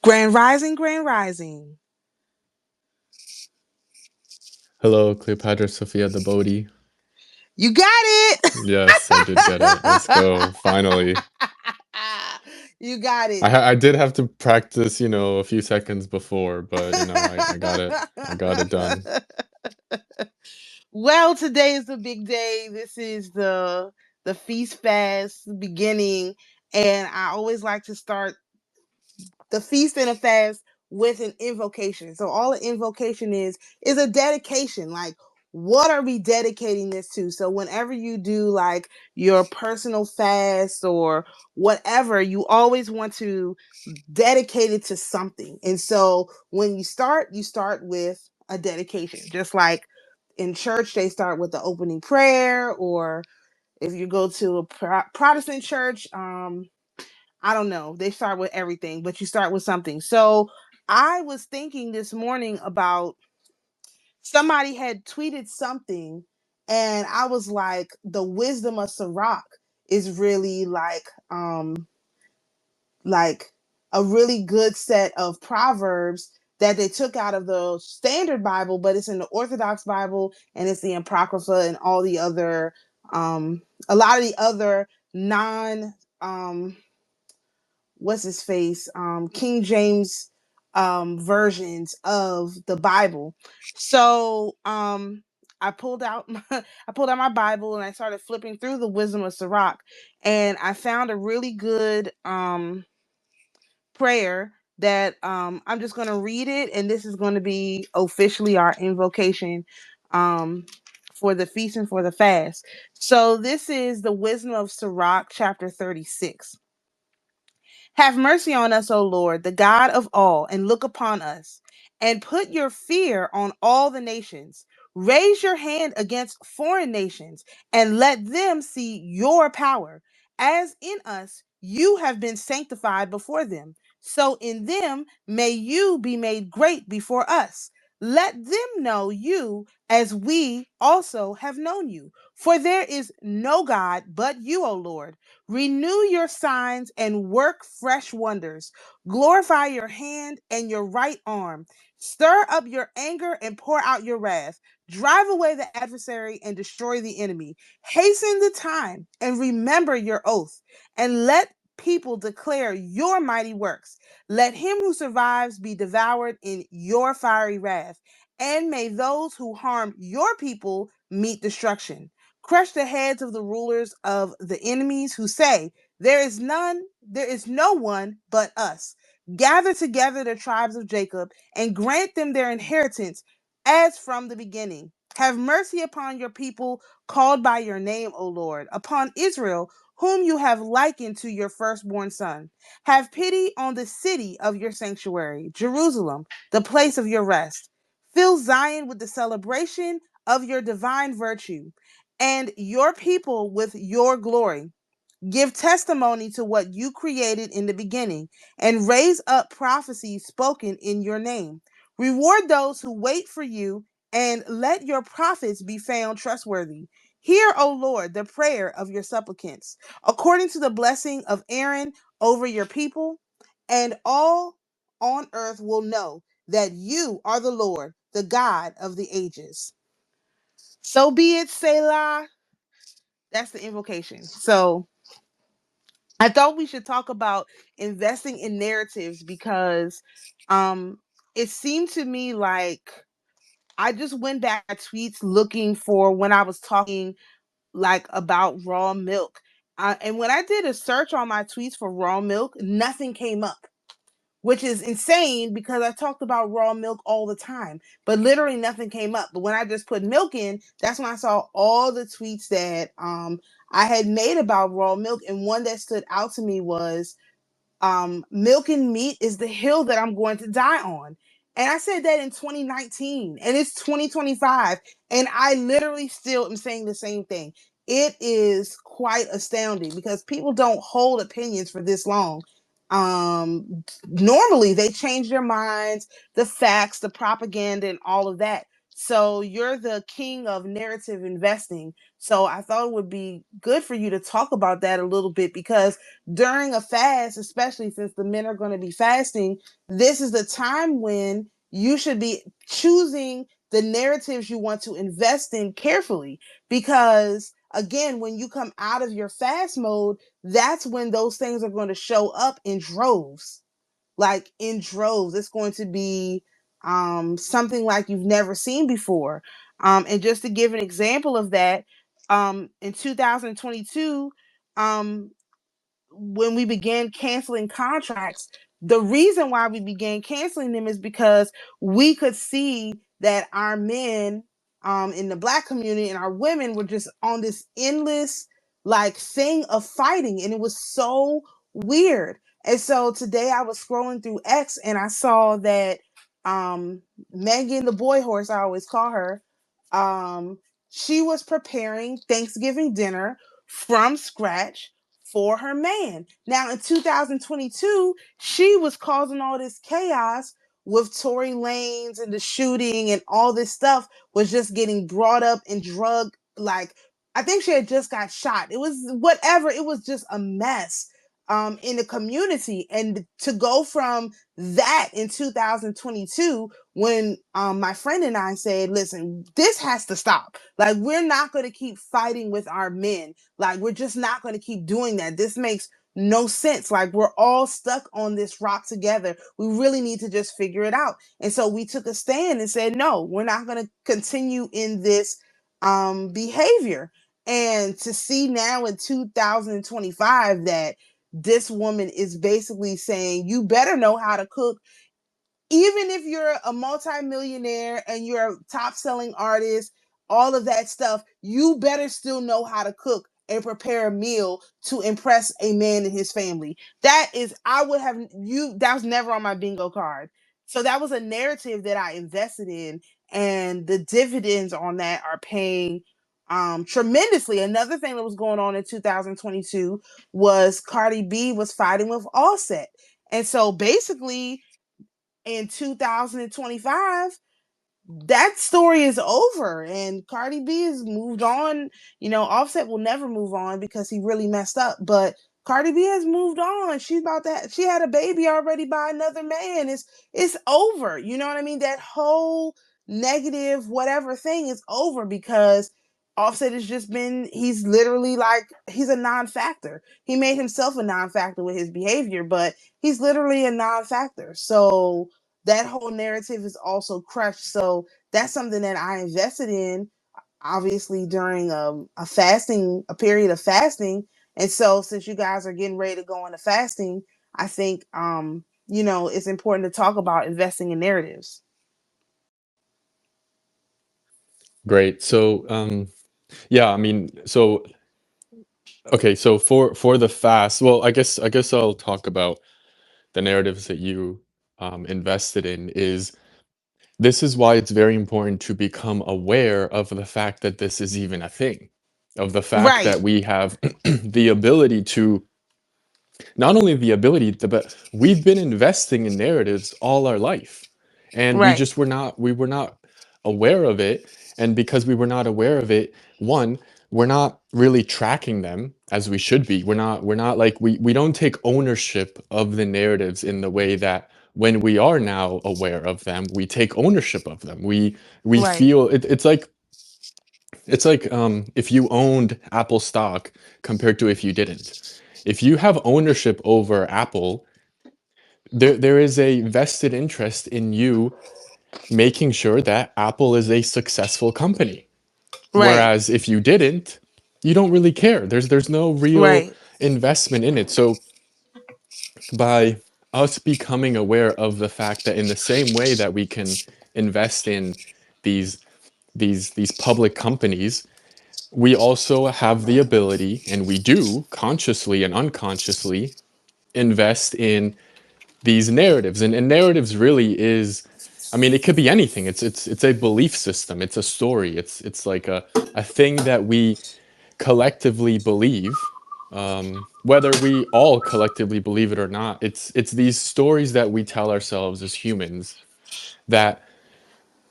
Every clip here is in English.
Grand Rising, Grand Rising. Hello, Cleopadra Sophia the Bodhi. You got it. Yes, I did get it. Let's go. Finally. You got it. I did have to practice, a few seconds before, but I got it. I got it done. Well, today is the big day. This is the feast fast beginning, and I always like to start the feast and a fast with an invocation. So all an invocation is a dedication. Like, what are we dedicating this to? So whenever you do like your personal fast or whatever, you always want to dedicate it to something. And so when you start with a dedication, just like in church they start with the opening prayer, or if you go to a Protestant church, I don't know. They start with everything, but you start with something. So I was thinking this morning about somebody had tweeted something, and I was like, the wisdom of Sirach is really like a really good set of proverbs that they took out of the standard Bible, but it's in the Orthodox Bible and it's the Apocrypha and all the other a lot of the other non what's his face King James versions of the Bible. So I pulled out my Bible and I started flipping through the Wisdom of Sirach, and I found a really good prayer that I'm just going to read it, and this is going to be officially our invocation um for the feast and for the fast. So this is the Wisdom of Sirach, chapter 36. Have mercy on us, O Lord, the God of all, and look upon us, and put your fear on all the nations. Raise your hand against foreign nations, and let them see your power. As in us, you have been sanctified before them. So in them may you be made great before us. Let them know you as we also have known you. For there is no God but you, O Lord. Renew your signs and work fresh wonders. Glorify your hand and your right arm. Stir up your anger and pour out your wrath. Drive away the adversary and destroy the enemy. Hasten the time and remember your oath, and let people declare your mighty works. Let him who survives be devoured in your fiery wrath, and may those who harm your people meet destruction. Crush the heads of the rulers of the enemies who say, there is no one but us. Gather together the tribes of Jacob and grant them their inheritance as from the beginning. Have mercy upon your people called by your name, O Lord, upon Israel, whom you have likened to your firstborn son. Have pity on the city of your sanctuary, Jerusalem, the place of your rest. Fill Zion with the celebration of your divine virtue and your people with your glory. Give testimony to what you created in the beginning, and raise up prophecies spoken in your name. Reward those who wait for you, and let your prophets be found trustworthy. Hear, O Lord, the prayer of your supplicants, according to the blessing of Aaron over your people, and all on earth will know that you are the Lord, the God of the ages. So be it, Selah. That's the invocation. So I thought we should talk about investing in narratives because um it seemed to me like I just went back to tweets looking for when I was talking like about raw milk. And when I did a search on my tweets for raw milk, nothing came up, which is insane because I talked about raw milk all the time, but literally nothing came up. But when I just put milk in, that's when I saw all the tweets that I had made about raw milk. And one that stood out to me was milk and meat is the hill that I'm going to die on. And I said that in 2019 and it's 2025. And I literally still am saying the same thing. It is quite astounding because people don't hold opinions for this long. Normally they change their minds, the facts, the propaganda, and all of that. So you're the king of narrative investing. So I thought it would be good for you to talk about that a little bit, because during a fast, especially since the men are going to be fasting, this is the time when you should be choosing the narratives you want to invest in carefully. Because again, when you come out of your fast mode, that's when those things are going to show up in droves. Like in droves, it's going to be something like you've never seen before. And just to give an example of that, in 2022, um, when we began canceling contracts, the reason why we began canceling them is because we could see that our men in the Black community and our women were just on this endless like thing of fighting, and it was so weird. And so today I was scrolling through X and I saw that um, Megan, the boy horse, I always call her, um, she was preparing Thanksgiving dinner from scratch for her man. Now in 2022, she was causing all this chaos with Tory Lanez and the shooting, and all this stuff was just getting brought up and drug. Like, I think she had just got shot. It was whatever. It was just a mess in the community. And to go from that in 2022, when my friend and I said, listen, this has to stop. Like, we're not going to keep fighting with our men. Like, we're just not going to keep doing that. This makes no sense. Like, we're all stuck on this rock together. We really need to just figure it out. And so we took a stand and said, no, we're not going to continue in this behavior. And to see now in 2025 that this woman is basically saying, you better know how to cook, even if you're a multimillionaire and you're a top selling artist, all of that stuff, you better still know how to cook and prepare a meal to impress a man and his family. That is, I would have you, that was never on my bingo card. So that was a narrative that I invested in, and the dividends on that are paying tremendously. Another thing that was going on in 2022 was Cardi B was fighting with Offset. And so basically, in 2025, that story is over and Cardi B has moved on. You know, Offset will never move on because he really messed up, but Cardi B has moved on. She's about that. She had a baby already by another man. It's over. You know what I mean? That whole negative whatever thing is over because Offset has just been, he's literally like, he's a non-factor. He made himself a non-factor with his behavior, but he's literally a non-factor. So that whole narrative is also crushed. So that's something that I invested in, obviously during a period of fasting. And so since you guys are getting ready to go into fasting, I think you know, it's important to talk about investing in narratives. Great. So, yeah, I mean, so okay, so for the fast, well, I guess I'll talk about the narratives that you invested in. Is this is why it's very important to become aware of the fact that this is even a thing, of the fact Right, that we have the ability to, not only the ability, but we've been investing in narratives all our life, and we right, just were not aware of it. And because we were not aware of it, one, we're not really tracking them as we should be. We're not like, we don't take ownership of the narratives in the way that when we are now aware of them, we take ownership of them. We right, feel it, it's like if you owned Apple stock compared to if you didn't. If you have ownership over Apple, there is a vested interest in you making sure that Apple is a successful company. right, Whereas if you didn't, you don't really care. There's no real right, investment in it. So by us becoming aware of the fact that in the same way that we can invest in these these public companies, we also have the ability, and we do consciously and unconsciously invest in these narratives. And narratives really is, I mean, it could be anything. It's a belief system. It's a story. It's like a thing that we collectively believe, whether we all collectively believe it or not. It's these stories that we tell ourselves as humans, that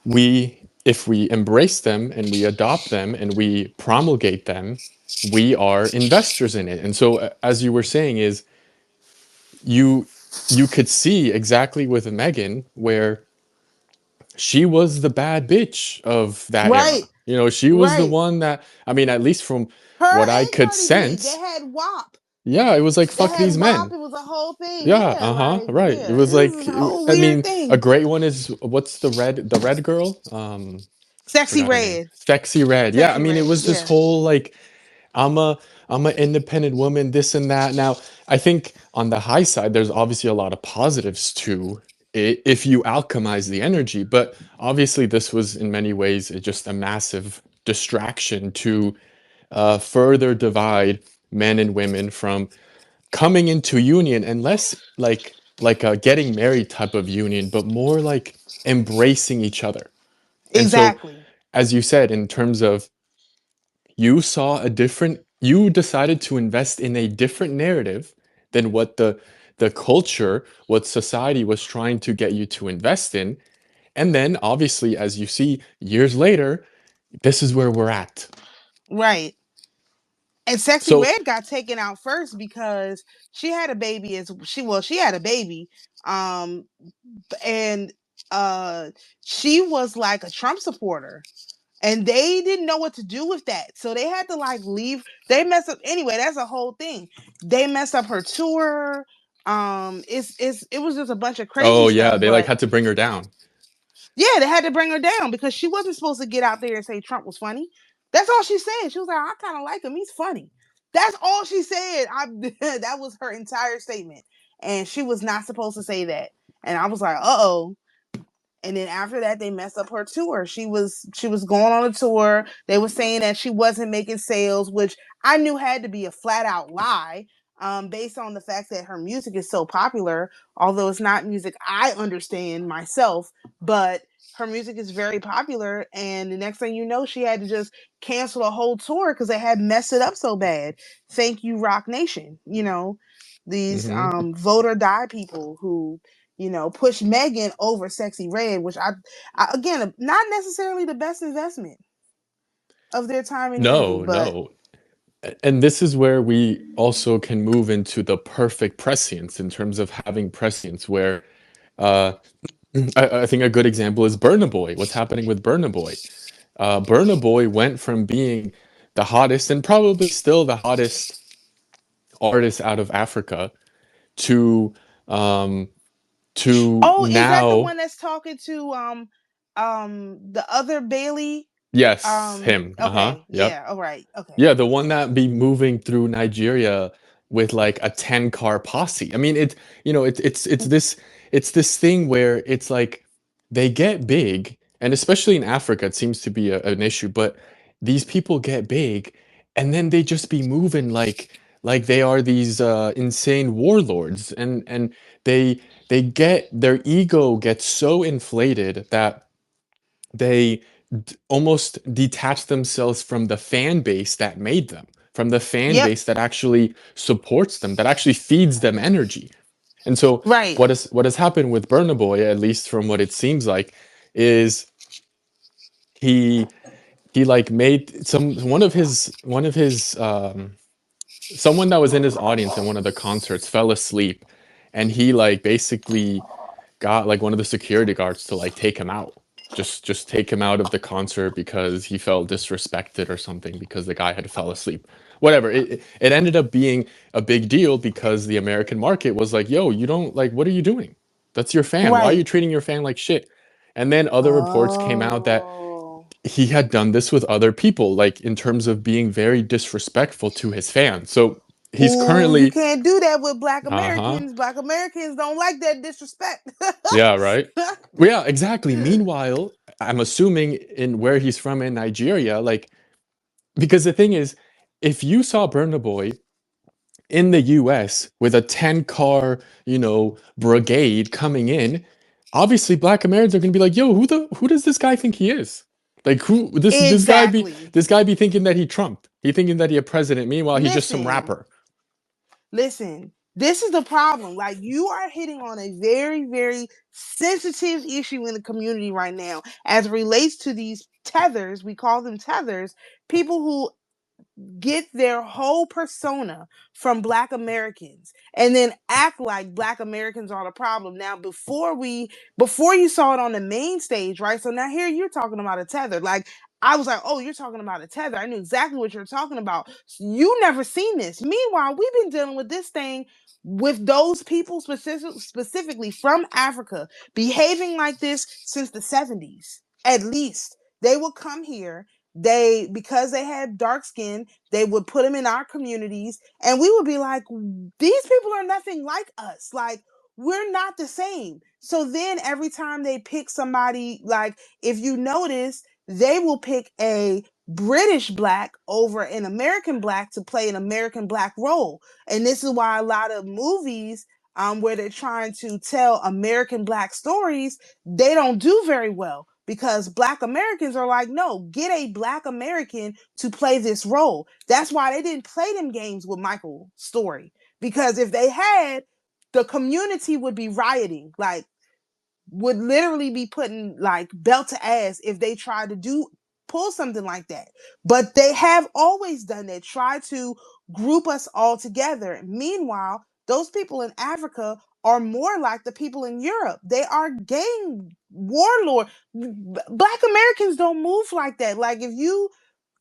we if we embrace them and we adopt them and we promulgate them, we are investors in it. And so, as you were saying, is you you could see exactly with Megan where she was the bad bitch of that Right, era. You know, she was the right. one that, I mean, at least from Her what I and could Cardi B, they sense, had WAP. yeah, it was like They fuck had these WAP. men. It was a whole thing. Yeah, Yeah, uh-huh, like right. It yeah, was it was like this whole I weird mean, a thing. great one is what's the red girl? Sexy Forgot her name. Red, Sexy Red. Yeah, I Sexy mean, it Red. was this Yeah, whole like I'm a I'm an independent woman, this and that. Now, I think on the high side, there's obviously a lot of positives to it if you alchemize the energy. But obviously, this was in many ways just a massive distraction to further divide men and women from coming into union, and less like a getting married type of union, but more like embracing each other. And so, exactly. as you said, in terms of you decided to invest in a different narrative than what the culture, what society was trying to get you to invest in. And then obviously, as you see years later, this is where we're at. Right. And Sexy So, Red got taken out first because she had a baby as she had a baby. Um and uh she was like a Trump supporter. And they didn't know what to do with that. So they had to like leave. They messed up anyway, that's a whole thing. They messed up her tour. It was just a bunch of crazy oh yeah, stuff. they like But had to bring her down. yeah, they had to bring her down because she wasn't supposed to get out there and say Trump was funny. That's all she said. She was like, I kind of like him. He's funny. That's all she said. That was her entire statement. And she was not supposed to say that. And I was like, uh-oh. And then after that, they messed up her tour. She was going on a tour. They were saying that she wasn't making sales, which I knew had to be a flat out lie, based on the fact that her music is so popular. Although it's not music I understand myself, but her music is very popular. And the next thing you know, she had to just cancel a whole tour because they had messed it up so bad. Thank you, Rock Nation. These Hmm. vote or die people who push Megan over Sexy Red, which I again, not necessarily the best investment of their time and energy, No, but no. And this is where we also can move into the perfect prescience in terms of having prescience, where uh, I think a good example is Burna Boy. What's happening with Burna Boy? Burna Boy went from being the hottest and probably still the hottest artist out of Africa to um, oh, is that the now. one that's talking to the other Bailey? Yes, him. Uh-huh. Okay, Yep. yeah, all right, okay. Yeah, the one that be moving through Nigeria with like a 10-car posse. I mean, it's this thing where it's like they get big, and especially in Africa, it seems to be an issue, but these people get big and then they just be moving like they are these insane warlords, and they they get their ego gets so inflated that they almost detach themselves from the fan base that made them, from the fan Yep, base that actually supports them, that actually feeds them energy. And so right. what has happened with Burna Boy, at least from what it seems like, is he he like made one of his someone that was in his audience in one of the concerts fell asleep, and he like basically got like one of the security guards to like take him out. Just take him out of the concert because he felt disrespected or something because the guy had fell asleep. Whatever. It ended up being a big deal because the American market was like, "Yo, you don't like what are you doing? That's your fan. Why are you Right. treating your fan like shit?" And then other reports came out that Oh. he had done this with other people, like in terms of being very disrespectful to his fans. So he's Ooh, you currently, can't do that with Black uh huh, Americans. Black Americans don't like that disrespect. yeah, right. Well, yeah, exactly. Meanwhile, I'm assuming in where he's from in Nigeria, like because the thing is, if you saw Burna Boy in the US with a 10-car, brigade coming in, obviously black Americans are gonna be like, yo, who does this guy think he is? Like who Exactly. this guy be thinking that he Trump. He thinking that he a president, meanwhile he's just some Listen, rapper. listen. This is the problem. Like, you are hitting on a very, very sensitive issue in the community right now as it relates to these tethers. We call them tethers, people who get their whole persona from Black Americans and then act like Black Americans are the problem. Now, before you saw it on the main stage, right? So now here you're talking about a tether. Like, I was like, oh, you're talking about a tether. I knew exactly what you're talking about. You never seen this. Meanwhile, we've been dealing with this thing with those people specifically from Africa behaving like this since the 70s. At least they will come here, because they had dark skin, they would put them in our communities, and we would be like, these people are nothing like us. Like, we're not the same. So then every time they pick somebody, like, if you notice, they will pick a British Black over an American Black to play an American Black role. And this is why a lot of movies, where they're trying to tell American Black stories, they don't do very well, because Black Americans are like, no, get a Black American to play this role. That's why they didn't play them games with Michael's story, because if they had, the community would be rioting, like, would literally be putting like belt to ass if they tried to pull something like that. But they have always done that, try to group us all together. Meanwhile, those people in Africa are more like the people in Europe. They are gang warlord. Black Americans don't move like that. Like, if you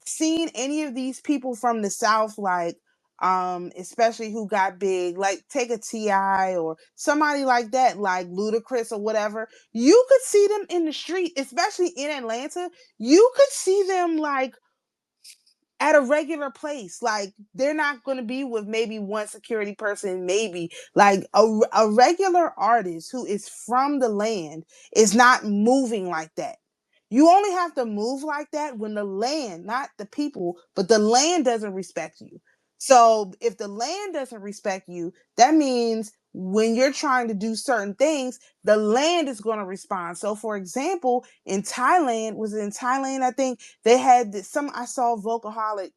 seen any of these people from the South, like, especially who got big, like, take a Ti or somebody like that, like Ludacris or whatever, you could see them in the street, especially in Atlanta. You could see them like at a regular place. Like, they're not going to be with maybe one security person, maybe like a regular artist who is from the land is not moving like that. You only have to move like that when the land, not the people, but the land doesn't respect you. So if the land doesn't respect you, that means when you're trying to do certain things, the land is going to respond. So for example, in Thailand, was it in Thailand? I think they had this, I saw Vocaholic,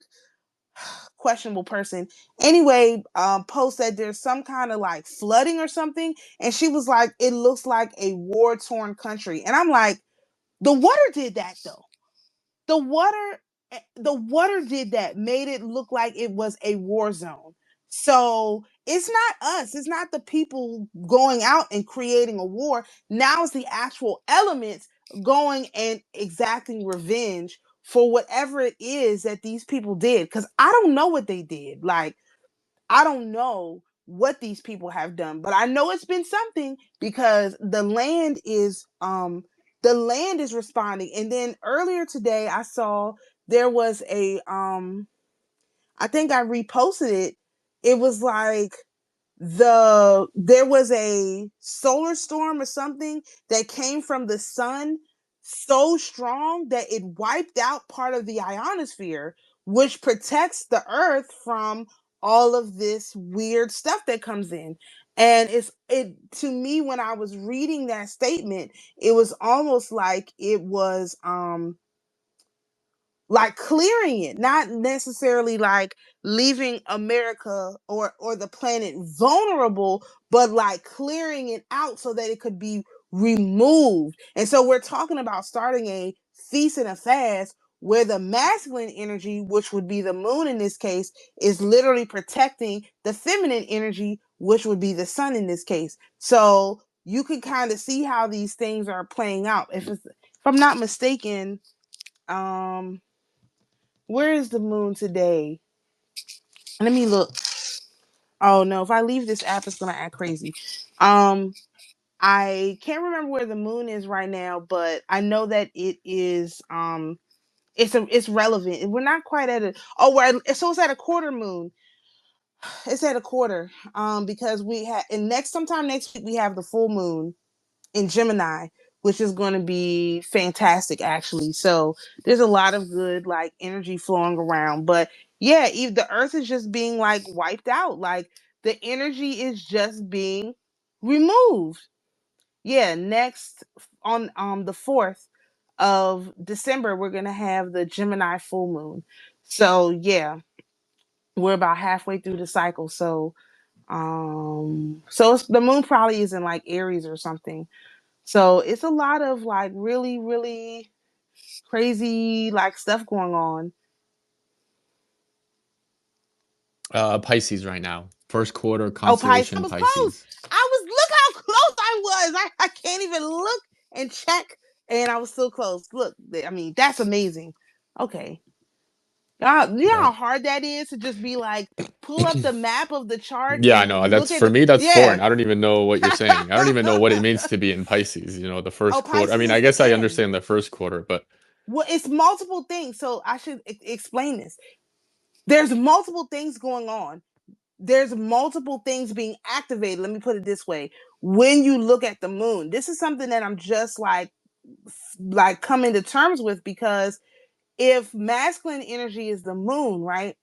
questionable person. Anyway, post that there's some kind of like flooding or something. And she was like, it looks like a war torn country. And I'm like, the water did that though. The water, the water did that, made it look like it was a war zone. So it's not us, it's not the people going out and creating a war. Now it's the actual elements going and exacting revenge for whatever it is that these people did. Because I don't know what they did. Like, I don't know what these people have done, but I know it's been something, because the land is responding. And then earlier today I saw there was a I think I reposted it. It was like there was a solar storm or something that came from the sun so strong that it wiped out part of the ionosphere, which protects the earth from all of this weird stuff that comes in. And it to me, when I was reading that statement, it was almost like it was like clearing it, not necessarily like leaving America or the planet vulnerable, but like clearing it out so that it could be removed. And so we're talking about starting a feast and a fast where the masculine energy, which would be the moon in this case, is literally protecting the feminine energy, which would be the sun in this case. So you can kind of see how these things are playing out. If I'm not mistaken, um where is the moon today? Let me look. Oh no, if I leave this app, it's gonna act crazy. Um, I can't remember where the moon is right now, but I know that it is it's relevant. We're not quite at it. Oh, so it's at a quarter moon. It's at a quarter. Because we have, and sometime next week we have the full moon in Gemini, which is going to be fantastic, actually. So there's a lot of good like energy flowing around. But yeah, if the Earth is just being like wiped out, like the energy is just being removed. Yeah, next on the 4th of December, we're gonna have the Gemini full moon. So yeah, we're about halfway through the cycle. So So the moon probably is in like Aries or something. So it's a lot of like really, really crazy like stuff going on. Pisces right now. First quarter Oh, Pisces. I constellation was close. Pisces. Look how close I was. I can't even look and check. And I was so close. Look, I mean, that's amazing. Okay. You know Yeah. how hard that is to just be like, pull up the map of the chart Yeah, I and know. look That's at for the, me, that's yeah. foreign. I don't even know what you're saying. I don't even know what it means to be in Pisces, the Oh, first quarter. I Pisces mean, I is the guess I end. understand the first quarter, but Well, it's multiple things. So I should explain this. There's multiple things going on. There's multiple things being activated. Let me put it this way. When you look at the moon, this is something that I'm just like coming to terms with, because if masculine energy is the moon, right?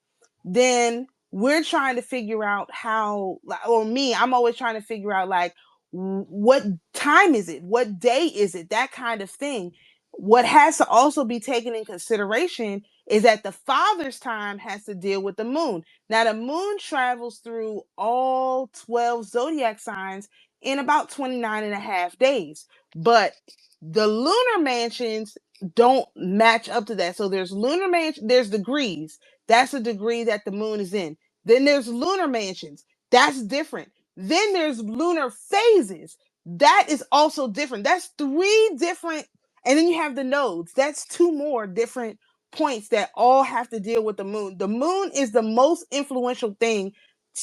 Then we're trying to figure out how, or me, I'm always trying to figure out like what time is it? What day is it? That kind of thing. What has to also be taken in consideration is that the father's time has to deal with the moon. Now, the moon travels through all 12 zodiac signs in about 29 and a half days. But the lunar mansions don't match up to that. So there's lunar mansion, there's degrees. That's a degree that the moon is in. Then there's lunar mansions. That's different. Then there's lunar phases. That is also different. That's three different. And then you have the nodes. That's two more different points that all have to deal with the moon. The moon is the most influential thing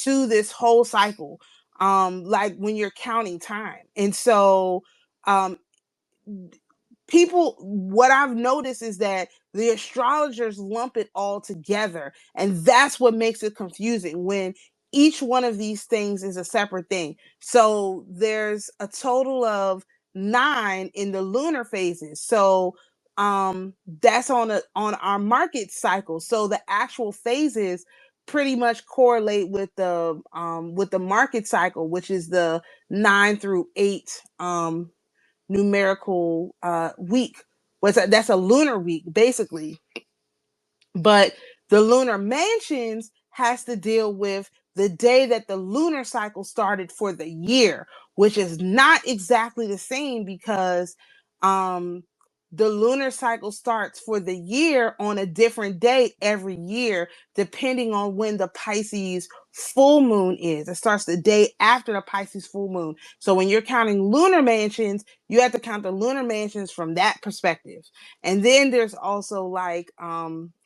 to this whole cycle. Like when you're counting time. And so um people, what I've noticed is that the astrologers lump it all together, and that's what makes it confusing when each one of these things is a separate thing. So there's a total of 9 in the lunar phases. So that's on our market cycle. So the actual phases pretty much correlate with the market cycle, which is the 9 through 8 numerical week. That's a lunar week basically. But the lunar mansions has to deal with the day that the lunar cycle started for the year, which is not exactly the same, because um the lunar cycle starts for the year on a different day every year, depending on when the Pisces full moon is. It starts the day after the Pisces full moon. So when you're counting lunar mansions, you have to count the lunar mansions from that perspective. And then there's also like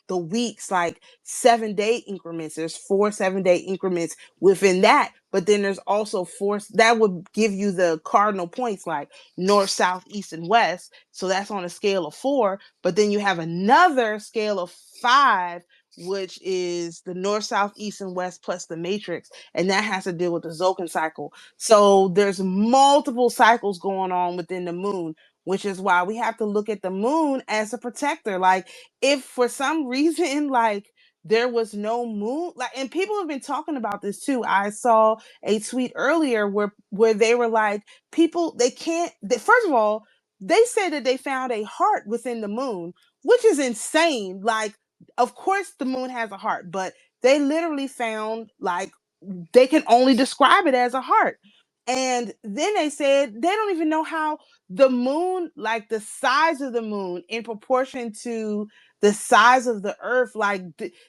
the weeks, like 7-day increments. There's 4 7-day increments within that. But then there's also 4 that would give you the cardinal points, like north, south, east, and west. So that's on a scale of 4. But then you have another scale of 5, which is the north, south, east, and west plus the matrix. And that has to deal with the Zocan cycle. So there's multiple cycles going on within the moon, which is why we have to look at the moon as a protector. Like, if for some reason, like, there was no moon, like, and people have been talking about this too. I saw a tweet earlier where they were like, people, they can't, first of all, they said that they found a heart within the moon, which is insane. Like, of course the moon has a heart, but they literally found, like, they can only describe it as a heart. And then they said they don't even know how the moon, like the size of the moon in proportion to the size of the earth, like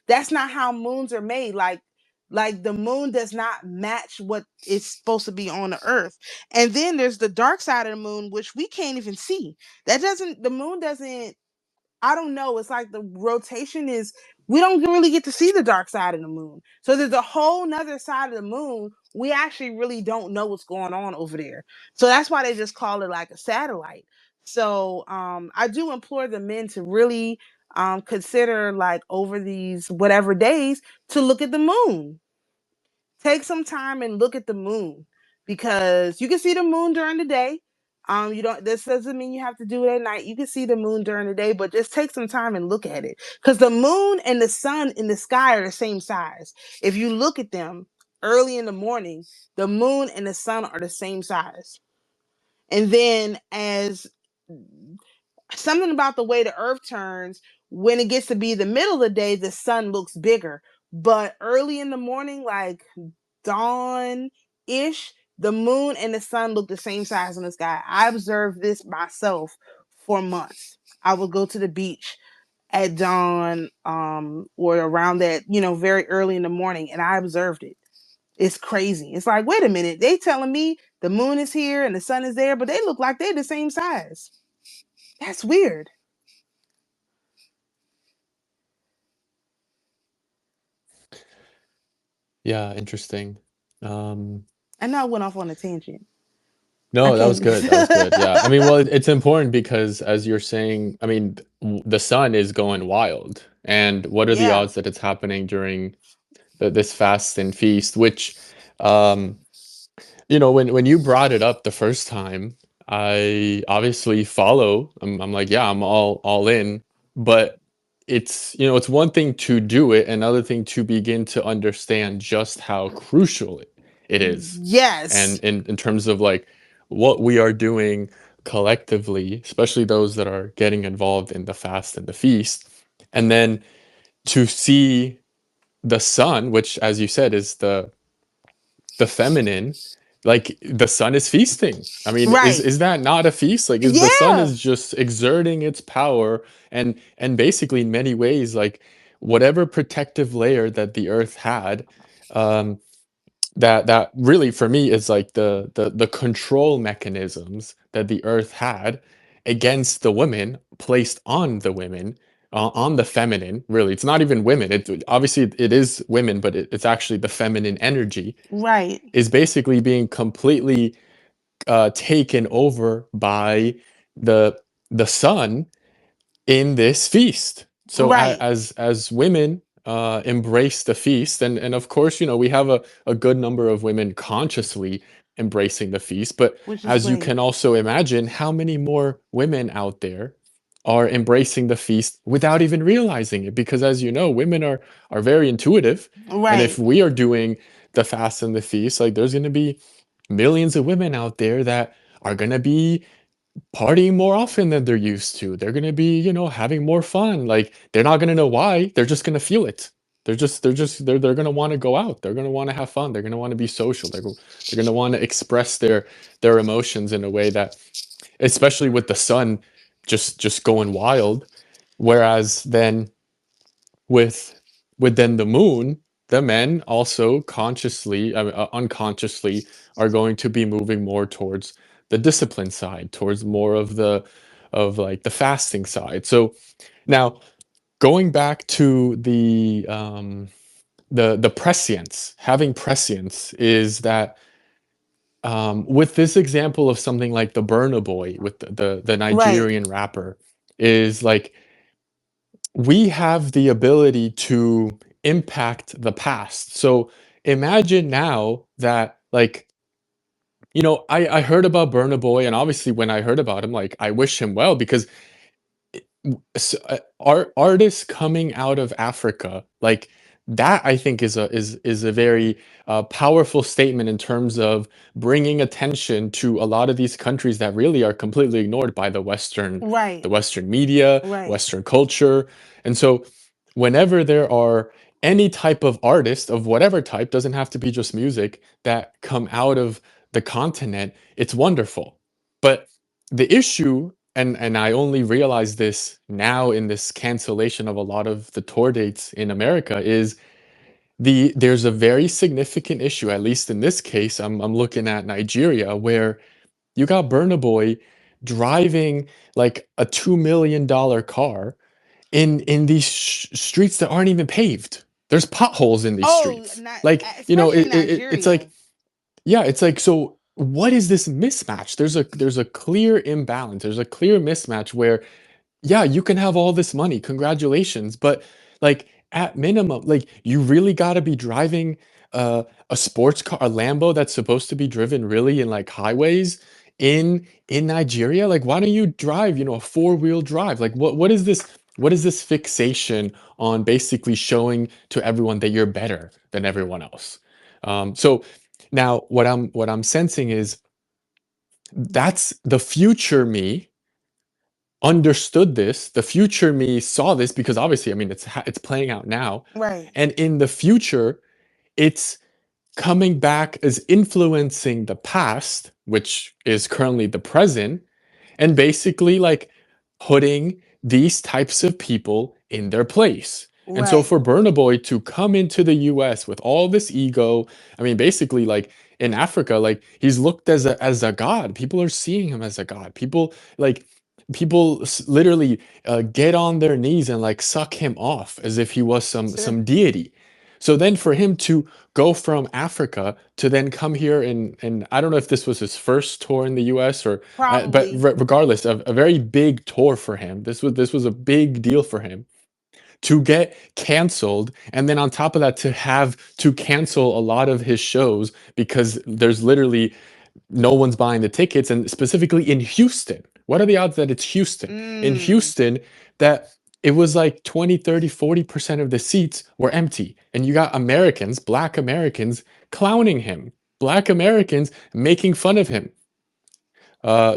that's not how moons are made. Like the moon does not match what is supposed to be on the earth. And then there's the dark side of the moon, which we can't even see. That doesn't, the moon doesn't, I don't know. It's like the rotation is, we don't really get to see the dark side of the moon. So there's a whole nother side of the moon. We actually really don't know what's going on over there. So that's why they just call it like a satellite. So I do implore the men to really consider, like, over these whatever days, to look at the moon. Take some time and look at the moon, because you can see the moon during the day. You don't, this doesn't mean you have to do it at night. You can see the moon during the day, but just take some time and look at it, because the moon and the sun in the sky are the same size. If you look at them early in the morning, the moon and the sun are the same size. And then, as something about the way the earth turns, when it gets to be the middle of the day, the sun looks bigger. But early in the morning, like dawn ish, the moon and the sun look the same size in the sky. I observed this myself for months. I would go to the beach at dawn, or around that, very early in the morning, and I observed it. It's crazy. It's like, wait a minute, they telling me the moon is here and the sun is there, but they look like they're the same size. That's weird. Yeah, interesting. Um, I know I went off on a tangent. I no, that was can't. good. That was good. Yeah. I mean, well, it's important because as you're saying, I mean, the sun is going wild. And what are the Yeah. odds that it's happening during this fast and feast, which um when you brought it up the first time, I obviously follow. I'm like, yeah, I'm all in. But it's one thing to do it, another thing to begin to understand just how crucial it is. And Yes. in terms of like what we are doing collectively, especially those that are getting involved in the fast and the feast, and then to see the sun, which as you said is the feminine, like the sun is feasting. I mean, is Right. is that not a feast? Like, is the sun Yeah. is just exerting its power, and basically in many ways, like whatever protective layer that the earth had, um that really for me is like the control mechanisms that the earth had against the women, placed on the women, on the feminine. Really, it's not even women, it obviously it is women, but it's actually the feminine energy Right. is basically being completely taken over by the the sun in this feast. So Right. as women embrace the feast, and of course, we have a good number of women consciously embracing the feast, but Which is as you great. can also imagine, how many more women out there are embracing the feast without even realizing it? Because as you know, women are very intuitive, and if Right. we are doing the fast and the feast, like there's going to be millions of women out there that are going to be partying more often than they're used to. They're gonna be, having more fun. Like they're not gonna know why. They're just gonna feel it. They're gonna want to go out. They're gonna want to have fun. They're gonna want to be social. They're gonna want to express their emotions in a way that, especially with the sun, just going wild. Whereas then with then the moon, the men also consciously, unconsciously, are going to be moving more towards the discipline side, towards more of like the fasting side. So now going back to the prescience, having prescience is that, with this example of something like the Burna Boy with the Right. Nigerian rapper, is like we have the ability to impact the past. So imagine now that, like, I heard about Burna Boy, and obviously when I heard about him, like I wish him well, because artists coming out of Africa, like that, I think is a very powerful statement in terms of bringing attention to a lot of these countries that really are completely ignored by Right. the Western media, Right. Western culture. And so whenever there are any type of artist of whatever type, doesn't have to be just music, that come out of the continent, it's wonderful. But the issue, and I only realize this now in this cancellation of a lot of the tour dates in America, is there's a very significant issue, at least in this case. I'm looking at Nigeria, where you got Burna Boy driving like a $2 million car in these streets that aren't even paved. There's potholes in these Oh, streets. not Like, especially in it's Nigeria. like, yeah, it's like, so what is this mismatch? There's a clear imbalance. There's a clear mismatch where, yeah, you can have all this money, congratulations, but like at minimum, like you really got to be driving a sports car, a Lambo that's supposed to be driven really in like highways in Nigeria. Like, why don't you drive, a four-wheel drive? Like, what is this fixation on basically showing to everyone that you're better than everyone else? So now what I'm sensing is that's the future me understood this. The future me saw this, because obviously, I mean, it's playing out now, Right. and in the future, it's coming back as influencing the past, which is currently the present, and basically like putting these types of people in their place. And so Right. for Burna Boy to come into the US with all this ego, I mean, basically, like in Africa, like he's looked as a god. People are seeing him as a god. People like literally get on their knees and like suck him off as if he was Sure. some deity. So then for him to go from Africa to then come here and I don't know if this was his first tour in the US or but Probably. regardless of a very big tour for him. This was a big deal for him to get canceled, and then on top of that to have to cancel a lot of his shows because there's literally no one's buying the tickets, and specifically in Houston. What are the odds that it's Houston? In Mm. Houston, that it was like 20, 30, 40% of the seats were empty. And you got Americans, black Americans, clowning him, black Americans making fun of him.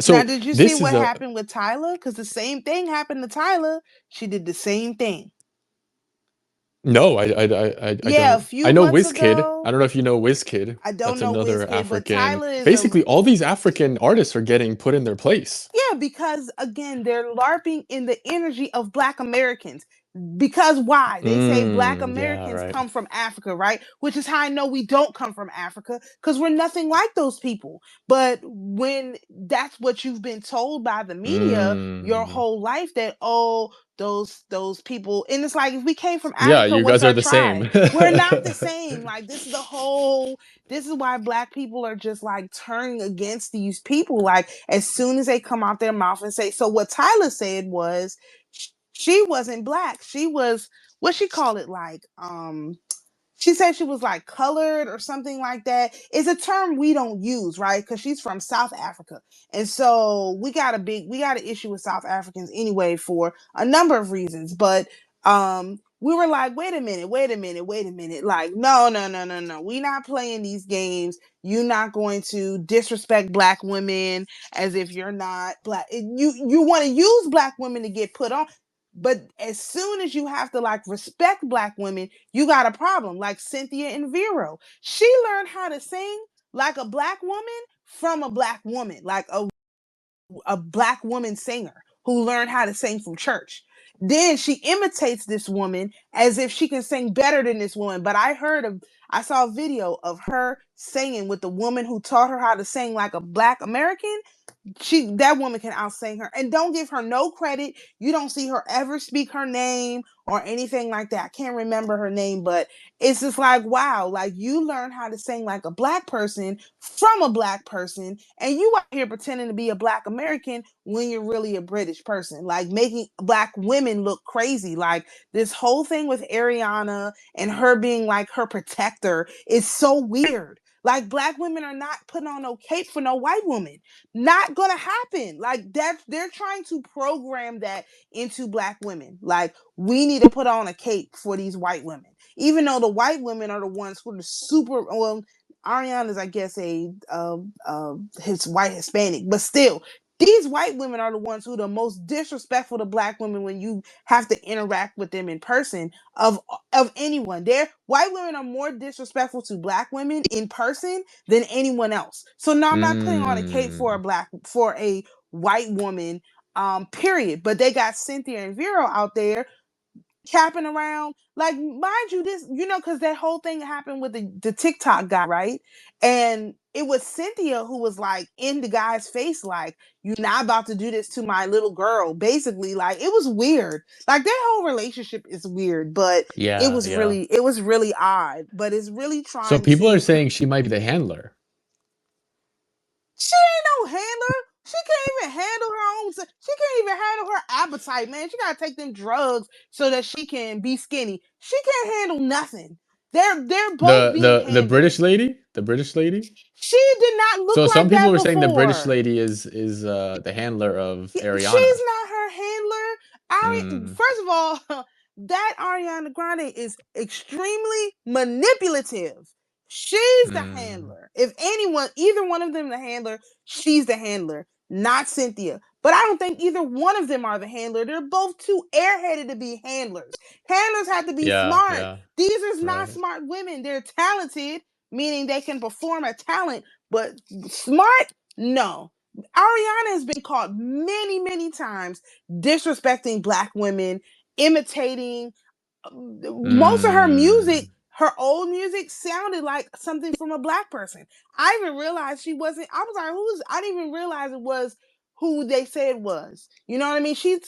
Now, So did you see this is what a happened with Tyler? Because the same thing happened to Tyler. She did the same thing. no, I Yeah, a don't. I few know months WizKid. ago. I don't know if you know WizKid. I don't That's know another WizKid, but African. Tyler is a Basically, all these African artists are getting put in their place. yeah, because again, they're LARPing in the energy of Black Americans. Because why? They say Black Yeah, Americans right. come from Africa, right? Which is how I know we don't come from Africa because we're nothing like those people. But when that's what you've been told by the media your Mm. whole life, that oh, those people, and it's like if we came from Yeah, Africa, you what's guys are our the tribe? same. We're not the same. Like this is the whole this is why Black people are just like turning against these people. Like as soon as they come out their mouth and say, so what Tyler said was she wasn't Black. She was what she called it like she said she was like colored or something like that. It's a term we don't use, right? Because she's from South Africa. And so we got an issue with South Africans anyway for a number of reasons. But we were like, wait a minute, wait a minute, wait a minute. Like, no, no, no, no, no. We not playing these games. You're not going to disrespect Black women as if you're not Black. You want to use Black women to get put on. But as soon as you have to like respect Black women, you got a problem. Like Cynthia and Vero, she learned how to sing like a Black woman from a Black woman, like a Black woman singer who learned how to sing from church. Then she imitates this woman as if she can sing better than this woman. But I saw a video of her singing with the woman who taught her how to sing like a Black American. That woman can outsing her, and don't give her no credit. You don't see her ever speak her name or anything like that. I can't remember her name, but it's just like wow, like you learn how to sing like a Black person from a Black person, and you out here pretending to be a Black American when you're really a British person, like making Black women look crazy. Like this whole thing with Ariana and her being like her protector is so weird. Like Black women are not putting on no cape for no white woman. Not gonna happen. Like that, they're trying to program that into Black women. Like we need to put on a cape for these white women, even though the white women are the ones who are the super. Well, Ariana is, I guess, his white Hispanic, but still, these white women are the ones who are the most disrespectful to Black women when you have to interact with them in person of anyone. Their white women are more disrespectful to Black women in person than anyone else. So no, I'm not putting on a cape for Mm. a white woman. Period. But they got Cynthia and Vero out there capping around. Like, mind you, this, because that whole thing happened with the TikTok guy, right? And it was Cynthia who was like in the guy's face, like, you're not about to do this to my little girl. Basically, like it was weird. Like their whole relationship is weird, but Yeah, yeah. it was really odd. But it's really So trying people are to saying she might be the handler. She ain't no handler. She can't even handle her own. She can't even handle her appetite, man. She gotta take them drugs so that she can be skinny. She can't handle nothing. They're both being The British handlers. lady, the British lady. She did not look So some like people that were saying the British before. lady is the handler of She's Ariana. not her handler. Mm. First of all, that Ariana Grande is extremely manipulative. She's the Mm. handler. If anyone, either one of them, the handler, she's the handler, not Cynthia. But I don't think either one of them are the handler. They're both too airheaded to be handlers. Handlers have to be Yeah, smart. yeah. These are not Right. smart women. They're talented, meaning they can perform a talent, but smart, no. Ariana has been caught many, many times disrespecting Black women, imitating. Most of her music, her old music, sounded like something from a Black person. I even realized she wasn't. I was like, who's? I didn't even realize it was who they said it was. You know what I mean? She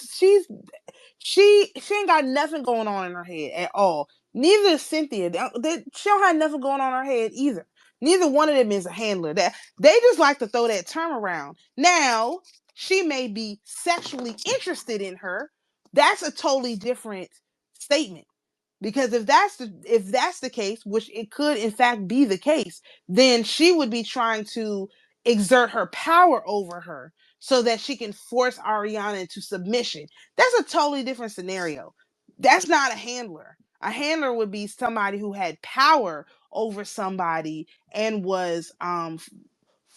ain't got nothing going on in her head at all. Neither is Cynthia. She don't have nothing going on in her head either. Neither one of them is a handler. That they just like to throw that term around. Now she may be sexually interested in her. That's a totally different statement. Because if that's the case, which it could in fact be the case, then she would be trying to exert her power over her so that she can force Ariana into submission. That's a totally different scenario. That's not a handler. A handler would be somebody who had power over somebody and was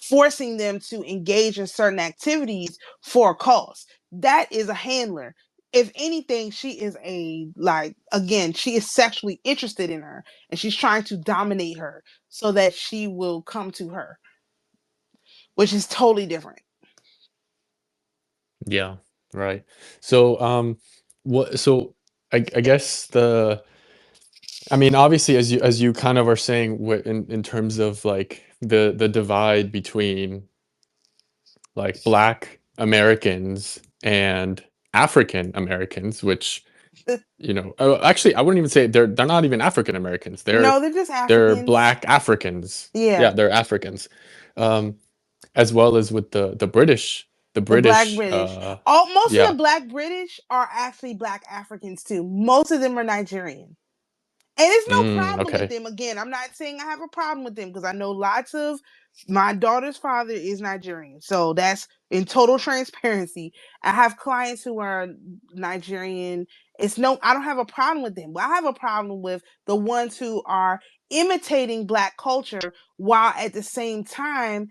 forcing them to engage in certain activities for a cause. That is a handler. If anything, she is she is sexually interested in her and she's trying to dominate her so that she will come to her, which is totally different. Yeah, right. So, what? So, I guess I mean, obviously, as you kind of are saying, in terms of like the divide between like Black Americans and African Americans, which actually, I wouldn't even say they're not even African Americans. No, they're just They're Africans. Black Africans. Yeah, Yeah, they're Africans. Um, as well as with the British, the the Black British. British. All Most of Yeah. the Black British are actually Black Africans too. Most of them are Nigerian. And it's no problem with Okay. them. Again, I'm not saying I have a problem with them because I know lots of my daughter's father is Nigerian. So that's in total transparency. I have clients who are Nigerian. I don't have a problem with them. But I have a problem with the ones who are imitating Black culture while at the same time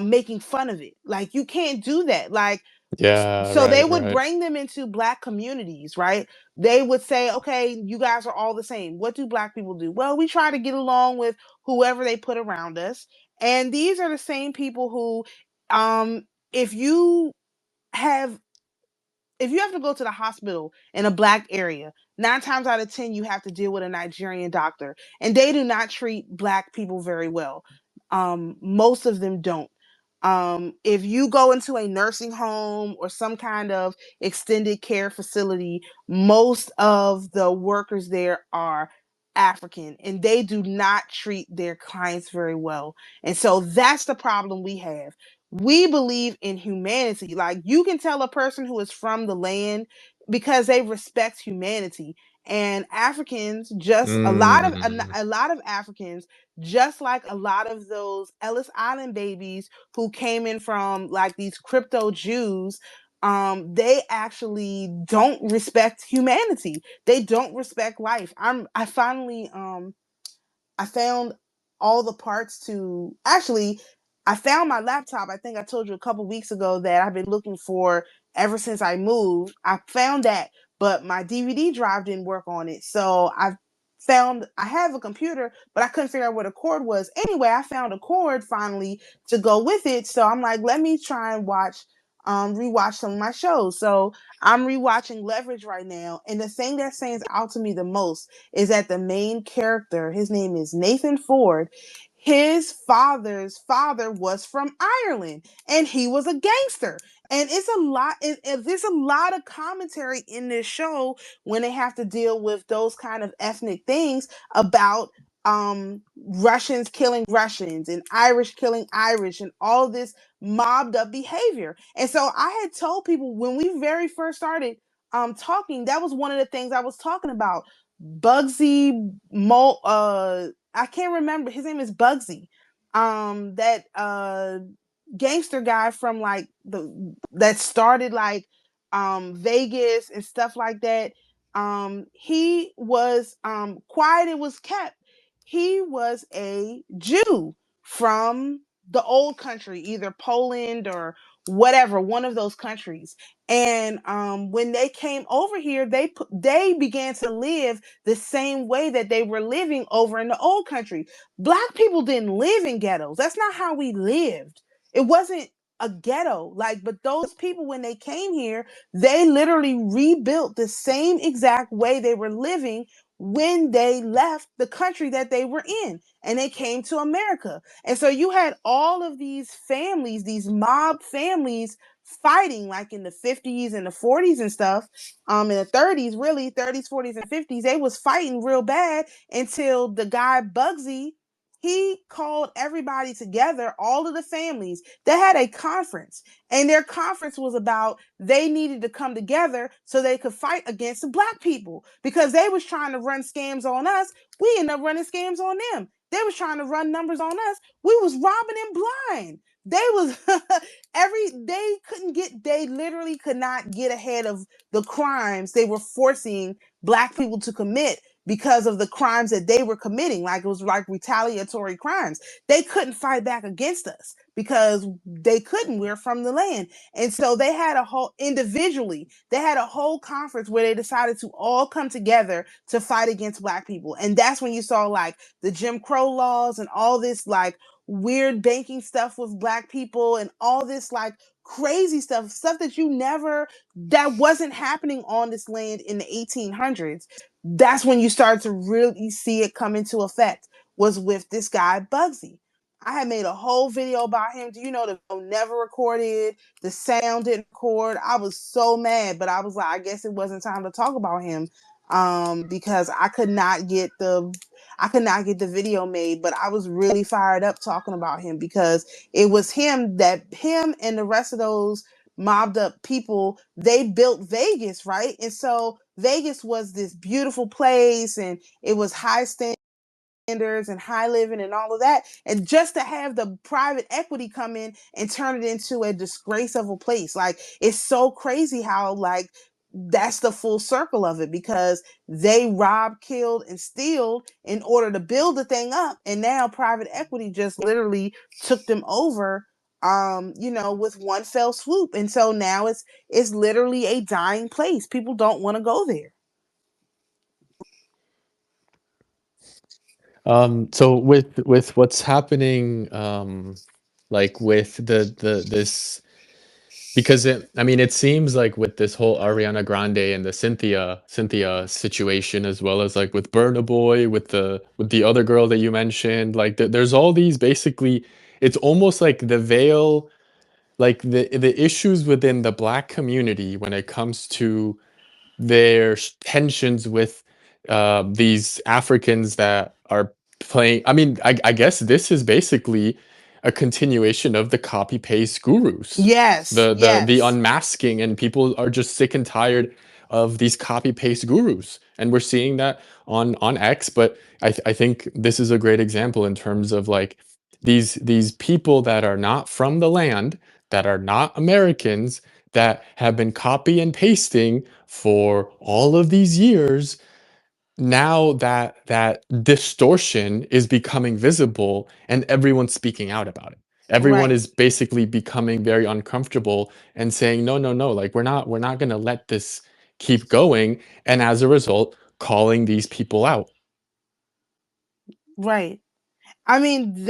making fun of it. Like, you can't do that. Like, Yeah. so they Right. would Right. bring them into Black communities, right? They would say, okay, you guys are all the same. What do Black people do? Well, we try to get along with whoever they put around us. And these are the same people who, if you have if you have to go to the hospital in a Black area, 9 times out of 10 you have to deal with a Nigerian doctor, and they do not treat Black people very well. Most of them don't. If you go into a nursing home or some kind of extended care facility, most of the workers there are African, and they do not treat their clients very well. And so that's the problem we have. We believe in humanity. Like, you can tell a person who is from the land because they respect humanity. And Africans, just Mm. a lot of Africans, just like a lot of those Ellis Island babies who came in from like these crypto Jews, they actually don't respect humanity. They don't respect life. I found all the parts to actually I found my laptop. I think I told you a couple weeks ago that I've been looking for ever since I moved. I found that, but my DVD drive didn't work on it. So I have a computer, but I couldn't figure out where the cord was. Anyway, I found a cord finally to go with it. So I'm like, let me try and rewatch some of my shows. So I'm rewatching Leverage right now. And the thing that stands out to me the most is that the main character, his name is Nathan Ford. His father's father was from Ireland and he was a gangster. And there's a lot of commentary in this show when they have to deal with those kind of ethnic things about Russians killing Russians and Irish killing Irish and all this mobbed up behavior. And so I had told people when we very first started talking, that was one of the things I was talking about. Bugsy I can't remember, his name is Bugsy. That gangster guy from like that started like Vegas and stuff like that. He was quiet, it was kept. He was a Jew from the old country, either Poland or whatever, one of those countries. And when they came over here, they began to live the same way that they were living over in the old country. Black people didn't live in ghettos. That's not how we lived. It wasn't a ghetto. Like, but those people, when they came here, they literally rebuilt the same exact way they were living when they left the country that they were in and they came to America. And so you had all of these families, these mob families fighting, like in the 50s and the 40s and stuff, in the 30s, really 30s, 40s and 50s. They was fighting real bad until the guy Bugsy, he called everybody together, all of the families. They had a conference, and their conference was about they needed to come together so they could fight against the black people, because they was trying to run scams on us. We ended up running scams on them. They was trying to run numbers on us. We was robbing them blind. They was they literally could not get ahead of the crimes they were forcing black people to commit because of the crimes that they were committing. Like, it was like retaliatory crimes. They couldn't fight back against us because they couldn't. We're from the land. And so they had a whole, individually, they had a whole conference where they decided to all come together to fight against black people. And that's when you saw like the Jim Crow laws and all this like weird banking stuff with black people and all this like crazy stuff that that wasn't happening on this land in the 1800s. That's when you start to really see it come into effect, was with this guy Bugsy. I had made a whole video about him. Do you know the video never recorded? The sound didn't record. I was so mad, but I was like, I guess it wasn't time to talk about him, because I could not get the video made. But I was really fired up talking about him because it was him and the rest of those mobbed up people, they built Vegas, right? And so Vegas was this beautiful place, and it was high standards and high living and all of that. And just to have the private equity come in and turn it into a disgrace of a place, like, it's so crazy how like that's the full circle of it, because they robbed, killed, and steal in order to build the thing up, and now private equity just literally took them over, with one fell swoop. And so now it's literally a dying place. People don't want to go there. So with what's happening, like with the this, because it seems like with this whole Ariana Grande and the Cynthia situation, as well as like with Burna Boy, with the other girl that you mentioned, like there's all these, basically, it's almost like the veil, like the issues within the black community when it comes to their tensions with these Africans that are playing. I guess this is basically a continuation of the copy paste gurus, Yes, the yes. unmasking, and people are just sick and tired of these copy paste gurus, and we're seeing that on X. But I think this is a great example in terms of like these people that are not from the land, that are not Americans, that have been copy and pasting for all of these years. Now that distortion is becoming visible and everyone's speaking out about it. Everyone Right. is basically becoming very uncomfortable and saying, no, no, no, like we're not going to let this keep going. And as a result, calling these people out. Right. I mean,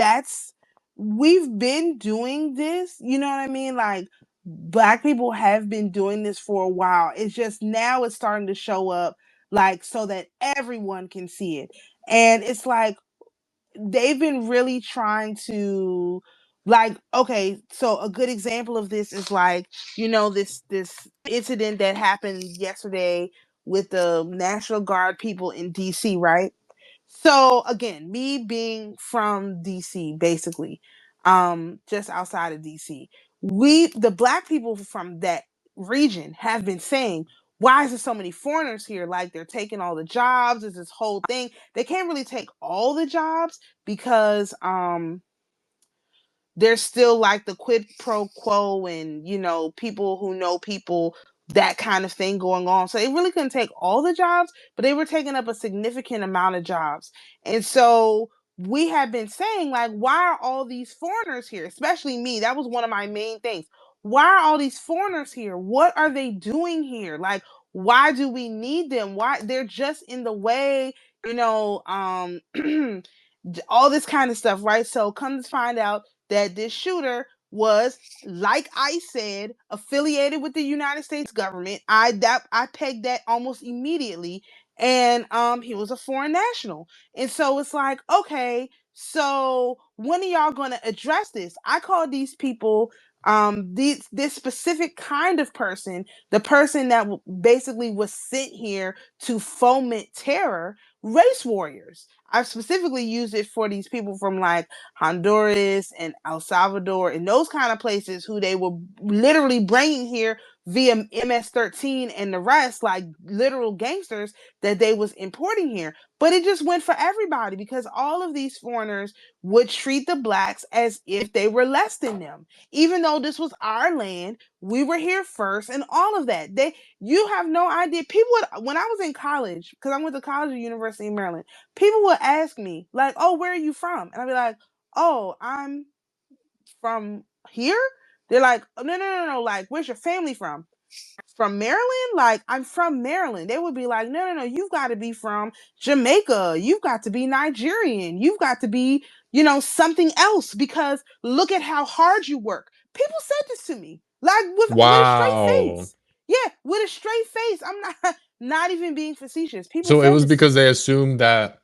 we've been doing this, you know what I mean? Like, black people have been doing this for a while. It's just now it's starting to show up, like, so that everyone can see it. And it's like they've been really trying to, like, okay, so a good example of this is like, this incident that happened yesterday with the National Guard people in DC, right? So again, me being from DC, basically, just outside of DC, the black people from that region have been saying, why is there so many foreigners here? Like, they're taking all the jobs. There's this whole thing. They can't really take all the jobs because there's still like the quid pro quo and people who know people, that kind of thing going on. So they really couldn't take all the jobs, but they were taking up a significant amount of jobs. And so we have been saying, like, why are all these foreigners here? Especially me. That was one of my main things. why are all these foreigners here? What are they doing here? Like, why do we need them? Why they're just in the way, you know, all this kind of stuff, right? So come to find out that this shooter was, like I said, affiliated with the United States government. I pegged that almost immediately. And he was a foreign national. And so it's like, okay, so when are y'all gonna address this? I call these people this specific kind of person, the person that basically was sent here to foment terror, race warriors. I've specifically used it for these people from like Honduras and El Salvador and those kind of places who they were literally bringing here via MS-13 and the rest, like literal gangsters that they was importing here. But it just went for everybody because all of these foreigners would treat the blacks as if they were less than them, even though this was our land. We were here first, and all of that. You have no idea. People would, when I was in college, because I went to college at University of Maryland, people would ask me like, "Oh, where are you from?" And I'd be like, "Oh, I'm from here." They're like, "Oh, no, no, no, no. Like, where's your family from?" From Maryland? Like, I'm from Maryland. They would be like, no, no, no, you've got to be from Jamaica. You've got to be Nigerian. You've got to be, something else because look at how hard you work. People said this to me, like with a straight Wow. face. Yeah, with a straight face. I'm not even being facetious. People So it said was this to because me. they assumed that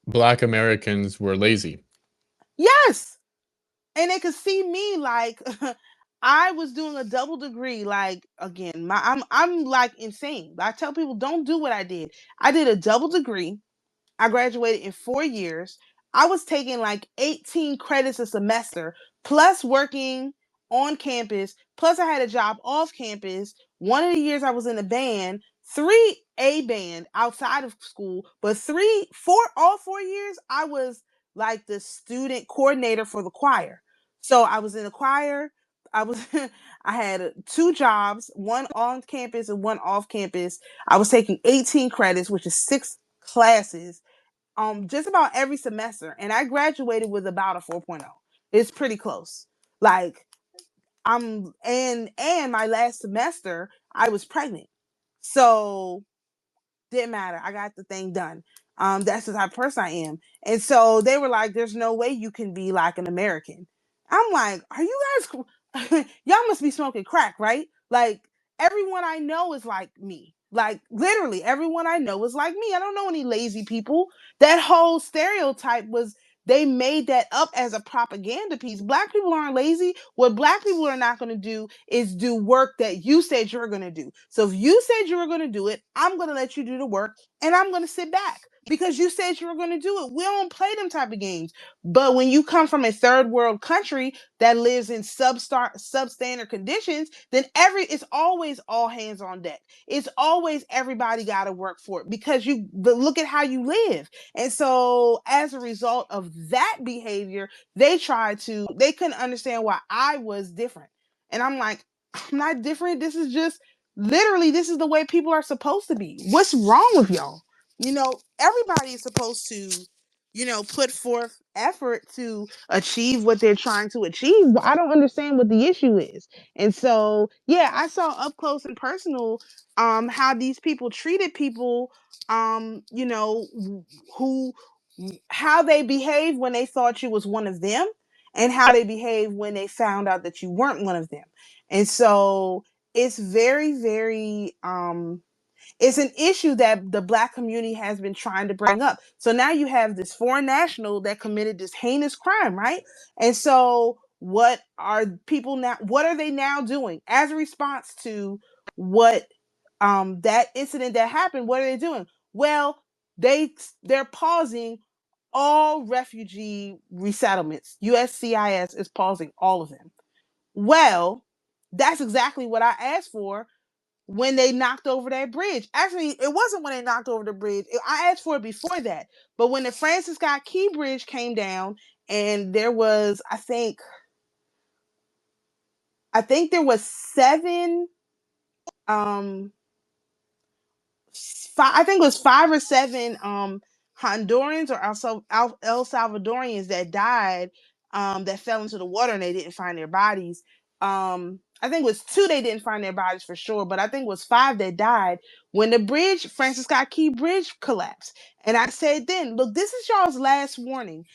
Black Americans were lazy. Yes. And they could see me like I was doing a double degree. Like again, I'm like insane. I tell people don't do what I did. I did a double degree. I graduated in 4 years. I was taking like 18 credits a semester, plus working on campus, plus I had a job off campus. One of the years I was in a band, three a band outside of school, but all 4 years I was like the student coordinator for the choir. So I was in the choir. I was I had two jobs, one on campus and one off campus. I was taking 18 credits, which is 6 classes, just about every semester, and I graduated with about a 4.0. It's pretty close. Like and my last semester I was pregnant. So didn't matter. I got the thing done. That's the type of person I am. And so they were like, there's no way you can be like an American. I'm like, are you guys y'all must be smoking crack, right? Like everyone I know is like me. Like literally everyone I know is like me. I don't know any lazy people. That whole stereotype was they made that up as a propaganda piece. Black people aren't lazy. What black people are not going to do is do work that you said you're going to do. So if you said you were going to do it, I'm going to let you do the work and I'm going to sit back because you said you were going to do it. We don't play them type of games. But when you come from a third world country that lives in substandard conditions, then it's always all hands on deck. It's always everybody got to work for it because but look at how you live. And so as a result of that behavior, they couldn't understand why I was different. And I'm like, I'm not different. This is just literally, this is the way people are supposed to be. What's wrong with y'all? Everybody is supposed to, put forth effort to achieve what they're trying to achieve. I don't understand what the issue is. And so, yeah, I saw up close and personal how these people treated people, who how they behaved when they thought you was one of them and how they behaved when they found out that you weren't one of them. And so it's very, very it's an issue that the black community has been trying to bring up. So now you have this foreign national that committed this heinous crime, right? And so what are they now doing as a response to what that incident that happened? What are they doing? Well, they're pausing all refugee resettlements. USCIS is pausing all of them. Well, that's exactly what I asked for when they knocked over that bridge. Actually, it wasn't when they knocked over the bridge. I asked for it before that. But when the Francis Scott Key Bridge came down and there was, I think there was seven, um, I think it was 5 or 7 Hondurans or also El Salvadorians that died, that fell into the water and they didn't find their bodies. I think it was 2 they didn't find their bodies for sure, but I think it was 5 that died when the bridge, Francis Scott Key Bridge, collapsed. And I said then, look, this is y'all's last warning.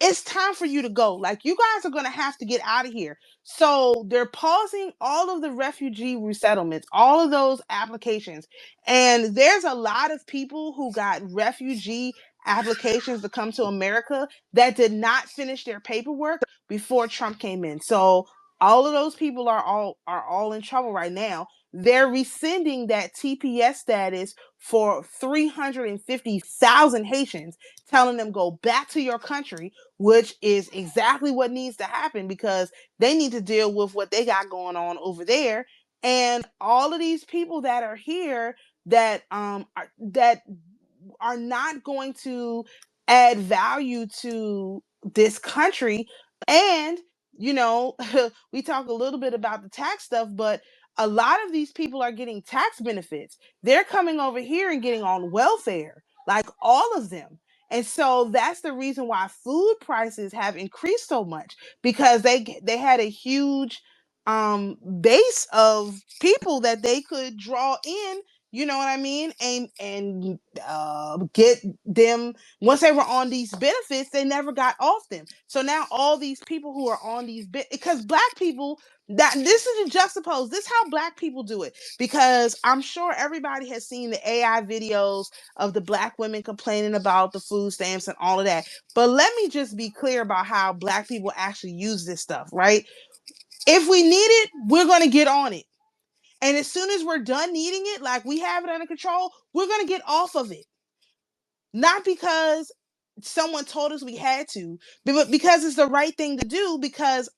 It's time for you to go. Like, you guys are going to have to get out of here. So they're pausing all of the refugee resettlements, all of those applications. And there's a lot of people who got refugee applications to come to America that did not finish their paperwork before Trump came in. So all of those people are all in trouble right now. They're rescinding that TPS status for 350,000 Haitians, telling them go back to your country, which is exactly what needs to happen because they need to deal with what they got going on over there. And all of these people that are here that are not going to add value to this country. And you know, we talk a little bit about the tax stuff, but a lot of these people are getting tax benefits. They're coming over here and getting on welfare, like all of them. And so that's the reason why food prices have increased so much, because they had a huge base of people that they could draw in, you know what I mean, and get them. Once they were on these benefits, they never got off them. So now all these people who are on these because black people, that this is a juxtapose. This is how black people do it, because I'm sure everybody has seen the AI videos of the black women complaining about the food stamps and all of that. But let me just be clear about how black people actually use this stuff, right? If we need it, we're going to get on it. And as soon as we're done needing it, like we have it under control, we're going to get off of it. Not because someone told us we had to, but because it's the right thing to do, because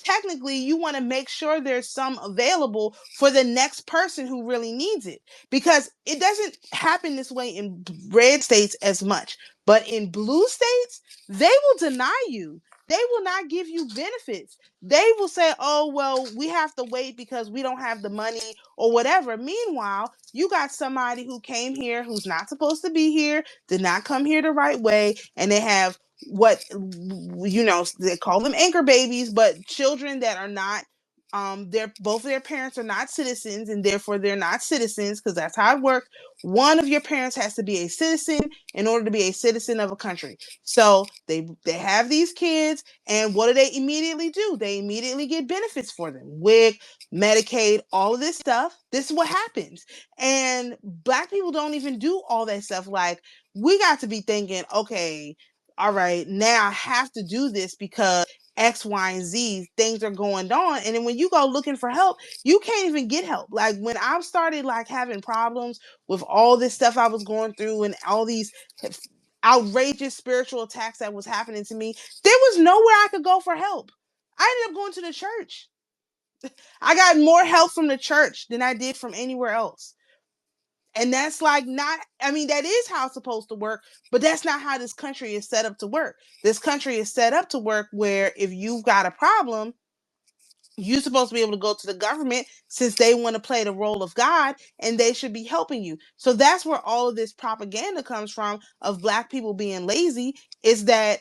technically you want to make sure there's some available for the next person who really needs it, because it doesn't happen this way in red states as much, but in blue states they will deny you. They will not give you benefits. They will say, oh well, we have to wait because we don't have the money or whatever. Meanwhile, you got somebody who came here who's not supposed to be here, did not come here the right way, and they have what, you know, they call them anchor babies, but children that are not they're both of their parents are not citizens, and therefore they're not citizens, because that's how it works. One of your parents has to be a citizen in order to be a citizen of a country. So they have these kids, and what do they immediately do? They immediately get benefits for them: WIC, Medicaid, all of this stuff. This is what happens. And black people don't even do all that stuff. Like, we got to be thinking, okay, all right, now I have to do this because X, Y, and Z things are going on. And then when you go looking for help, you can't even get help. Like, when I started like having problems with all this stuff I was going through and all these outrageous spiritual attacks that was happening to me, there was nowhere I could go for help. I ended up going to the church. I got more help from the church than I did from anywhere else. And that's like not, I mean, that is how it's supposed to work, but that's not how this country is set up to work. This country is set up to work where if you've got a problem, you're supposed to be able to go to the government, since they want to play the role of God and they should be helping you. So that's where all of this propaganda comes from of black people being lazy, is that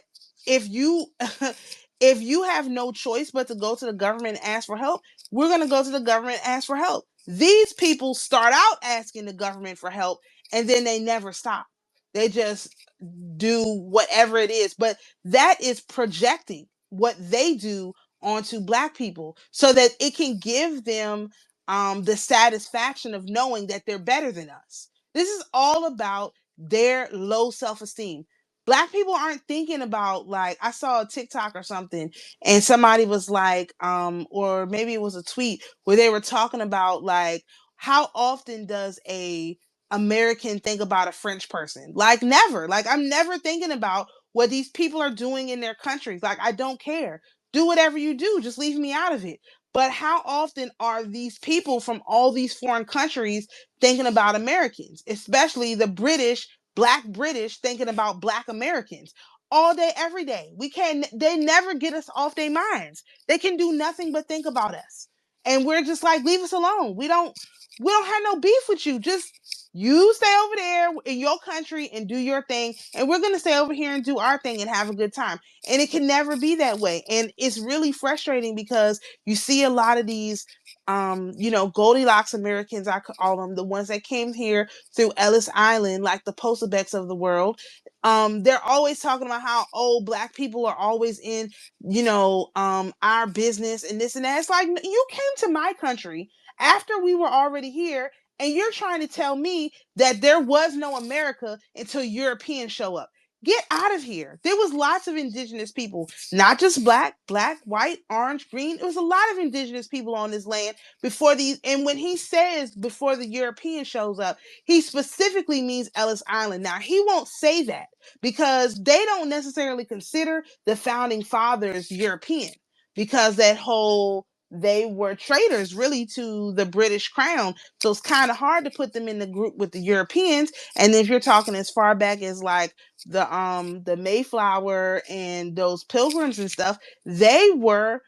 if you if you have no choice but to go to the government and ask for help, we're going to go to the government and ask for help. These people start out asking the government for help, and then they never stop. They just do whatever it is, but that is projecting what they do onto black people so that it can give them the satisfaction of knowing that they're better than us. This is all about their low self-esteem. Black people aren't thinking about, like, I saw a TikTok or something, and somebody was like, or maybe it was a tweet where they were talking about, like, how often does a American think about a French person? Like, never. Like, I'm never thinking about what these people are doing in their countries. Like, I don't care. Do whatever you do, just leave me out of it. But how often are these people from all these foreign countries thinking about Americans, especially the British, black British, thinking about black Americans all day, every day? They never get us off their minds. They can do nothing but think about us. And we're just like, leave us alone. We don't have no beef with you. Just You stay over there in your country and do your thing, and we're going to stay over here and do our thing and have a good time. And it can never be that way. And it's really frustrating because you see a lot of these Goldilocks Americans, I call them, the ones that came here through Ellis Island, like the Postebecks of the world. They're always talking about how, oh, black people are always in, our business and this and that. It's like, you came to my country after we were already here, and you're trying to tell me that there was no America until Europeans show up. Get out of here. There was lots of indigenous people, not just black, white, orange, green. There was a lot of indigenous people on this land before these. And when he says before the European shows up, he specifically means Ellis Island. Now, he won't say that because they don't necessarily consider the founding fathers European, because that whole, they were traitors really to the British crown. So it's kind of hard to put them in the group with the Europeans. And if you're talking as far back as like the Mayflower and those pilgrims and stuff, they were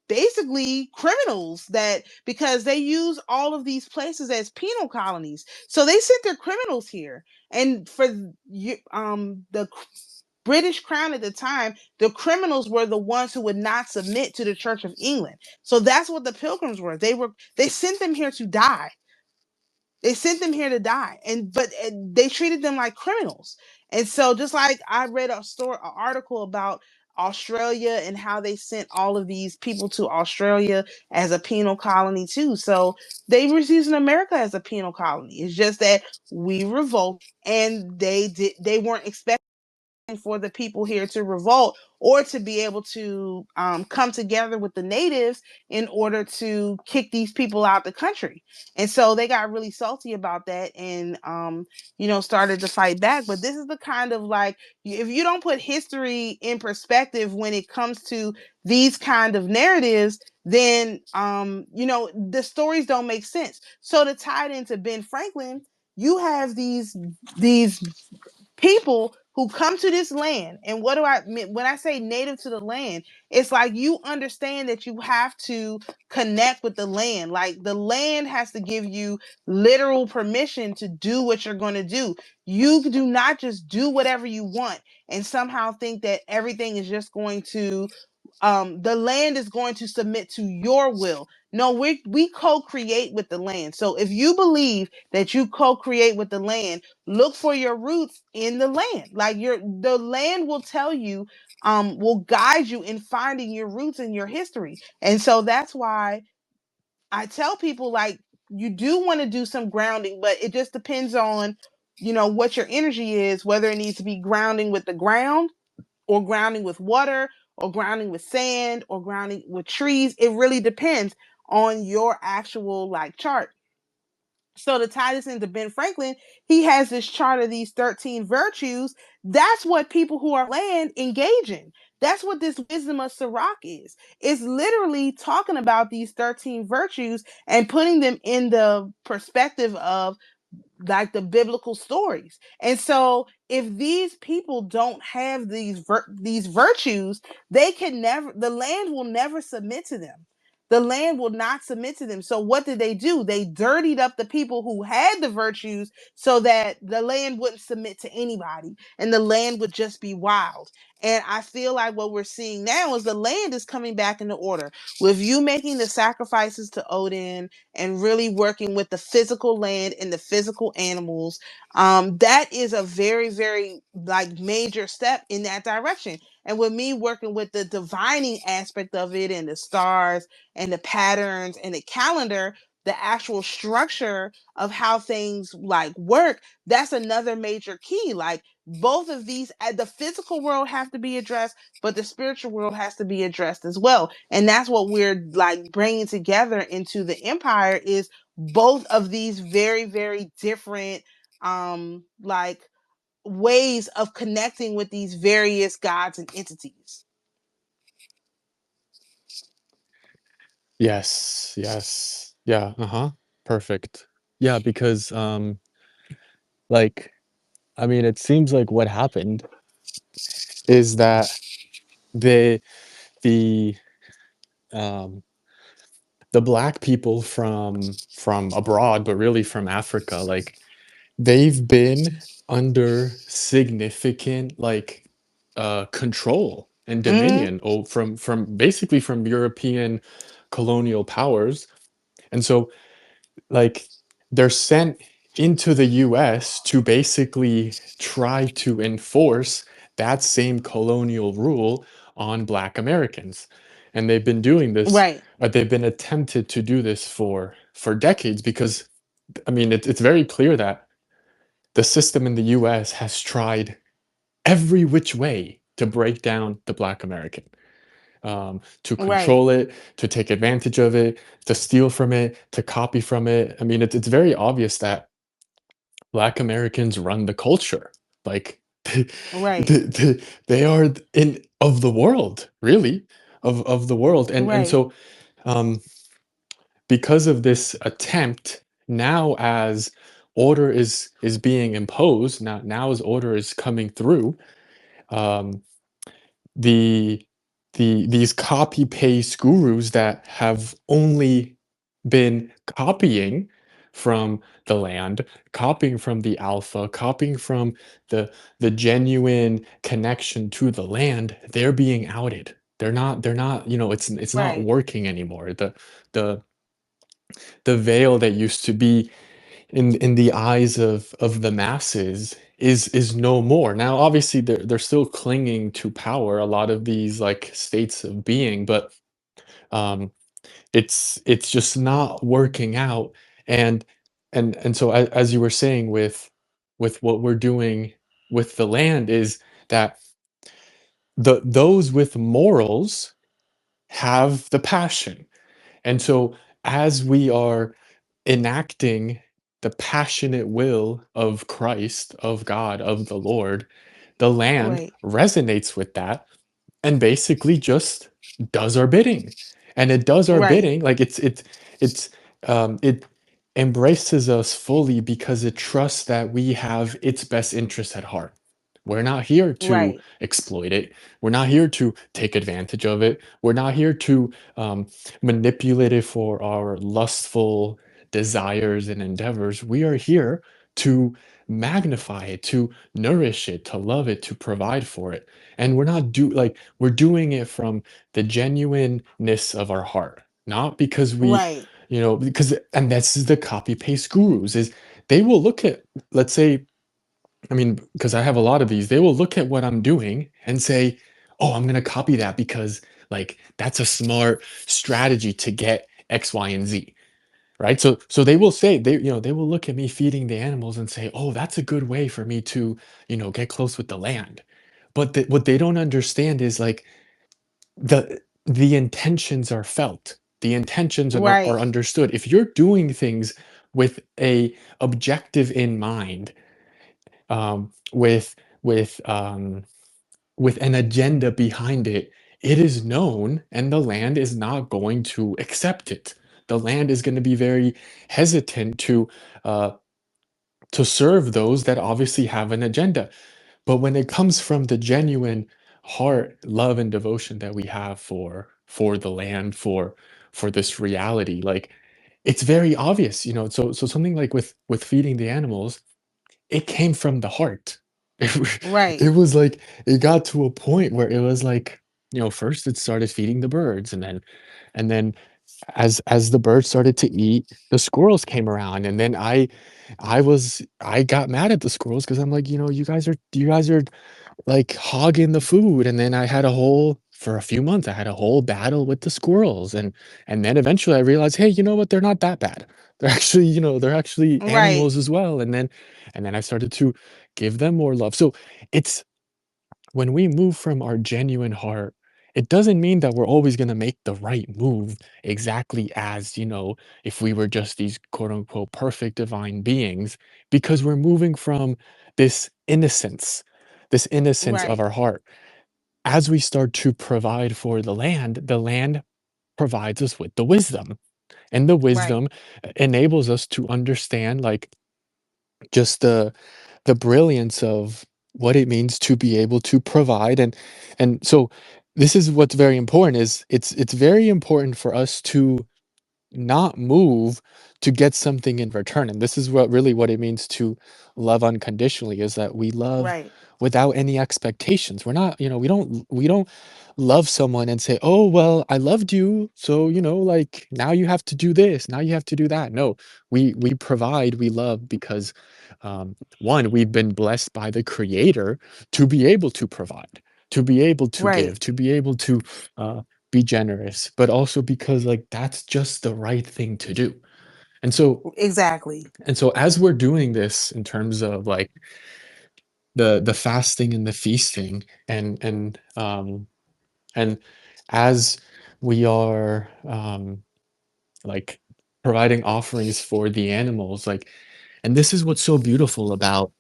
basically criminals, that because they use all of these places as penal colonies. So they sent their criminals here. And for the British crown at the time, the criminals were the ones who would not submit to the Church of England. So that's what the pilgrims were. They sent them here to die. They sent them here to die, but they treated them like criminals. And so, just like I read an article about Australia and how they sent all of these people to Australia as a penal colony too. So they were using America as a penal colony. It's just that we revolt, and they weren't expecting for the people here to revolt or to be able to come together with the natives in order to kick these people out the country. And so they got really salty about that, and started to fight back. But this is the kind of, like, if you don't put history in perspective when it comes to these kind of narratives, then the stories don't make sense. So to tie it into Ben Franklin, you have these people who come to this land. And what do I mean when I say native to the land? It's like, you understand that you have to connect with the land. Like, the land has to give you literal permission to do what you're going to do. You do not just do whatever you want and somehow think that everything is just going to the land is going to submit to your will. No, we co-create with the land. So if you believe that you co-create with the land, look for your roots in the land. Like, the land will tell you, will guide you in finding your roots and your history. And so that's why I tell people, like, you do want to do some grounding, but it just depends on, what your energy is, whether it needs to be grounding with the ground, or grounding with water, or grounding with sand, or grounding with trees. It really depends on your actual, like, chart. So to tie this into Ben Franklin, he has this chart of these 13 virtues. That's what people who are land engage in. That's what this wisdom of Sirach is. It's literally talking about these 13 virtues and putting them in the perspective of, like, the biblical stories. And so if these people don't have these virtues, they can never the land will never submit to them. The land will not submit to them. So what did they do? They dirtied up the people who had the virtues so that the land wouldn't submit to anybody and the land would just be wild. And I feel like what we're seeing now is the land is coming back into order with you making the sacrifices to Odin and really working with the physical land and the physical animals. That is a very, very, like, major step in that direction. And with me working with the divining aspect of it and the stars and the patterns and the calendar, the actual structure of how things, like, work, that's another major key. Like, both of these, the physical world have to be addressed, but the spiritual world has to be addressed as well. And that's what we're, like, bringing together into the empire, is both of these very, very different like, ways of connecting with these various gods and entities. Yes, yes. Yeah, uh-huh. Perfect. Yeah, because like, I mean, it seems like what happened is that the the um the black people from abroad, but really from Africa, like they've been under significant like control and Mm-hmm. dominion from basically from European colonial powers. And so like they're sent into the US to basically try to enforce that same colonial rule on Black Americans. And they've been doing this, Right. or they've been attempted to do this for decades because I mean it's very clear that the system in the US has tried every which way to break down the Black American, to Right. control it, to take advantage of it, to steal from it, to copy from it. I mean, it's very obvious that Black Americans run the culture. Like, Right. they are in of the world, really, of the world. And Right. so, um, because of this attempt, now as order is being imposed, now as order is coming through, um, the these copy paste gurus that have only been copying from the land, copying from the alpha, copying from the genuine connection to the land, they're being outed. They're not, it's not Right. working anymore. The the veil that used to be in the eyes of the masses is no more. Now, obviously, they're still clinging to power, a lot of these like states of being, but um, it's just not working out. And and so as you were saying with what we're doing with the land is that those with morals have the passion. And so, as we are enacting the passionate will of Christ, of God, of the Lord, the land Right. resonates with that and basically just does our bidding. And it does our Right. bidding, like it embraces us fully because it trusts that we have its best interest at heart. We're not here to Right. exploit it. We're not here to take advantage of it. We're not here to manipulate it for our lustful desires and endeavors. We are here to magnify it, to nourish it, to love it, to provide for it. And we're doing it from the genuineness of our heart, not because Right. because and this is the copy paste gurus is they will look at, let's say, I mean, because I have a lot of these, they will look at what I'm doing and say, "Oh, I'm gonna copy that because like that's a smart strategy to get X, Y, and Z." Right? So they will say they will look at me feeding the animals and say, "Oh, that's a good way for me to, get close with the land." But what they don't understand is like the intentions are felt. The intentions are Right. understood. If you're doing things with a objective in mind, um, with with um, with an agenda behind it, it is known, and the land is not going to accept it. The land is going to be very hesitant uh, to serve those that obviously have an agenda. But when it comes from the genuine heart, love, and devotion that we have for the land, for this reality, like it's very obvious, So something like with feeding the animals, it came from the heart. Right. It was like it got to a point where it was like, first it started feeding the birds, and then as the birds started to eat, the squirrels came around, and then I got mad at the squirrels because I'm like, you guys are like hogging the food. And then for a few months, I had a whole battle with the squirrels. And then eventually I realized, hey, you know what? They're not that bad. They're actually Right. animals as well. And then I started to give them more love. So it's when we move from our genuine heart, it doesn't mean that we're always going to make the right move exactly as, if we were just these quote unquote perfect divine beings, because we're moving from this innocence, this innocence of Right. our heart. As we start to provide for the land provides us with the wisdom. And the Right. wisdom enables us to understand like just the brilliance of what it means to be able to provide. And so this is what's very important is it's very important for us to not move to get something in return. And this is what it means to love unconditionally, is that we love Right. without any expectations. We're not, we don't love someone and say, "Oh, well, I loved you, so, like, now you have to do this, now you have to do that." No, we provide, we love because one, we've been blessed by the creator to be able to provide, to be able to Right. give, to be able to uh be generous, but also because, like, that's just the right thing to do. And so Exactly. as we're doing this in terms of, like, the fasting and the feasting, and as we are like providing offerings for the animals, like, and this is what's so beautiful about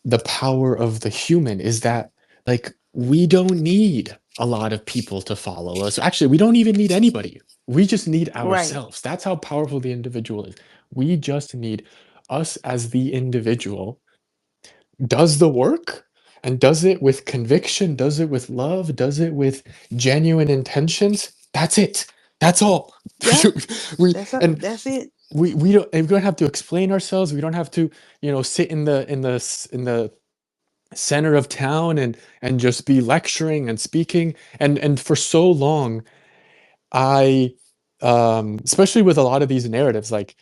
the power of the human, is that, like, we don't need a lot of people to follow us. Actually, we don't even need anybody. We just need Right. ourselves. That's how powerful the individual is. We just need us as the individual does the work, and does it with conviction, does it with love, does it with genuine intentions. That's it. That's all. Yep. we and That's it. we don't have to explain ourselves. We don't have to, sit in the center of town and just be lecturing and speaking. And for so long, I especially with a lot of these narratives, like,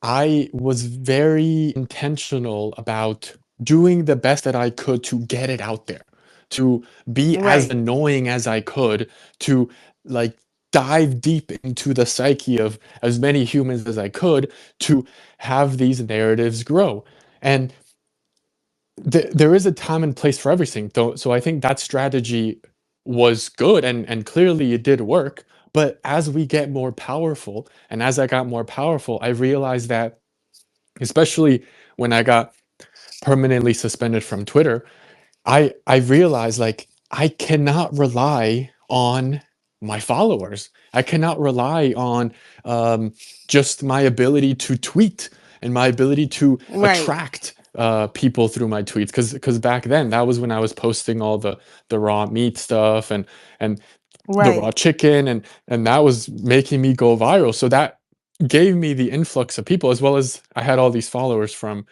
I was very intentional about doing the best that I could to get it out there, to be as Right. annoying as I could, to, like, dive deep into the psyche of as many humans as I could, to have these narratives grow. And there is a time and place for everything, though. So I think that strategy was good, and clearly it did work. But as we get more powerful, and as I got more powerful, I realized that, especially when I got permanently suspended from Twitter, I realized, like, I cannot rely on my followers. I cannot rely on um, just my ability to tweet and my ability to Right. attract people through my tweets. Because back then, that was when I was posting all the raw meat stuff, and the raw Right. chicken, and that was making me go viral. So that gave me the influx of people, as well as I had all these followers from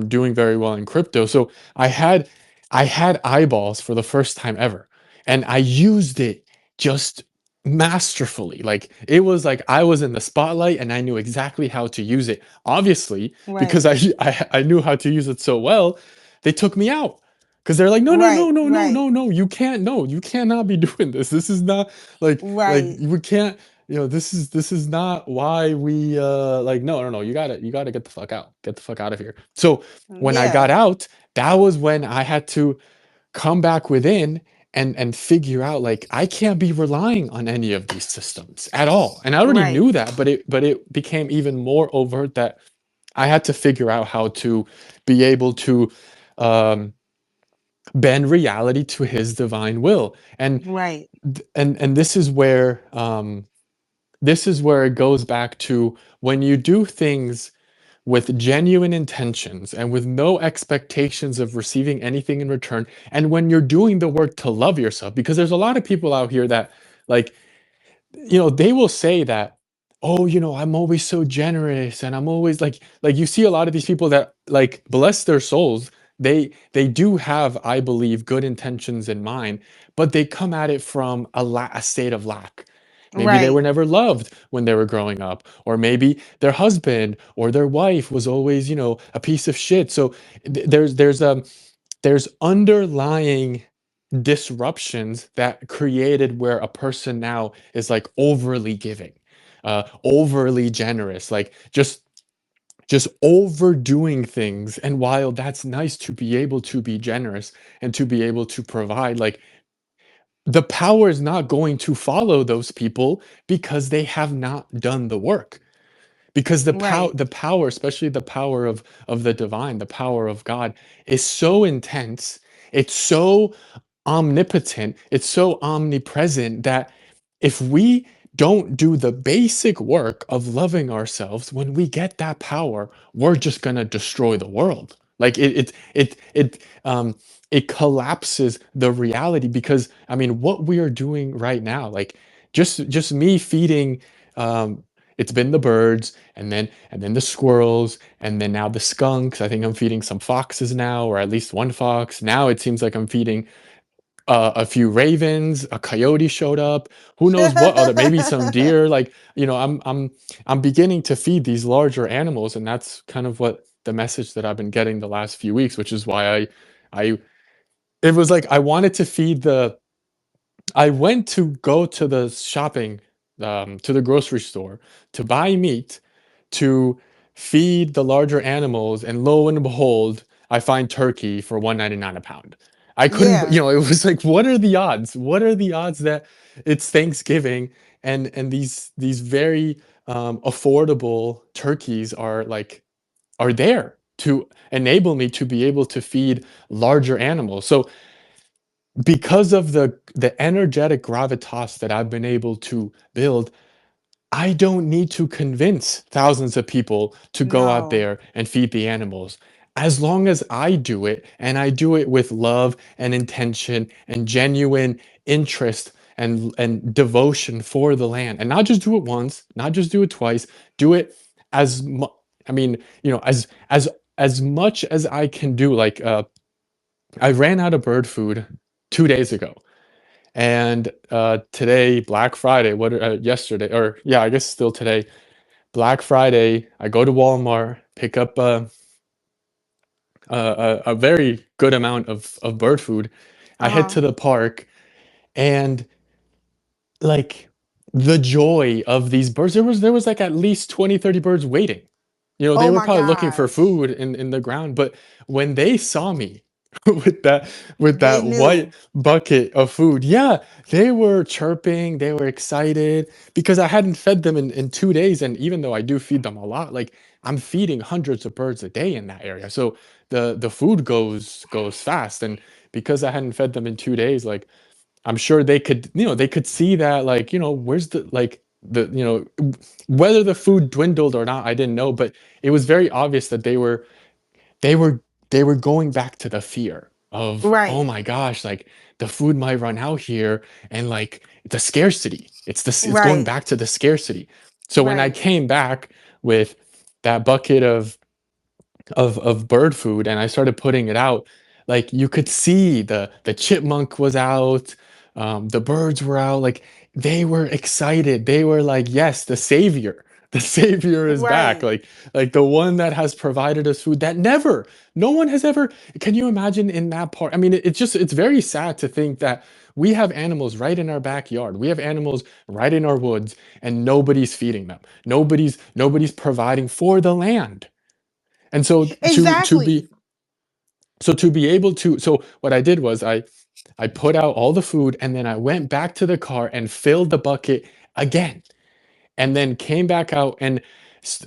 doing very well in crypto. So I had I had eyeballs for the first time ever, and I used it just masterfully. Like, it was like I was in the spotlight and I knew exactly how to use it. Obviously, because Right. I knew how to use it so well, they took me out. Because they're like, no, no, no, Right. no, no, Right. no, no, you can't, no, you cannot be doing this. This is not, like, Right. we can't, this is not why we, like, no, no, no, you gotta get the fuck out. Get the fuck out of here. So when I got Yeah. out, that was when I had to come back within and figure out, like, I can't be relying on any of these systems at all. And I already Right. knew that, but it became even more overt that I had to figure out how to be able to um bend reality to his divine will. And Right. and this is where it goes back to, when you do things with genuine intentions and with no expectations of receiving anything in return, and when you're doing the work to love yourself. Because there's a lot of people out here that, like, they will say that, "Oh, I'm always so generous, and I'm always like," you see a lot of these people that, like, bless their souls, they do have, I believe, good intentions in mind, but they come at it from a state of lack. Maybe they Right. were never loved when they were growing up, or maybe their husband or their wife was always, a piece of shit. So there's underlying disruptions that created where a person now is, like, overly giving, overly generous, like, just overdoing things. And while that's nice to be able to be generous and to be able to provide, like, the power is not going to follow those people, because they have not done the work. Because Right. the power, especially the power of the divine, the power of God, is so intense. It's so omnipotent, it's so omnipresent, that if we don't do the basic work of loving ourselves, when we get that power, we're just going to destroy the world. Like, it collapses the reality. Because, I mean, what we are doing right now, like, just me feeding, um it's been the birds, and then the squirrels, and then now the skunks. I think I'm feeding some foxes now, or at least one fox. Now it seems like I'm feeding a few ravens. A coyote showed up. Who knows what other? Maybe some deer. Like, I'm beginning to feed these larger animals, and that's kind of what the message that I've been getting the last few weeks, which is why I it was like I wanted to feed the I went to go to the shopping, to the grocery store to buy meat to feed the larger animals, and lo and behold, I find turkey for 1.99 a pound. I couldn't, Yeah. it was like, what are the odds? What are the odds that it's Thanksgiving and these very affordable turkeys are there to enable me to be able to feed larger animals. So because of the energetic gravitas that I've been able to build, I don't need to convince thousands of people to go out No. there and feed the animals. As long as I do it, and I do it with love and intention and genuine interest and devotion for the land, and not just do it once, not just do it twice, do it as much. I mean, as much as I can do. Like, I ran out of bird food 2 days ago, and today, Black Friday, yesterday, or yeah, I guess still today, Black Friday, I go to Walmart, pick up a very good amount of bird food. I head Uh-huh. to the park, and like the joy of these birds, there was like at least 20, 30 birds waiting. They Oh were my probably looking for gosh. food in the ground, but when they saw me with that They white knew. bucket of food, yeah, they were chirping, they were excited because I hadn't fed them in 2 days. And even though I do feed them a lot, like, I'm feeding hundreds of birds a day in that area. So the food goes fast. And because I hadn't fed them in 2 days, like, I'm sure they could see that, like, where's whether the food dwindled or not, I didn't know, but it was very obvious that they were they were going back to the fear of, oh Right. my gosh, like, the food might run out here, and like the scarcity. It's going Right. back to the scarcity. So when I Right. came back with that bucket of bird food, and I started putting it out, like, you could see the chipmunk was out, the birds were out, like, they were excited. They were like, yes, the savior, the savior is back, Right. like the one that has provided us food that never, no one has ever. Can you imagine in that part? I mean, it's very sad to think that we have animals right in our backyard. We have animals right in our woods, and nobody's feeding them. Nobody's providing for the land. And so Exactly. to be able to, so what I did was I put out all the food, and then I went back to the car and filled the bucket again, and then came back out, and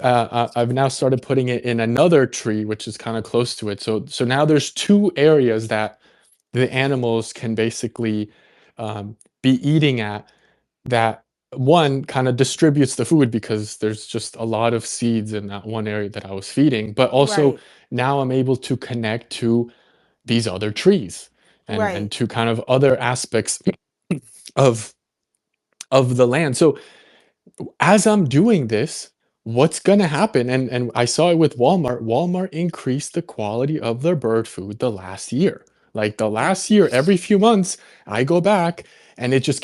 I've now started putting it in another tree which is kind of close to it. So now there's two areas that the animals can basically be eating at, that one kind of distributes the food because there's just a lot of seeds in that one area that I was feeding, but also Right. now I'm able to connect to these other trees, and Right. to kind of other aspects of the land. So as I'm doing this, what's going to happen? And I saw it with Walmart. Walmart increased the quality of their bird food the last year. Like, the last year, every few months, I go back, and it just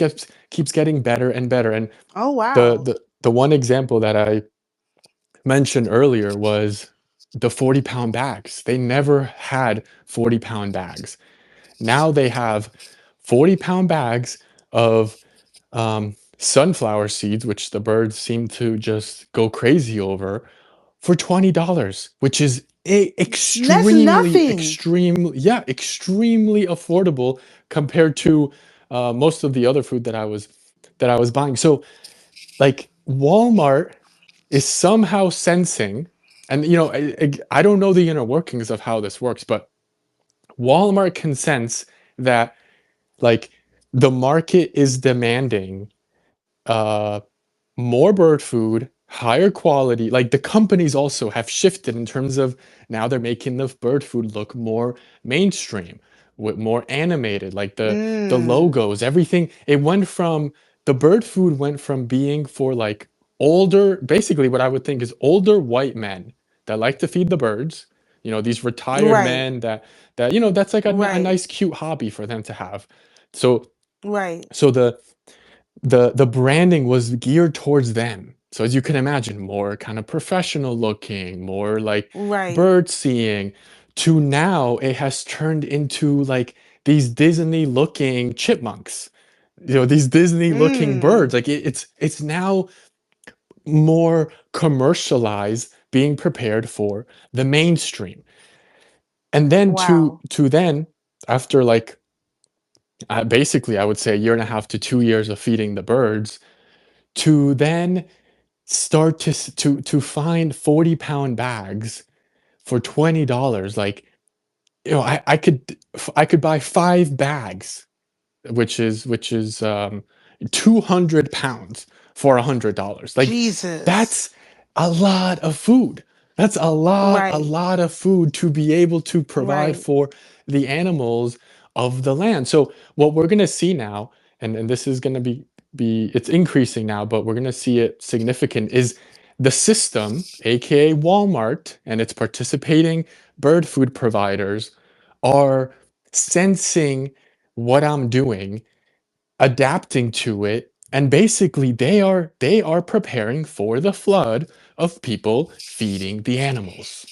keeps getting better and better. And Oh the wow. the the one example that I mentioned earlier was the 40-pound bags. They never had 40-pound bags. Now they have 40-pound bags of sunflower seeds, which the birds seem to just go crazy over, for $20, which is That's nothing. extremely affordable compared to most of the other food that I was buying. So, like, Walmart is somehow sensing, and I don't know the inner workings of how this works, but Walmart can sense that, like, the market is demanding uh more bird food, higher quality. Like, the companies also have shifted in terms of, now they're making the bird food look more mainstream, with more animated, like the Mm. logos, everything. The bird food went from being for, like, older, basically what I would think is older white men that like to feed the birds, these retired Right. men that that's like a Right. nice cute hobby for them to have. So Right. so the branding was geared towards them. So as you can imagine, more kind of professional looking, more like Right. bird seeing, to now it has turned into like these Disney looking chipmunks. These Disney looking birds. Mm. Like it's now more commercialized, being prepared for the mainstream. And then Wow. to then after like basically I would say a year and a half to 2 years of feeding the birds, to then start to find 40-pound bags for $20. Like, I could buy 5 bags, which is 200 pounds for $100. Like, Jesus. that's a lot of food. That's a Right. lot of food to be able to provide Right. for the animals of the land. So what we're gonna see now, and this is gonna be it's increasing now, but we're gonna see it significant, is the system, aka Walmart, and its participating bird food providers are sensing what I'm doing, adapting to it, and basically they are preparing for the flood of people feeding the animals.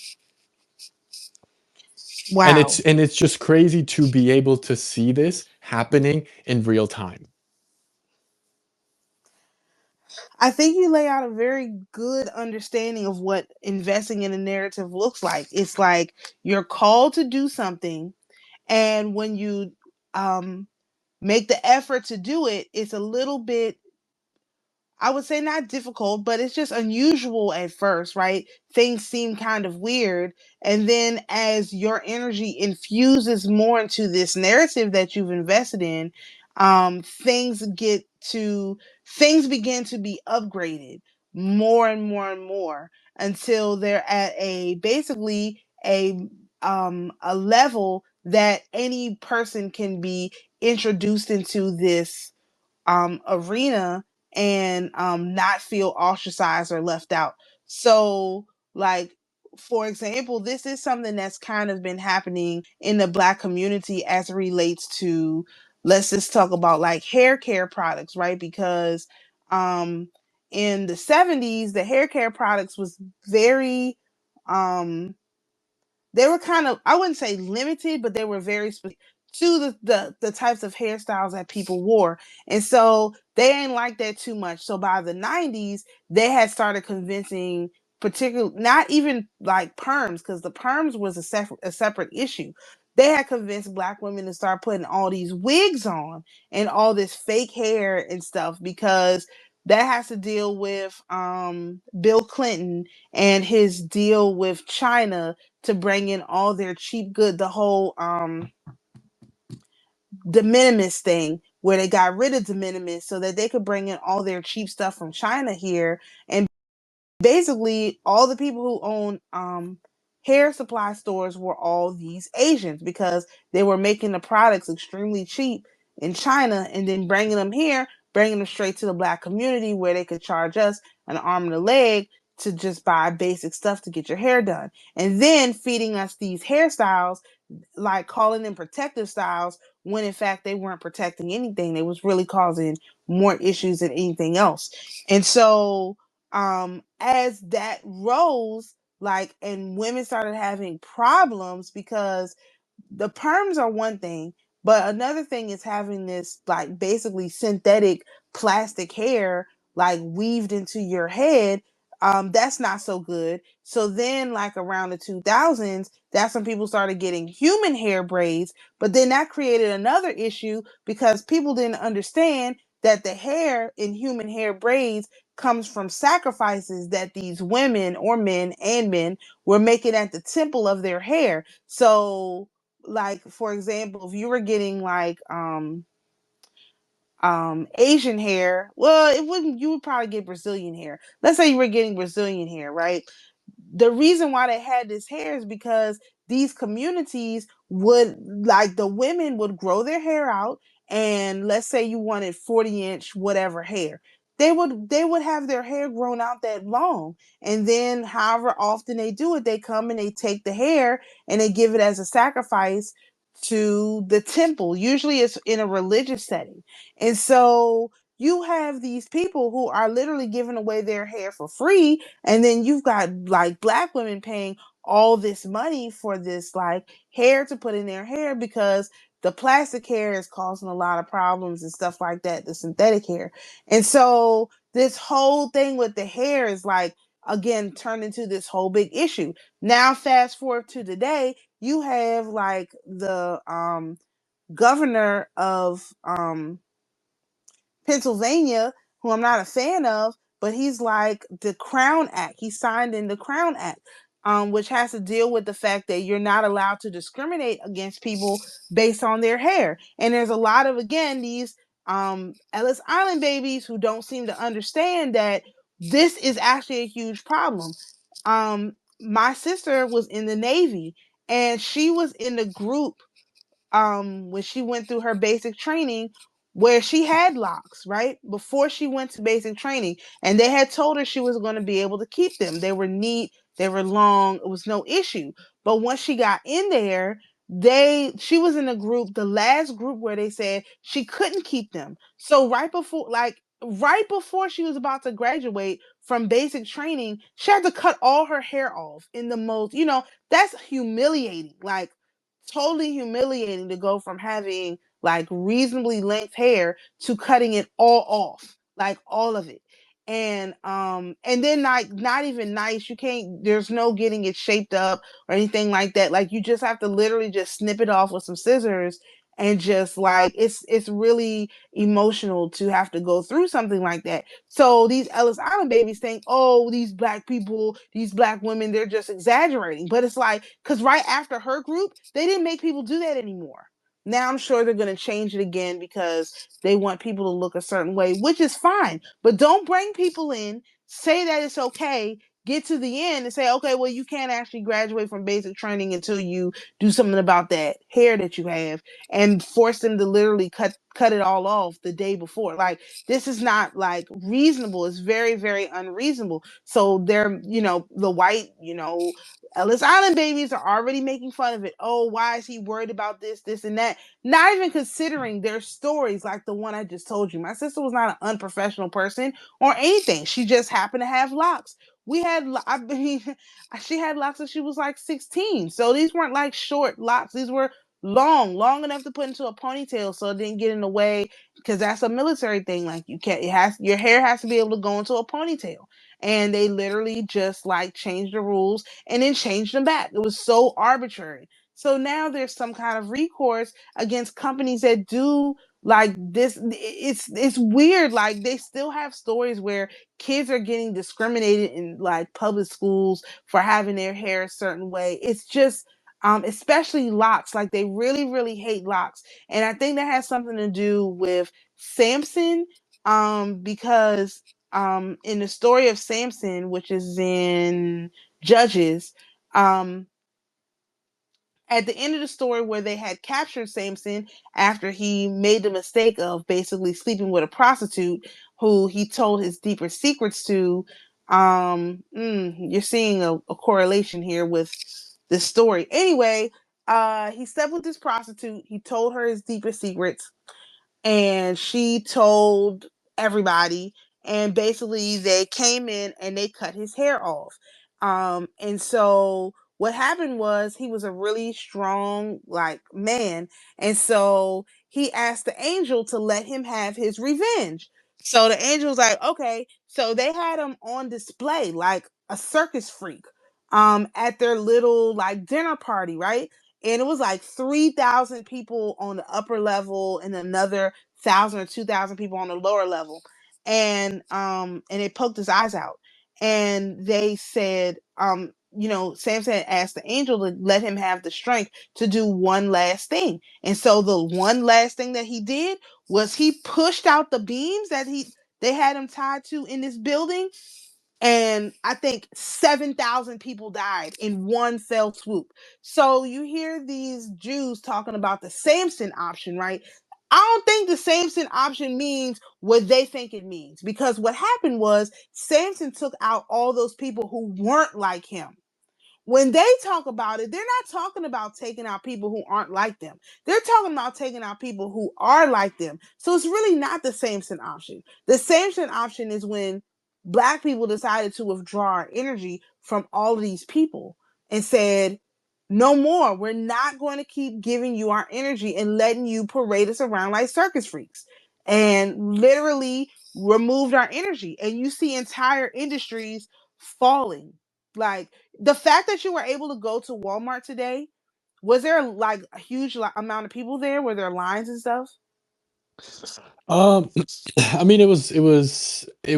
And it's Wow. and it's just crazy to be able to see this happening in real time. I think you lay out a very good understanding of what investing in a narrative looks like. It's like you're called to do something, and when you um, make the effort to do it, it's a little bit, I would say, not difficult, but it's just unusual at first, right? Things seem kind of weird. And then as your energy infuses more into this narrative that you've invested in, things things begin to be upgraded more and more and more until they're at a basically a level that any person can be introduced into this arena and not feel ostracized or left out. So, like, for example, this is something that's kind of been happening in the Black community as it relates to, let's just talk about like hair care products, right? Because um, in the 70s, the hair care products was very um, they were kind of, I wouldn't say limited, but they were very specific to the types of hairstyles that people wore. And so they ain't like that too much. So by the 90s, they had started convincing, particular, not even like perms, because the perms was a separate issue. They had convinced Black women to start putting all these wigs on and all this fake hair and stuff, because that has to deal with Bill Clinton and his deal with China to bring in all their cheap good, the whole de minimis thing, where they got rid of de minimis so that they could bring in all their cheap stuff from China here. And basically all the people who own hair supply stores were all these Asians, because they were making the products extremely cheap in China and then bringing them here, bringing them straight to the Black community where they could charge us an arm and a leg to just buy basic stuff to get your hair done, and then feeding us these hairstyles, like calling them protective styles, when in fact they weren't protecting anything. They was really causing more issues than anything else. And so as that rose, like, and women started having problems, because the perms are one thing, but another thing is having this like basically synthetic plastic hair like weaved into your head. That's not so good. So then, like around the 2000s, that's when people started getting human hair braids. But then that created another issue, because people didn't understand that the hair in human hair braids comes from sacrifices that these women or men were making at the temple of their hair. So, like, for example, if you were getting like Asian hair, well, it wouldn't, you would probably get Brazilian hair. Let's say you were getting Brazilian hair, right? The reason why they had this hair is because these communities would, like, the women would grow their hair out, and let's say you wanted 40-inch whatever hair, they would have their hair grown out that long. And then however often they do it, they come and they take the hair and they give it as a sacrifice to the temple. Usually it's in a religious setting. And so you have these people who are literally giving away their hair for free, and then you've got like black women paying all this money for this like hair to put in their hair, because the plastic hair is causing a lot of problems and stuff like that, the synthetic hair. And so this whole thing with the hair is like, again, turned into this whole big issue. Now fast forward to today, you have like the governor of Pennsylvania, who I'm not a fan of, but he's like the Crown Act. He signed in the Crown Act, which has to deal with the fact that you're not allowed to discriminate against people based on their hair. And there's a lot of, again, these Ellis Island babies who don't seem to understand that this is actually a huge problem. My sister was in the Navy, and she was in the group when she went through her basic training, where she had locks right before she went to basic training, and they had told her she was going to be able to keep them. They were neat, they were long, it was no issue. But once she got in there, she was in a group, the last group, where they said she couldn't keep them. So right before she was about to graduate from basic training, she had to cut all her hair off in the most, that's humiliating. Like, totally humiliating to go from having like reasonably length hair to cutting it all off, like all of it. And then like not even nice. You can't, there's no getting it shaped up or anything like that. Like you just have to literally just snip it off with some scissors, and just like it's really emotional to have to go through something like that. So these Ellis Island babies think, oh, these black people, these black women, they're just exaggerating. But it's like, because right after her group, they didn't make people do that anymore. Now I'm sure they're going to change it again because they want people to look a certain way, which is fine. But don't bring people in, say that it's okay, get to the end and say, okay, well, you can't actually graduate from basic training until you do something about that hair that you have, and force them to literally cut it all off the day before. Like, this is not like reasonable. It's very, very unreasonable. So they're, the white, Ellis Island babies are already making fun of it. Oh, why is he worried about this, and that? Not even considering their stories, like the one I just told you. My sister was not an unprofessional person or anything. She just happened to have locks. I mean, she had locks when she was like 16. So these weren't like short locks. These were long enough to put into a ponytail so it didn't get in the way, because that's a military thing. Like, you can't, your hair has to be able to go into a ponytail. And they literally just like changed the rules and then changed them back. It was so arbitrary. So now there's some kind of recourse against companies that do like this. It's weird. Like, they still have stories where kids are getting discriminated in like public schools for having their hair a certain way. It's just especially locks. Like, they really, really hate locks. And I think that has something to do with Samson, because in the story of Samson, which is in Judges, um, at the end of the story, where they had captured Samson after he made the mistake of basically sleeping with a prostitute who he told his deeper secrets to, you're seeing a correlation here with this story. Anyway, he slept with this prostitute. He told her his deeper secrets, and she told everybody, and basically they came in and they cut his hair off. And so what happened was, he was a really strong like man, and so he asked the angel to let him have his revenge. So the angel was like, okay. So they had him on display like a circus freak at their little like dinner party, right? And it was like 3,000 people on the upper level and another 1,000 or 2,000 people on the lower level. And they poked his eyes out, and they said, Samson had asked the angel to let him have the strength to do one last thing. And so the one last thing that he did was he pushed out the beams that they had him tied to in this building, and I think 7,000 people died in one fell swoop. So you hear these Jews talking about the Samson option, right? I don't think the Samson option means what they think it means, because what happened was Samson took out all those people who weren't like him. When they talk about it, they're not talking about taking out people who aren't like them. They're talking about taking out people who are like them. So it's really not the Samson option. The Samson option is when Black people decided to withdraw our energy from all of these people and said, no more. We're not going to keep giving you our energy and letting you parade us around like circus freaks. And literally removed our energy. And you see entire industries falling. Like, the fact that you were able to go to Walmart today, was there like a huge amount of people there? Were there lines and stuff? Um, I mean, it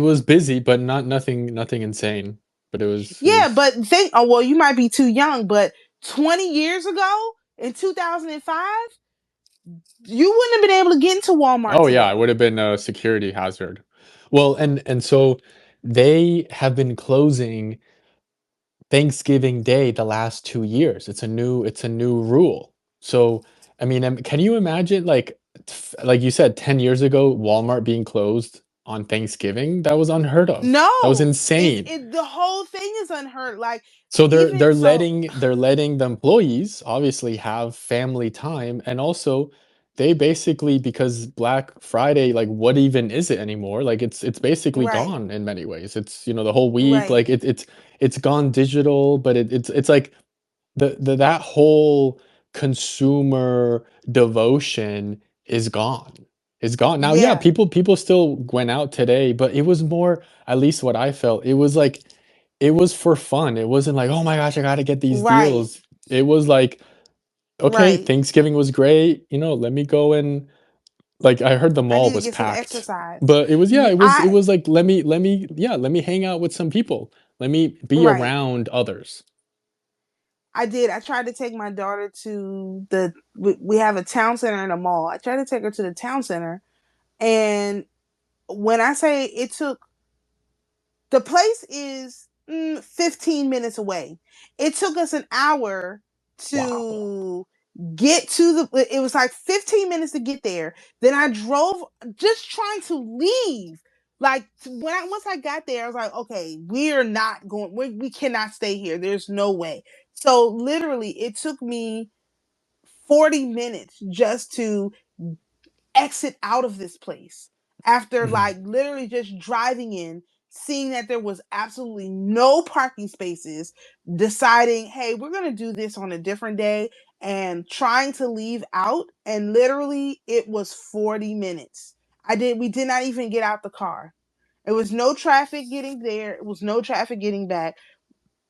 was busy, but nothing insane. But it Yeah, was. but think, oh, well, you might be too young, but 20 years ago in 2005, you wouldn't have been able to get into Walmart Oh yeah, it today. would have been a security hazard. Well, and so they have been closing Thanksgiving Day the last 2 years. It's a new rule. So, I mean, can you imagine, like you said, 10 years ago, Walmart being closed on Thanksgiving? That was unheard of. That was No, insane. the whole thing is unheard. Like, So they're even they're so, letting they're letting the employees obviously have family time, and also they basically, because Black Friday, like, what even is it anymore? Like, it's basically right, gone in many ways. It's, the whole week, right, like it's gone digital, but it's like that whole consumer devotion is gone. Is gone. Now, yeah, yeah, people still went out today, but it was more, at least what I felt, it was like it was for fun. It wasn't like, "Oh my gosh, I gotta get these right, deals." It was like, "Okay, right. Thanksgiving was great, let me go and," like, I heard the I mall need to was get some packed, exercise. but it was, yeah, Yeah, it was like, let me hang out with some people. Let me be right. around others. I did. I tried to take my daughter to we have a town center in a mall. I tried to take her to the town center, and when I say it took, the place is 15 minutes away. It took us an hour Wow. to get to it was like 15 minutes to get there. Then I drove, just trying to leave. Like, once I got there, I was like, okay, we're not going, we cannot stay here. There's no way. So literally it took me 40 minutes just to exit out of this place after, Mhm. like, literally just driving in, seeing that there was absolutely no parking spaces, deciding, hey, we're going to do this on a different day, and trying to leave out. And literally, it was 40 minutes. We did not even get out the car. It was no traffic getting there, it was no traffic getting back.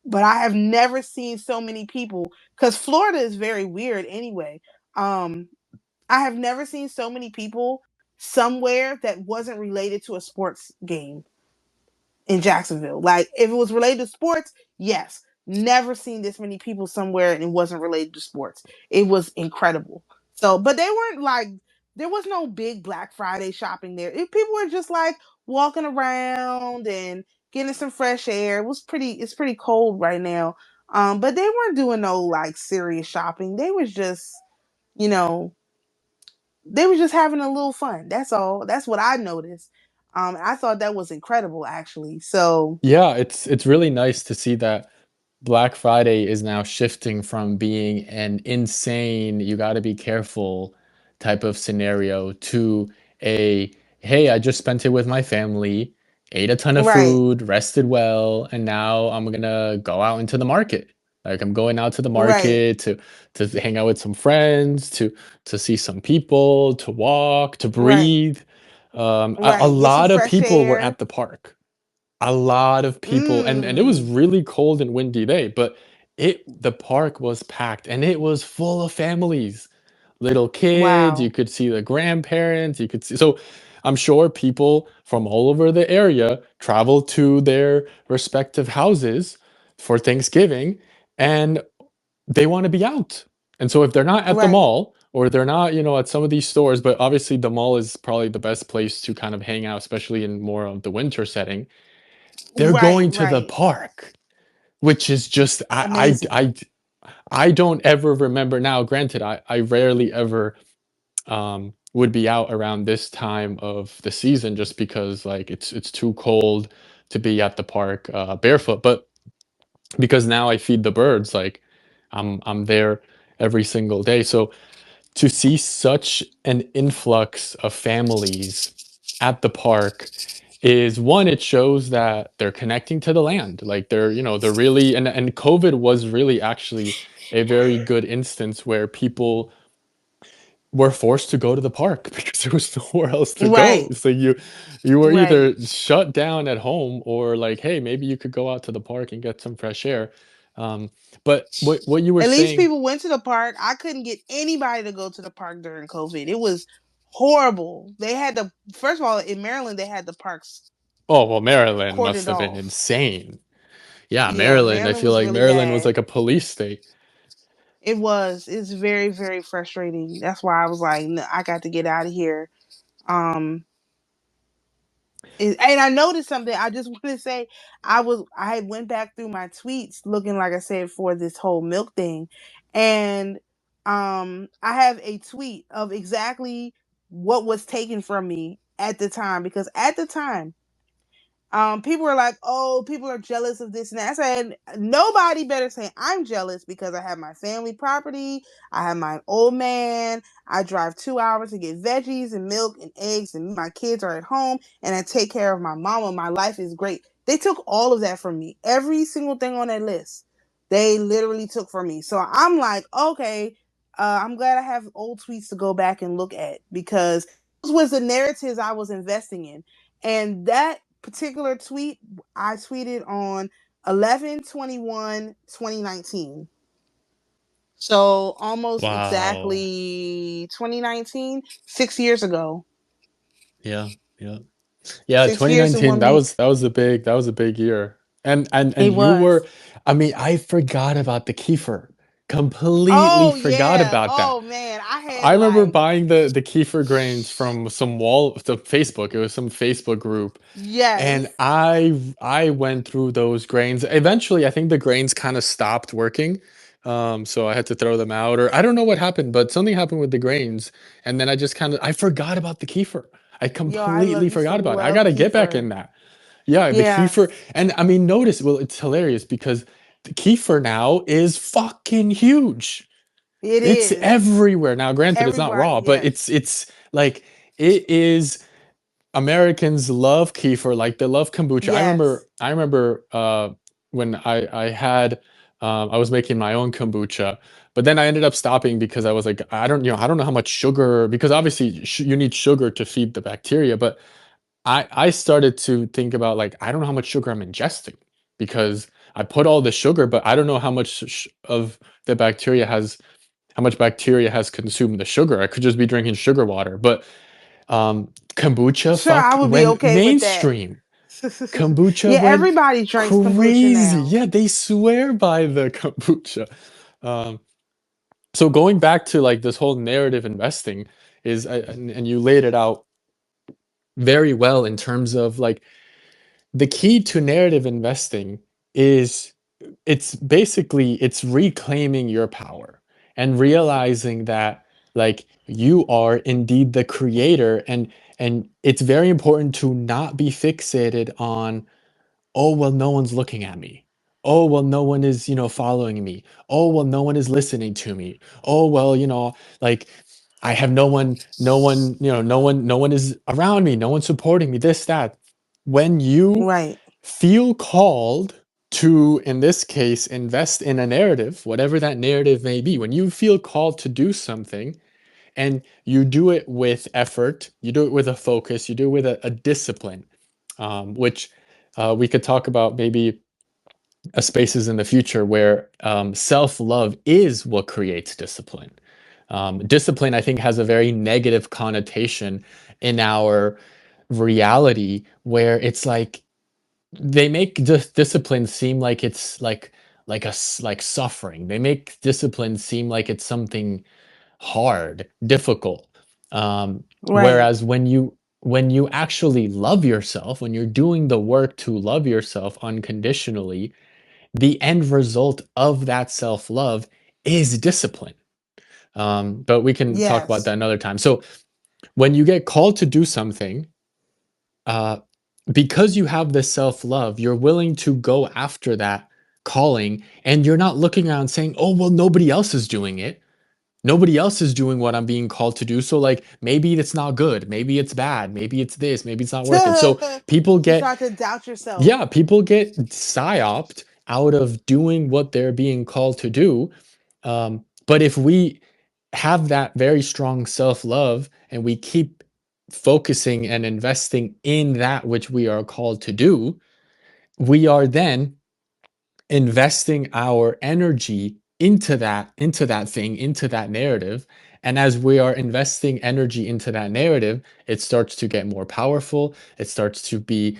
But I have never seen so many people, because Florida is very weird anyway. Um, I have never seen so many people somewhere that wasn't related to a sports game in Jacksonville. Like, if it was related to sports, yes. Never seen this many people somewhere and it wasn't related to sports. It was incredible. So, but they weren't like, there was no big Black Friday shopping there. People were just like walking around and getting some fresh air. It's pretty cold right now. But they weren't doing no like serious shopping. They was just, you know, they were just having a little fun. That's all. That's what I noticed. I thought that was incredible, actually. So, Yeah, it's really nice to see that Black Friday is now shifting from being an insane, you gotta be careful type of scenario to a, hey, I just spent it with my family, ate a ton of right, food, rested well, and now I'm gonna go out into the market. Like, I'm going out to the right, market to hang out with some friends, to see some people, to walk, to right, breathe. A right. Get some lot of fresh people were air. at the park. A lot of people, and it was Mm, really cold and windy day, but the park was packed, and it was full of families, little kids. You wow, could see the grandparents, you could see, so I'm sure people from all over the area travel to their respective houses for Thanksgiving, and they want to be out. And so if they're not at the right, mall, or they're not, at some of these stores, but obviously the mall is probably the best place to kind of hang out, especially in more of the winter setting, they're right, going to the right. park, which is just, Amazing. I don't ever remember. Now, granted, I rarely ever would be out around this time of the season just because like it's too cold to be at the park barefoot. But because now I feed the birds, like I'm there every single day. So to see such an influx of families at the park is one, it shows that they're connecting to the land. Like they're, they're really, and COVID was really actually a very good instance where people were forced to go to the park because there was nowhere else to go. Right. So you were Right. either shut down at home or like, hey, maybe you could go out to the park and get some fresh air. Um, but what you were At least saying, people went to the park. I couldn't get anybody to go to the park during COVID. It was horrible. They had the first of all in Maryland they had the parks oh well, Maryland must cordoned have been off. insane. Yeah, Yeah, Maryland. I Maryland feel was like really Maryland was bad. like a police state. It was. It's very very frustrating. That's why I was like, "No, I got to get out of here." Um, and I noticed something. I just want to say, I had went back through my tweets, looking like I said for this whole milk thing, and I have a tweet of exactly what was taken from me at the time because at the time people were like, "Oh, people are jealous of this and that." I said, "Nobody better say I'm jealous because I have my family property. I have my old man. I drive 2 hours to get veggies and milk and eggs, and my kids are at home, and I take care of my mama. My life is great." They took all of that from me. Every single thing on that list, they literally took from me. So I'm like, okay, I'm glad I have old tweets to go back and look at because those was the narratives I was investing in, and that particular tweet I tweeted on 11/21/2019. So almost Wow. exactly 2019, 6 years ago. Yeah. Yeah. Yeah, 6 years and 2019, 1 week. that was a big year. And It you were, was. I mean, I forgot about the kefir. Completely Oh forgot yeah. about that. Oh man. I I had remember like buying the kefir grains from the Facebook. It was some Facebook group, and yes. I went through those grains. Eventually, I think the grains kind of stopped working. So I had to throw them out, or I don't know what happened, but something happened with the grains, and then I just kind of I forgot about the kefir. I Yo, I completely used to forgot about it. I love gotta get back kefir. in that. Yeah, the Yeah, kefir, and I mean, notice. Well, it's hilarious because the kefir now is fucking huge. it It's is. everywhere now. Granted, it's not Everybody, raw, but yes. it's like it is. Americans love kefir, like they love kombucha. Yes. I remember when I had I was making my own kombucha, but then I ended up stopping because I was like, I don't know how much sugar, because obviously you need sugar to feed the bacteria, but I started to think about like I don't know how much sugar I'm ingesting because I put all the sugar, but I don't know how much of the bacteria has how much bacteria has consumed the sugar. I could just be drinking sugar water, but kombucha Sure, I fuck would be went okay with that. mainstream. Kombucha Yeah, went everybody drinks kombucha crazy. now. Yeah, they swear by the kombucha. Um, so going back to like this whole narrative investing is, and you laid it out very well in terms of like the key to narrative investing is it's basically it's reclaiming your power and realizing that like you are indeed the creator, and it's very important to not be fixated on, oh well, no one's looking at me, oh well, no one is following me, oh well, no one is listening to me, oh well, like I have no one is around me, no one's supporting me, this that. When you Right. feel called to, in this case, invest in a narrative, whatever that narrative may be, when you feel called to do something and you do it with effort, you do it with a focus, you do it with a discipline, which we could talk about maybe spaces in the future where self-love is what creates discipline. Discipline, I think, has a very negative connotation in our reality where it's like they make discipline seem like it's like suffering. They make discipline seem like it's something hard, difficult. Right. Whereas when you actually love yourself, when you're doing the work to love yourself unconditionally, the end result of that self-love is discipline. But we can talk about Yes. that another time. So when you get called to do something, uh, because you have this self-love, you're willing to go after that calling, and you're not looking around saying, oh, well, nobody else is doing it. Nobody else is doing what I'm being called to do. So, like, maybe it's not good. Maybe it's bad. Maybe it's this. Maybe it's not working. So people You get, start to doubt yourself. yeah, people get psyoped out of doing what they're being called to do. But if we have that very strong self love and we keep focusing and investing in that which we are called to do, we are then investing our energy into that thing, into that narrative. And as we are investing energy into that narrative, it starts to get more powerful. It starts to be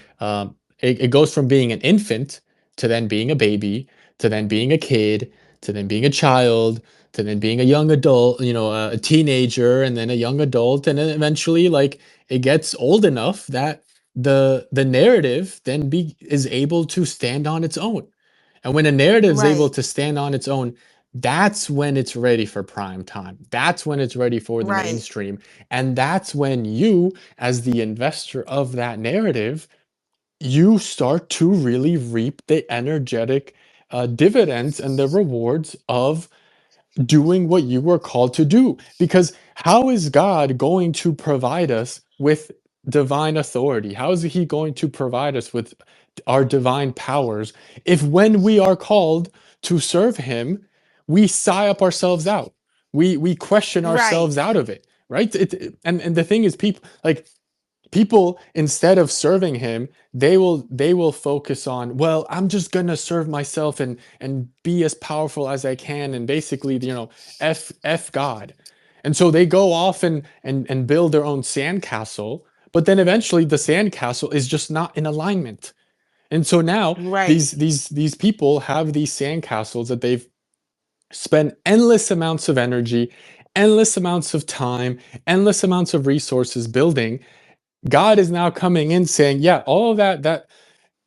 it goes from being an infant to then being a baby, to then being a kid, to then being a child, to then being a young adult, a teenager, and then a young adult, and then eventually, like, it gets old enough that the narrative then is able to stand on its own. And when a narrative is able Right. to stand on its own, that's when it's ready for prime time. That's when it's ready for the Right. mainstream. And that's when you, as the investor of that narrative, you start to really reap the energetic dividends and the rewards of doing what you were called to do. Because how is God going to provide us with divine authority? How is He going to provide us with our divine powers if, when we are called to serve Him, we sigh up ourselves out? We question Right. ourselves out of it, right? And the thing is, people, instead of serving him, they will focus on, well, I'm just gonna serve myself and be as powerful as I can, and basically, f God. And so they go off and build their own sandcastle, but then eventually the sandcastle is just not in alignment. And so now Right. these people have these sandcastles that they've spent endless amounts of energy, endless amounts of time, endless amounts of resources building. God is now coming in saying, yeah, all of that,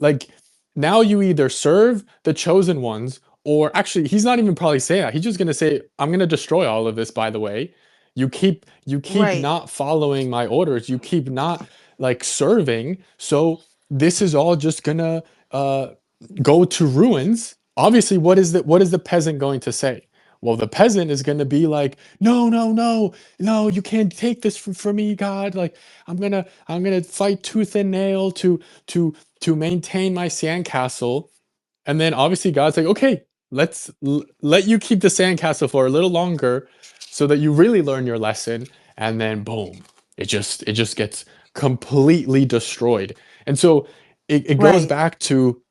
like, now you either serve the chosen ones, or actually, he's not even probably saying that. He's just going to say, I'm going to destroy all of this, by the way. You keep Right. not following my orders. You keep not, like, serving. So this is all just going to go to ruins. Obviously, what is the peasant going to say? Well, the peasant is going to be like, no, no, no, no, you can't take this from me, God. Like, I'm gonna fight tooth and nail to maintain my sandcastle. And then obviously God's like, okay, let you keep the sandcastle for a little longer, so that you really learn your lesson. And then boom, it just gets completely destroyed. And so it goes Right. back to,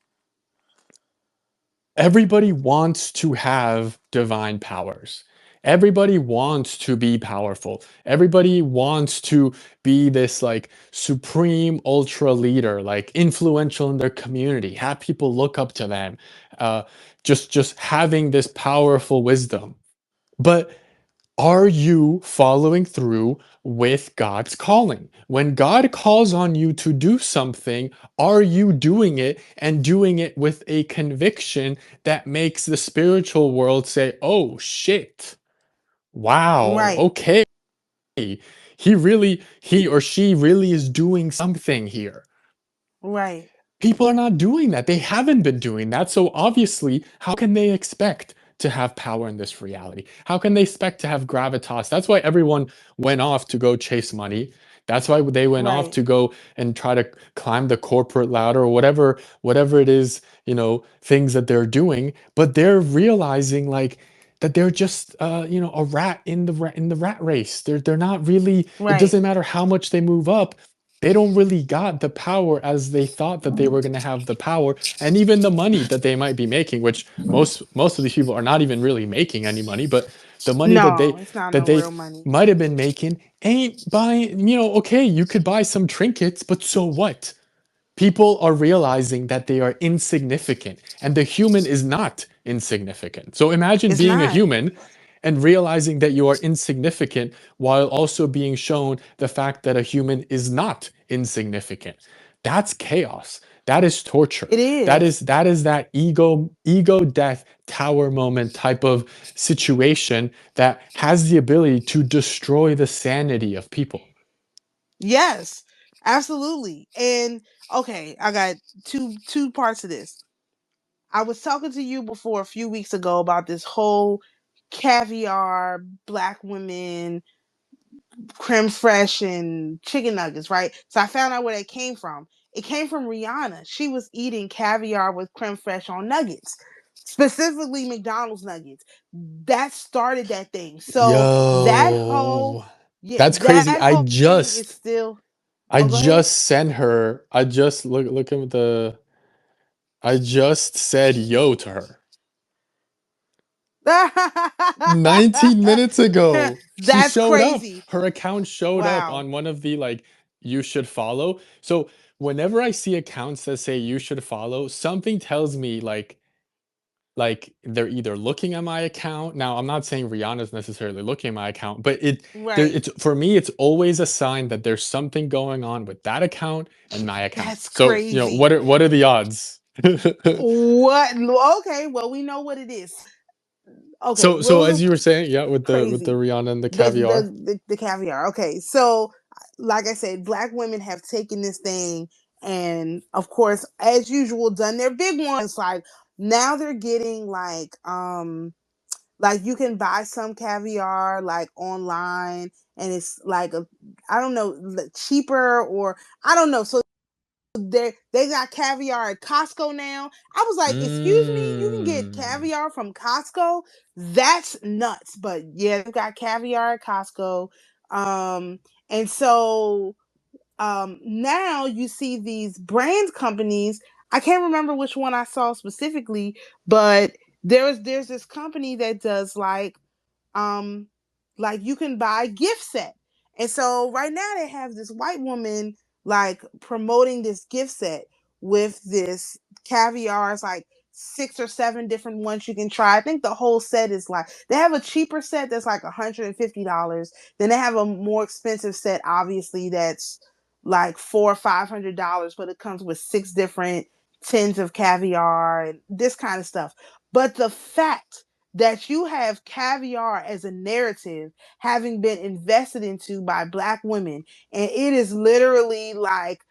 everybody wants to have divine powers. Everybody wants to be powerful. Everybody wants to be this, like, supreme ultra leader, like, influential in their community, have people look up to them, uh, just having this powerful wisdom. But are you following through with God's calling? When God calls on you to do something, are you doing it, and doing it with a conviction that makes the spiritual world say, oh shit, wow, Right. okay, he or she really is doing something here? Right. People are not doing that. They haven't been doing that. So obviously, how can they expect to have power in this reality? How can they expect to have gravitas? That's why everyone went off to go chase money. That's why they went off Right. to go and try to climb the corporate ladder, or whatever it is, things that they're doing. But they're realizing, like, that they're just a rat in the rat race. They're not really. It Right. doesn't matter how much they move up, they don't really got the power as they thought that they were going to have the power. And even the money that they might be making, which most of these people are not even really making any money, but the money that No, they it's not that no they real money. might have been making ain't buying. Okay, you could buy some trinkets, but so what? People are realizing that they are insignificant, and the human is not insignificant. So imagine It's being a not. human and realizing that you are insignificant, while also being shown the fact that a human is not insignificant. That's chaos. That is torture. It is. That ego death tower moment type of situation that has the ability to destroy the sanity of people. Yes, absolutely. And okay, I got two parts of this. I was talking to you before a few weeks ago about this whole caviar, black women, creme fraiche, and chicken nuggets, right? So I found out where they came from. It came from Rihanna. She was eating caviar with creme fraiche on nuggets, specifically McDonald's nuggets. That started that thing. So that whole, Yo, yeah, that's that crazy. whole thing is still. I Oh, go ahead. just sent her. I just look at the. I just said yo to her 19 minutes ago. She That's showed up. crazy. Her account showed up Wow. on one of the like you should follow. So whenever I see accounts that say you should follow, something tells me like they're either looking at my account. Now, I'm not saying Rihanna's necessarily looking at my account, but Right. it's for me, it's always a sign that there's something going on with that account and my account. That's So, crazy. what are the odds? What? Okay, well, we know what it is. Okay, So rules as of you were saying, yeah, with the crazy. Rihanna and the The, caviar. the caviar. Okay, so like I said, black women have taken this thing and, of course, as usual, done their big ones. Like now they're getting like you can buy some caviar like online and it's like a, I don't know, cheaper, or I don't know. So they got caviar at Costco now. I was like, excuse me, you can get Mm. caviar from Costco? That's nuts. But yeah, they've got caviar at Costco. Um, and so now you see these brand companies. I can't remember which one I saw specifically, but there's this company that does um like you can buy gift set. And so right now they have this white woman like promoting this gift set with this caviar. It's like 6 or 7 different ones you can try. I think the whole set is like, they have a cheaper set that's like $150. Then they have a more expensive set, obviously, that's like $400 or $500, but it comes with 6 different tins of caviar and this kind of stuff. But the fact that you have caviar as a narrative having been invested into by black women, and it is literally like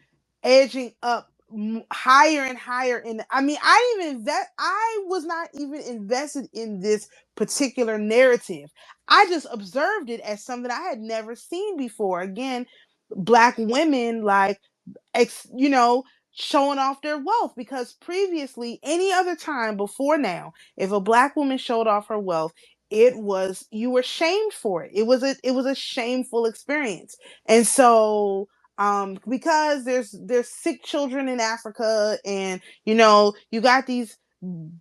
edging up higher and higher in I mean, I was not even invested in this particular narrative. I just observed it as something I had never seen before. Again, black women like you know, showing off their wealth, because previously, any other time before now, if a black woman showed off her wealth, it was, you were shamed for it. It was a shameful experience. And so because there's sick children in Africa, and you got these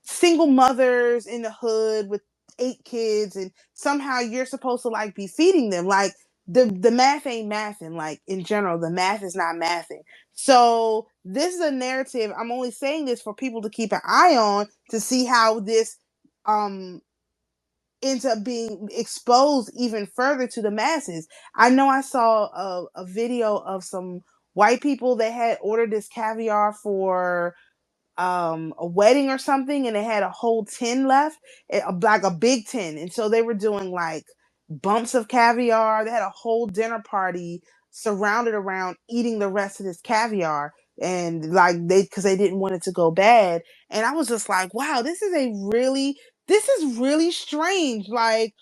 single mothers in the hood with 8 kids, and somehow you're supposed to like be feeding them. Like the math ain't mathing. Like in general, the math is not mathing. So this is a narrative. I'm only saying this for people to keep an eye on, to see how this um ends up being exposed even further to the masses. I know I saw a video of some white people that had ordered this caviar for a wedding or something, and they had a whole tin left, like a big tin. And so they were doing like bumps of caviar. They had a whole dinner party surrounded around eating the rest of this caviar, and like they, because they didn't want it to go bad. And I was just like, wow, this is really strange. Like,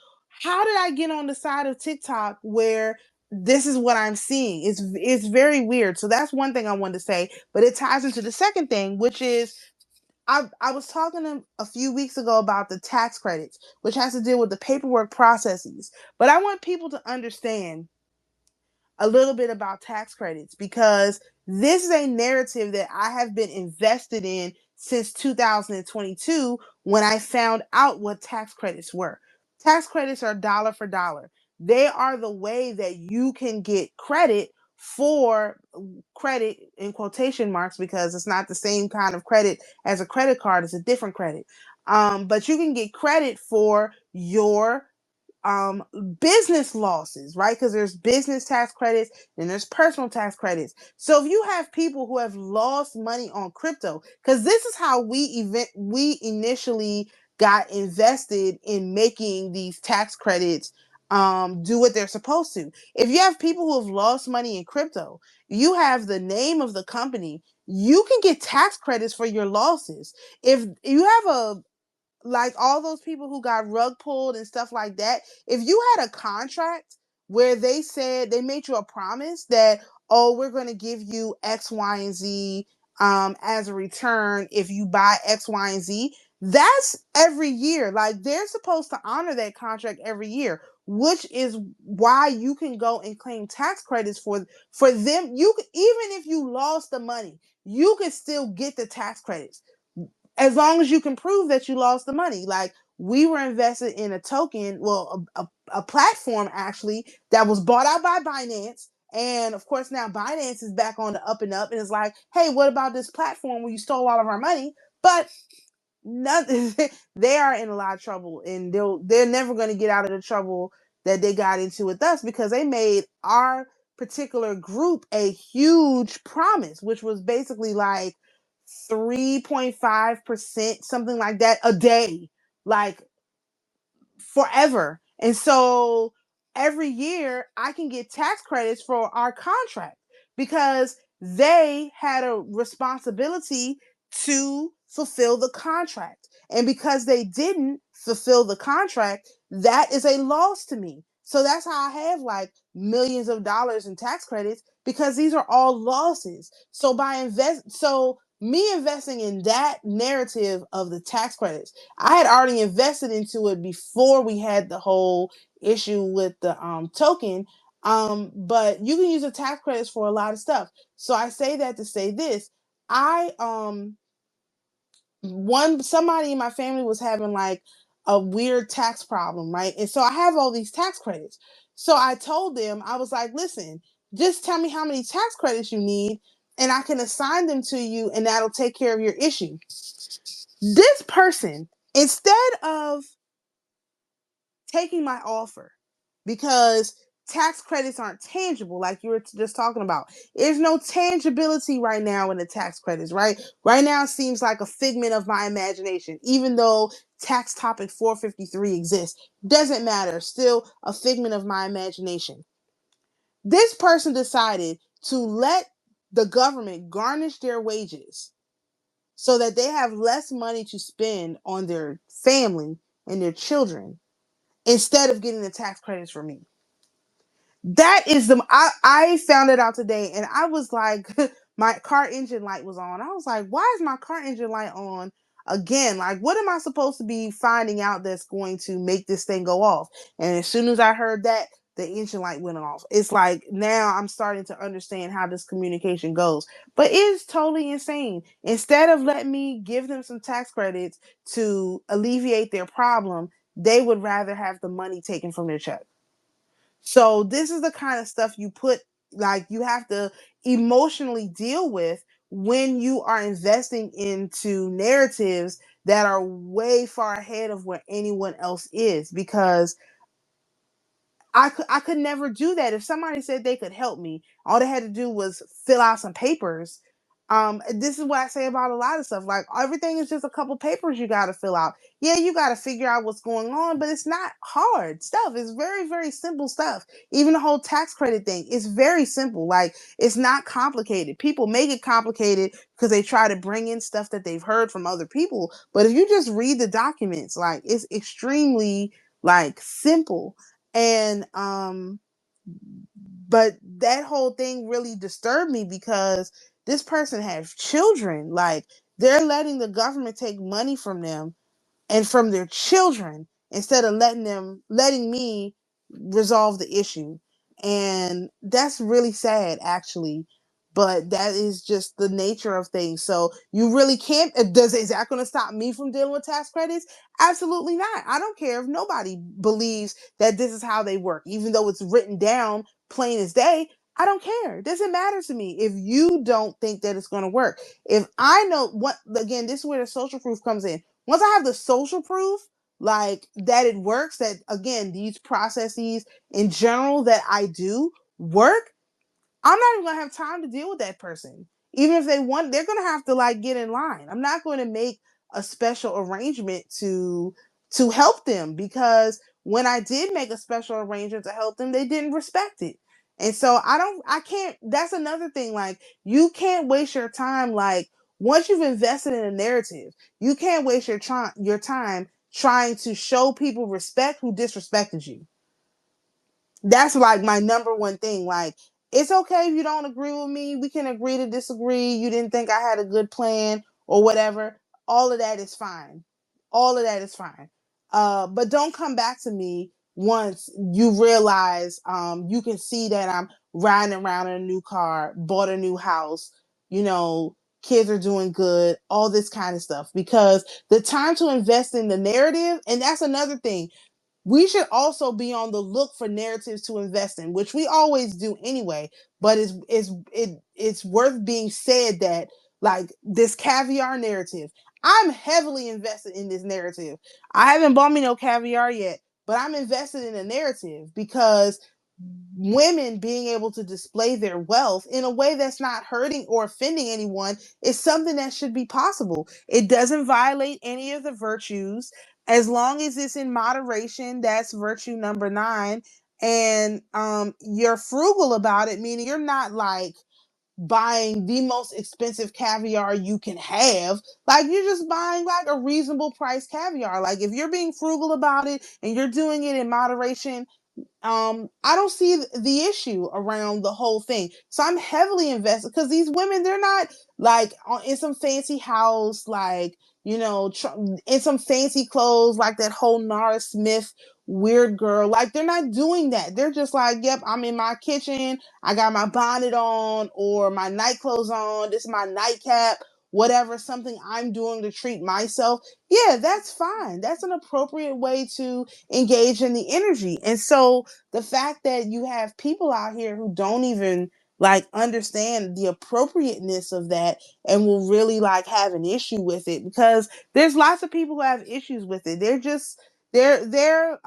how did I get on the side of TikTok where this is what I'm seeing? It's very weird. So that's one thing I wanted to say, but it ties into the second thing, which is I was talking a few weeks ago about the tax credits, which has to deal with the paperwork processes. But I want people to understand a little bit about tax credits, because this is a narrative that I have been invested in since 2022, when I found out what tax credits were. Tax credits are dollar for dollar. They are the way that you can get credit for, credit in quotation marks, because it's not the same kind of credit as a credit card, it's a different credit. But you can get credit for your um business losses, right? Because there's business tax credits and there's personal tax credits. So if you have people who have lost money on crypto, because this is how we initially got invested in making these tax credits do what they're supposed to. If you have people who have lost money in crypto, you have the name of the company, you can get tax credits for your losses. If you have a, like all those people who got rug pulled and stuff like that, if you had a contract where they said, they made you a promise that, oh, we're going to give you X, Y, and Z as a return if you buy X, Y, and Z, that's every year. Like they're supposed to honor that contract every year, which is why you can go and claim tax credits for them. You even if you lost the money, you can still get the tax credits as long as you can prove that you lost the money. Like we were invested in a token, well, a platform actually that was bought out by Binance. And of course, now Binance is back on the up and up, and it's like, hey, what about this platform where you stole all of our money? But nothing, they are in a lot of trouble, and they're never going to get out of the trouble that they got into with us, because they made our particular group a huge promise, which was basically like 3.5%, something like that, a day, like forever. And so every year I can get tax credits for our contract because they had a responsibility to fulfill the contract. And because they didn't fulfill the contract, that is a loss to me. So that's how I have like millions of dollars in tax credits, because these are all losses. So me investing in that narrative of the tax credits, I had already invested into it before we had the whole issue with the token. But you can use the tax credits for a lot of stuff. So I say that to say this. I somebody in my family was having like a weird tax problem, right? And so I have all these tax credits. So I told them, I was like, listen, just tell me how many tax credits you need and I can assign them to you, and that'll take care of your issue. This person, instead of taking my offer, because tax credits aren't tangible, like you were just talking about. There's no tangibility right now in the tax credits, right? Right now it seems like a figment of my imagination, even though tax topic 453 exists. Doesn't matter, still a figment of my imagination. This person decided to let the government garnish their wages so that they have less money to spend on their family and their children instead of getting the tax credits for me. That is I found it out today, and I was like, my car engine light was on. I was like, why is my car engine light on again? Like, what am I supposed to be finding out that's going to make this thing go off? And as soon as I heard that, the engine light went off. It's like now I'm starting to understand how this communication goes. But it's totally insane. Instead of letting me give them some tax credits to alleviate their problem, they would rather have the money taken from their check. So this is the kind of stuff you have to emotionally deal with when you are investing into narratives that are way far ahead of where anyone else is, because I could never do that. If somebody said they could help me, all they had to do was fill out some papers. This is what I say about a lot of stuff. Like everything is just a couple papers you got to fill out. Yeah, you got to figure out what's going on, but it's not hard stuff. It's very, very simple stuff. Even the whole tax credit thing, it's very simple. Like it's not complicated. People make it complicated because they try to bring in stuff that they've heard from other people. But if you just read the documents, like it's extremely like simple. And but that whole thing really disturbed me because this person has children. Like they're letting the government take money from them and from their children instead of letting me resolve the issue. And that's really sad, actually. But that is just the nature of things. So you really can't. Is that going to stop me from dealing with tax credits? Absolutely not. I don't care if nobody believes that this is how they work, even though it's written down plain as day. I don't care. It doesn't matter to me if you don't think that it's going to work. If I know what, again, this is where the social proof comes in. Once I have the social proof, like that it works, that again, these processes in general that I do work, I'm not even gonna have time to deal with that person. Even if they want, they're gonna have to like get in line. I'm not going to make a special arrangement to help them, because when I did make a special arrangement to help them, they didn't respect it. And so I can't, that's another thing. Like, you can't waste your time. Like, once you've invested in a narrative, you can't waste your time trying to show people respect who disrespected you. That's like my number one thing. Like, it's okay if you don't agree with me. We can agree to disagree. You didn't think I had a good plan or whatever. All of that is fine. All of that is fine. But don't come back to me once you realize you can see that I'm riding around in a new car, bought a new house, you know, kids are doing good, all this kind of stuff. Because the time to invest in the narrative, and that's another thing, we should also be on the look for narratives to invest in, which we always do anyway. But it's worth being said that, like, this caviar narrative, I'm heavily invested in this narrative. I haven't bought me no caviar yet, but I'm invested in a narrative because women being able to display their wealth in a way that's not hurting or offending anyone is something that should be possible. It doesn't violate any of the virtues as long as it's in moderation. That's virtue number 9. And you're frugal about it, meaning you're not like buying the most expensive caviar you can have. Like, you're just buying like a reasonable price caviar. Like, if you're being frugal about it and you're doing it in moderation, I don't see the issue around the whole thing. So I'm heavily invested because these women, they're not like in some fancy house, like, you know, in some fancy clothes, like that whole Nara Smith weird girl. Like, they're not doing that. They're just like, yep, I'm in my kitchen. I got my bonnet on or my night clothes on. This is my nightcap, whatever, something I'm doing to treat myself. Yeah, that's fine. That's an appropriate way to engage in the energy. And so the fact that you have people out here who don't even like understand the appropriateness of that and will really like have an issue with it, because there's lots of people who have issues with it. They're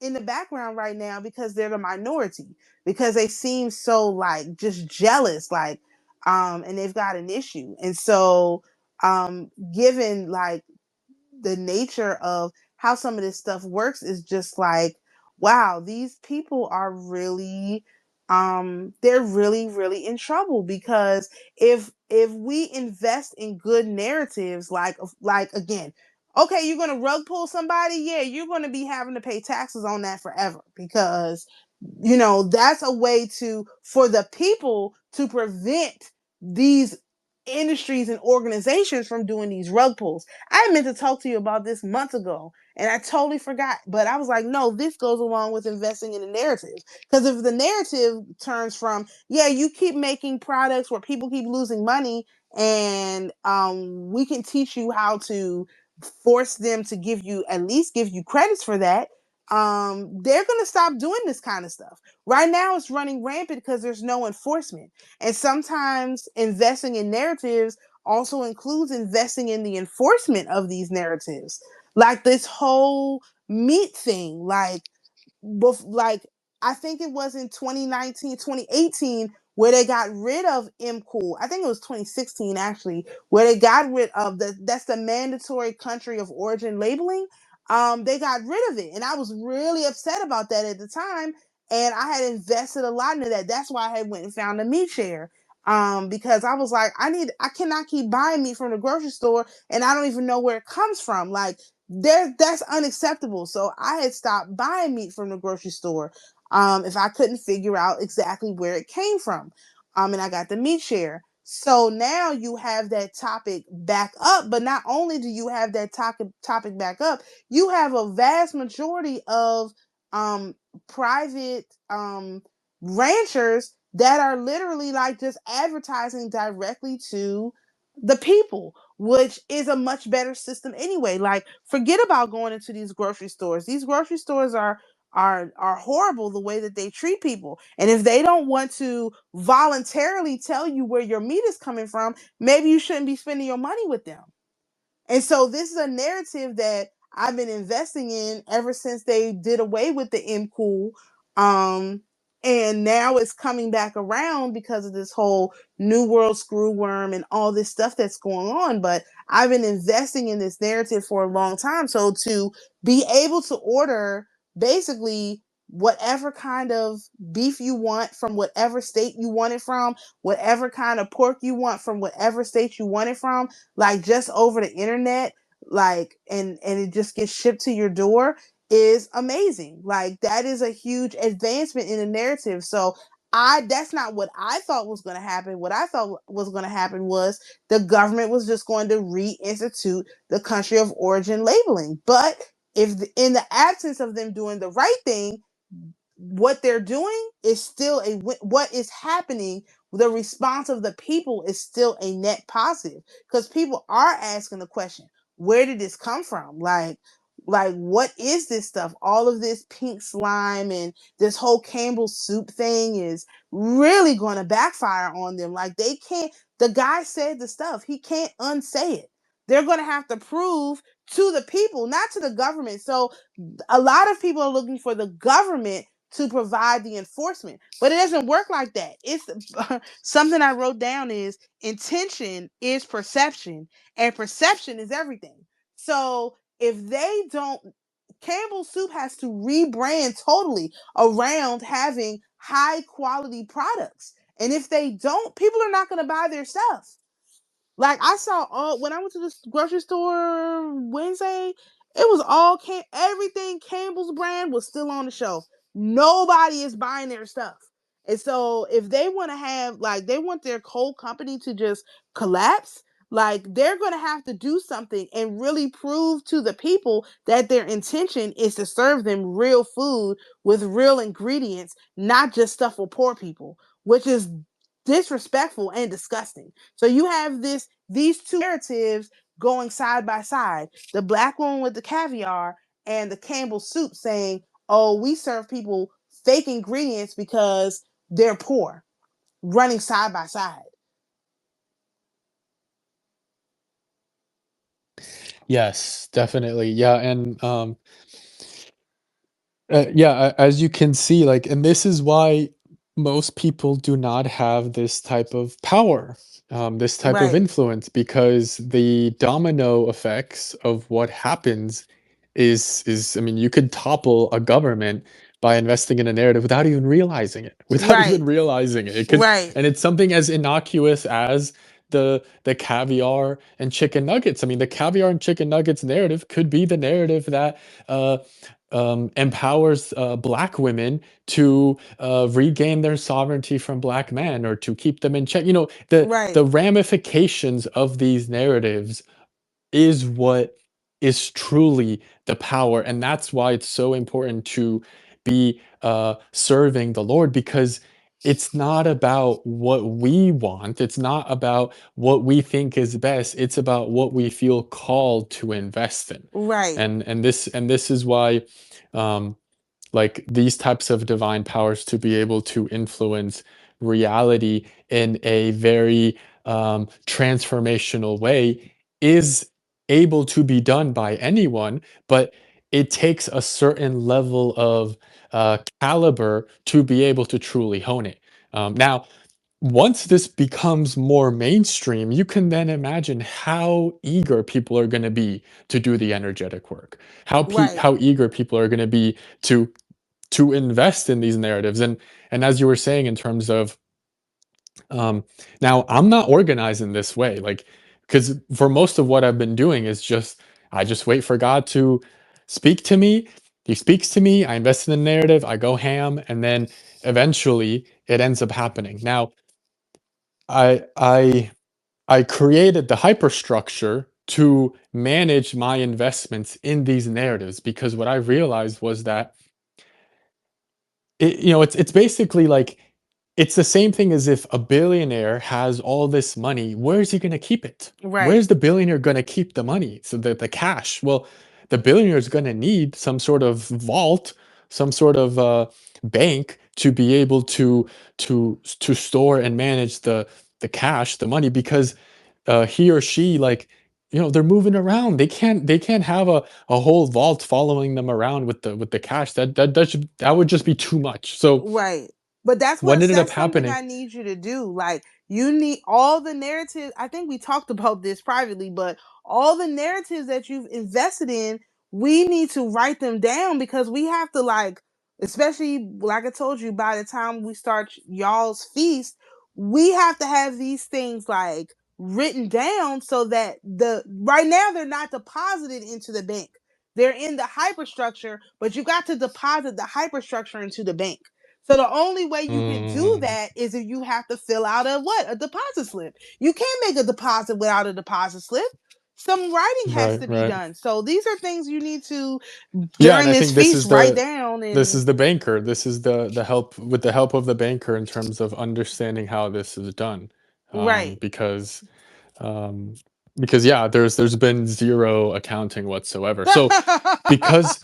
in the background right now because they're the minority, because they seem so like just jealous, like and they've got an issue. And so given like the nature of how some of this stuff works, is just like, wow, these people are really they're really, really in trouble. Because if we invest in good narratives, like again, okay, you're gonna rug pull somebody, yeah, you're gonna be having to pay taxes on that forever, because you know that's a way to for the people to prevent these industries and organizations from doing these rug pulls. I meant to talk to you about this months ago and I totally forgot. But I was like, no, this goes along with investing in the narrative. Because if the narrative turns from, yeah, you keep making products where people keep losing money, and we can teach you how to force them to give you, at least give you credits for that, they're going to stop doing this kind of stuff. Right now, it's running rampant because there's no enforcement. And sometimes investing in narratives also includes investing in the enforcement of these narratives. Like this whole meat thing, like I think it was in 2019, 2018, where they got rid of MCOOL. I think it was 2016 actually, where they got rid of that's the mandatory country of origin labeling. They got rid of it, and I was really upset about that at the time. And I had invested a lot into that. That's why I had went and found a meat share. Because I was like, I cannot keep buying meat from the grocery store, and I don't even know where it comes from. Like, that's unacceptable. So I had stopped buying meat from the grocery store if I couldn't figure out exactly where it came from. And I got the meat share. So now you have that topic back up, but not only do you have that topic back up, you have a vast majority of private ranchers that are literally like just advertising directly to the people, which is a much better system anyway. Like, forget about going into these grocery stores. These grocery stores are horrible the way that they treat people. And if they don't want to voluntarily tell you where your meat is coming from, maybe you shouldn't be spending your money with them. And so this is a narrative that I've been investing in ever since they did away with the MCOOL. Um, and now it's coming back around because of this whole New World screwworm and all this stuff that's going on. But I've been investing in this narrative for a long time. So to be able to order basically whatever kind of beef you want from whatever state you want it from, whatever kind of pork you want from whatever state you want it from, like just over the internet, like and it just gets shipped to your door, is amazing. Like that is a huge advancement in the narrative. So that's not what I thought was going to happen. What I thought was going to happen was the government was just going to reinstitute the country of origin labeling. But if in the absence of them doing the right thing, what they're doing is still what is happening. The response of the people is still a net positive, because people are asking the question, where did this come from? Like what is this stuff? All of this pink slime and this whole Campbell's soup thing is really going to backfire on them. Like they can't, the guy said the stuff, he can't unsay it. They're going to have to prove to the people, not to the government. So a lot of people are looking for the government to provide the enforcement, but it doesn't work like that. It's something I wrote down is intention is perception, and perception is everything. So if they don't, Campbell's Soup has to rebrand totally around having high quality products. And if they don't, people are not going to buy their stuff. Like I saw all when I went to the grocery store Wednesday, it was all everything Campbell's brand was still on the shelf. Nobody is buying their stuff. And so if they want to have like they want their whole company to just collapse, like they're going to have to do something and really prove to the people that their intention is to serve them real food with real ingredients, not just stuff for poor people, which is disrespectful and disgusting. So you have these two narratives going side by side. The black woman with the caviar and the Campbell soup saying, "Oh, we serve people fake ingredients because they're poor," running side by side. Yes, definitely. Yeah, and yeah, as you can see, like, and this is why most people do not have this type of power, this type of Right. influence, because the domino effects of what happens I mean, you could topple a government by investing in a narrative without even realizing it, without even Right. realizing it. It could, Right. and it's something as innocuous as the caviar and chicken nuggets. I mean, the caviar and chicken nuggets narrative could be the narrative that uh, empowers black women to regain their sovereignty from black men, or to keep them in check. You know, the Right. ramifications of these narratives is what is truly the power, and that's why it's so important to be serving the Lord, because it's not about what we want, it's not about what we think is best, it's about what we feel called to invest in. Right. And this is why um like these types of divine powers, to be able to influence reality in a very transformational way, is able to be done by anyone, but it takes a certain level of caliber to be able to truly hone it. Now, once this becomes more mainstream, you can then imagine how eager people are going to be to do the energetic work, Right. how eager people are going to be to invest in these narratives. And as you were saying, in terms of now, I'm not organized in this way, like, because for most of what I've been doing is just, I just wait for God to speak to me. He speaks to me, I invest in the narrative, I go ham, and then eventually it ends up happening. Now, I I created the hyperstructure to manage my investments in these narratives, because what I realized was that it's basically like, it's the same thing as if a billionaire has all this money. Where is he going to keep it? Right. Where's the billionaire going to keep the money? So the cash. Well, the billionaire is going to need some sort of vault, some sort of bank, to be able to store and manage the cash, the money, because he or she, like, they're moving around. They can't have a whole vault following them around with the cash. That would just be too much. So Right. But what ended up that's something happening. I need you to do. Like you need all the narratives. I think we talked about this privately, but all the narratives that you've invested in we need to write them down, because we have to, like, especially like I told you, by the time we start y'all's feast, we have to have these things like written down, so that the right now they're not deposited into the bank. They're in the hyperstructure, but you got to deposit the hyperstructure into the bank. So the only way you can do Mm, that is if you have to fill out a what? A deposit slip. You can't make a deposit without a deposit slip. Some writing has right, to be right. done. So these are things you need to, Yeah, and during I this think this feast, is write the down. this And is the banker. This is the help, with the help of the banker in terms of understanding how this is done. right. Because um, yeah, there's been zero accounting whatsoever. So because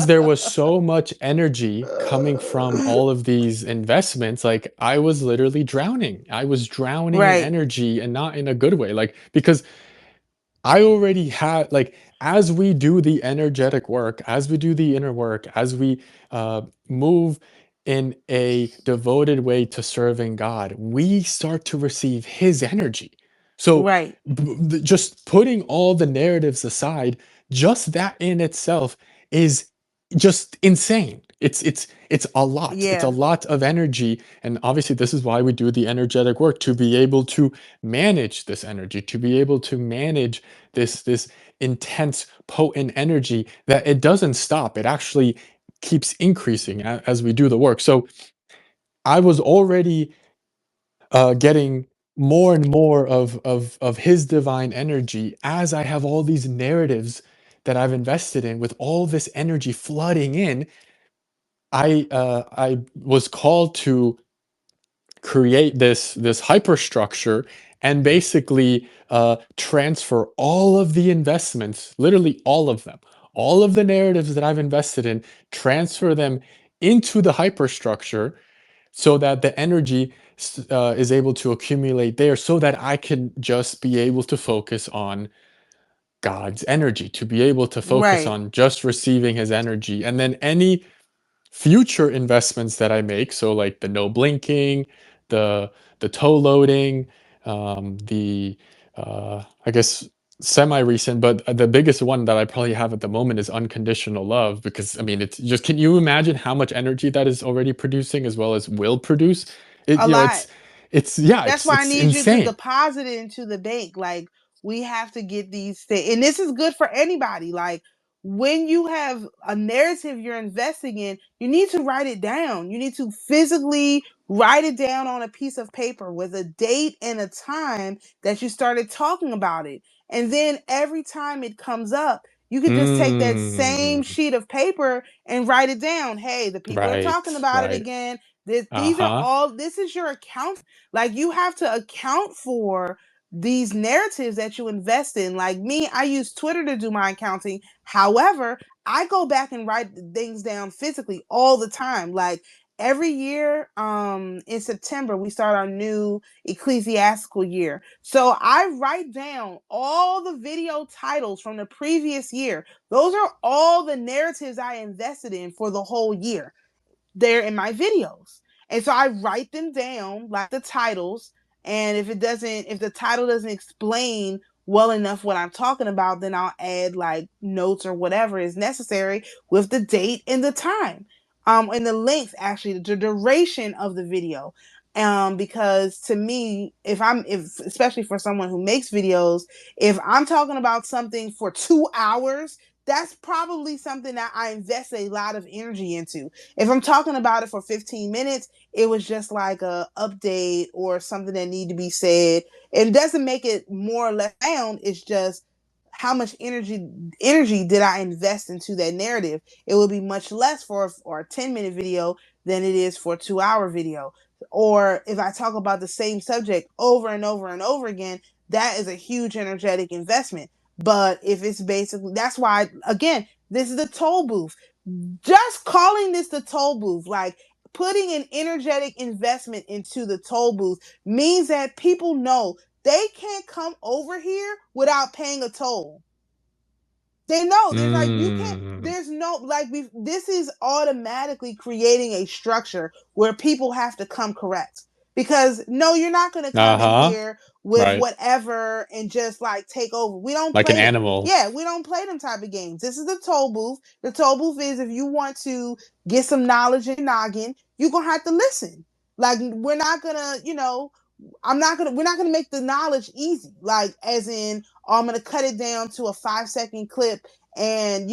there was so much energy coming from all of these investments, like I was literally drowning. I was drowning in Right. energy, and not in a good way. Like, because I already had, like, as we do the energetic work, as we do the inner work, as we move in a devoted way to serving God, we start to receive His energy. So, Right. just putting all the narratives aside, just that in itself is just insane. It's a lot. It's a Yeah. lot of energy, and obviously this is why we do the energetic work, to be able to manage this energy, to be able to manage this intense, potent energy, that it doesn't stop. It actually keeps increasing as we do the work. So I was already getting more and more of his divine energy, as I have all these narratives that I've invested in, with all this energy flooding in. I was called to create this hyperstructure, and basically transfer all of the investments, literally all of them, all of the narratives that I've invested in, transfer them into the hyperstructure, so that the energy is able to accumulate there, so that I can just be able to focus on God's energy, to be able to focus Right. on just receiving His energy. And then any future investments that I make, so like the no blinking, the toe loading, the I guess semi recent, but the biggest one that I probably have at the moment is unconditional love, because I mean, it's just, can you imagine how much energy that is already producing, as well as will produce? It, A you know, lot. it's yeah, That's why I it's need you to insane. deposit it into the bank. Like, we have to get these things, and this is good for anybody. Like, when you have a narrative you're investing in, you need to write it down. You need to physically write it down on a piece of paper with a date and a time that you started talking about it. And then every time it comes up, you can just take that same Mm, sheet of paper and write it down. Hey, the people are talking right, about it right. again. Uh These are huh. all, this is your account. Like, you have to account for these narratives that you invest in. Like me, I use Twitter to do my accounting. However, I go back and write things down physically all the time. Like, every year, in September, we start our new ecclesiastical year. So I write down all the video titles from the previous year. Those are all the narratives I invested in for the whole year. They're in my videos. And so I write them down, like the titles. And if the title doesn't explain well enough what I'm talking about, then I'll add like notes or whatever is necessary with the date and the time. And the length, actually, the duration of the video. Because to me, if especially for someone who makes videos, if I'm talking about something for 2 hours, that's probably something that I invest a lot of energy into. If I'm talking about it for 15 minutes, it was just like a update or something that need to be said. It doesn't make it more or less sound. It's just how much energy did I invest into that narrative. It will be much less for a 10-minute video than it is for a 2-hour video. Or if I talk about the same subject over and over and over again, that is a huge energetic investment. But if it's basically, that's why, again, this is the toll booth. Just calling this the toll booth, like putting an energetic investment into the toll booth, means that people know they can't come over here without paying a toll. They know there's like, you can't, Mm. there's no like, this is automatically creating a structure where people have to come correct. Because no, you're not going to come in Uh-huh. here with Right. whatever and just like take over. We don't Like an play. animal. Yeah, we don't play them type of games. This is the toll booth. The toll booth is if you want to get some knowledge in your noggin, you're going to have to listen. Like we're not going to, we're not gonna make the knowledge easy. Like as in, oh, I'm gonna cut it down to a 5 second clip, and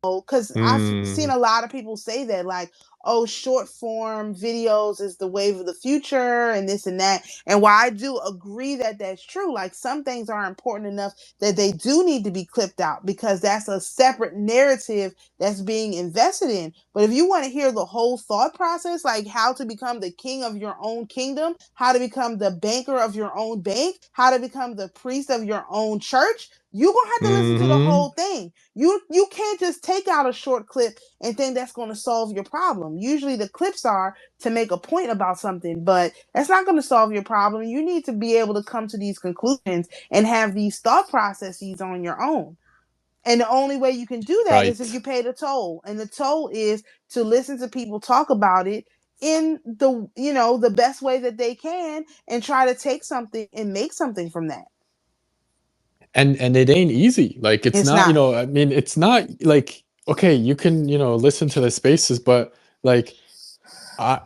because I've seen Mm, a lot of people say that, like, oh, short form videos is the wave of the future, and this and that. And while I do agree that that's true, like some things are important enough that they do need to be clipped out because that's a separate narrative that's being invested in. But if you want to hear the whole thought process, like how to become the king of your own kingdom, how to become the banker of your own bank, how to become the priest of your own church, you're gonna have to listen to the mm-hmm. whole thing. You can't just take out a short clip and think that's going to solve your problem. Usually the clips are to make a point about something, but that's not going to solve your problem. You need to be able to come to these conclusions and have these thought processes on your own. And the only way you can do that is if Right. you pay the toll. And the toll is to listen to people talk about it in the best way that they can and try to take something and make something from that. And it ain't easy. Like it's It's not, not. I mean, it's not like okay, you can, listen to the spaces, but like I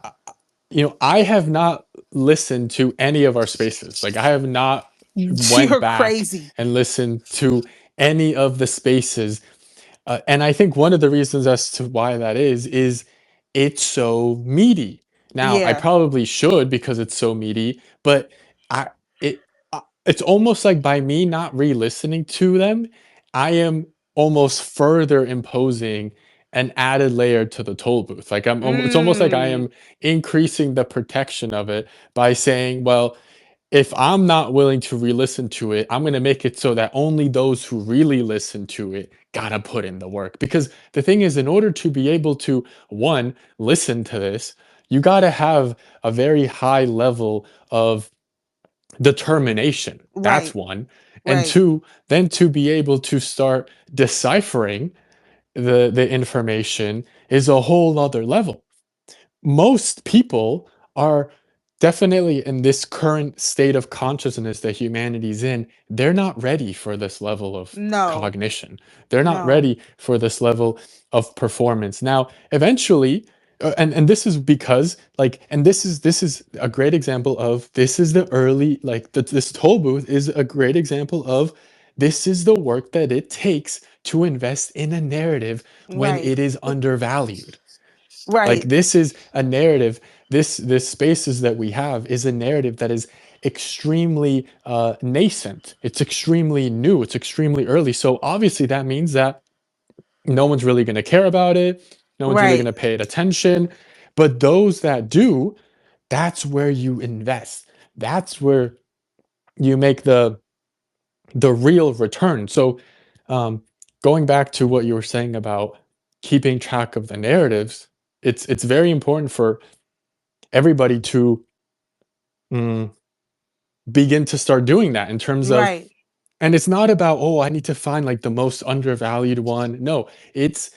I have not listened to any of our spaces. Like I have not went You're back crazy. and listened to any of the spaces. And I think one of the reasons as to why that is it's so meaty. Now, I Yeah. probably should because it's so meaty, but I it's almost like by me not re-listening to them, I am almost further imposing an added layer to the toll booth. Like it's almost like I Mm. am increasing the protection of it by saying, well, if I'm not willing to re-listen to it, I'm gonna make it so that only those who really listen to it gotta put in the work. Because the thing is, in order to be able to, one, listen to this, you gotta have a very high level of determination. That's Right. one. And Right. two, then to be able to start deciphering the information is a whole other level. Most people are definitely in this current state of consciousness that humanity's in, they're not ready for this level of No. cognition. They're not No. ready for this level of performance. Now, eventually, and this is because like, and this is a great example of this is the early like this toll booth is a great example of this is the work that it takes to invest in a narrative when Right. it is undervalued. Like Right. this is a narrative, this spaces that we have is a narrative that is extremely nascent. It's extremely new, it's extremely early. So obviously that means that no one's really going to care about it, no one's really going Right. to pay it attention. But those that do, that's where you invest, that's where you make the real return. So going back to what you were saying about keeping track of the narratives, it's very important for everybody to mm, begin to start doing that in terms of, Right. and it's not about, oh, I need to find like the most undervalued one. No, it's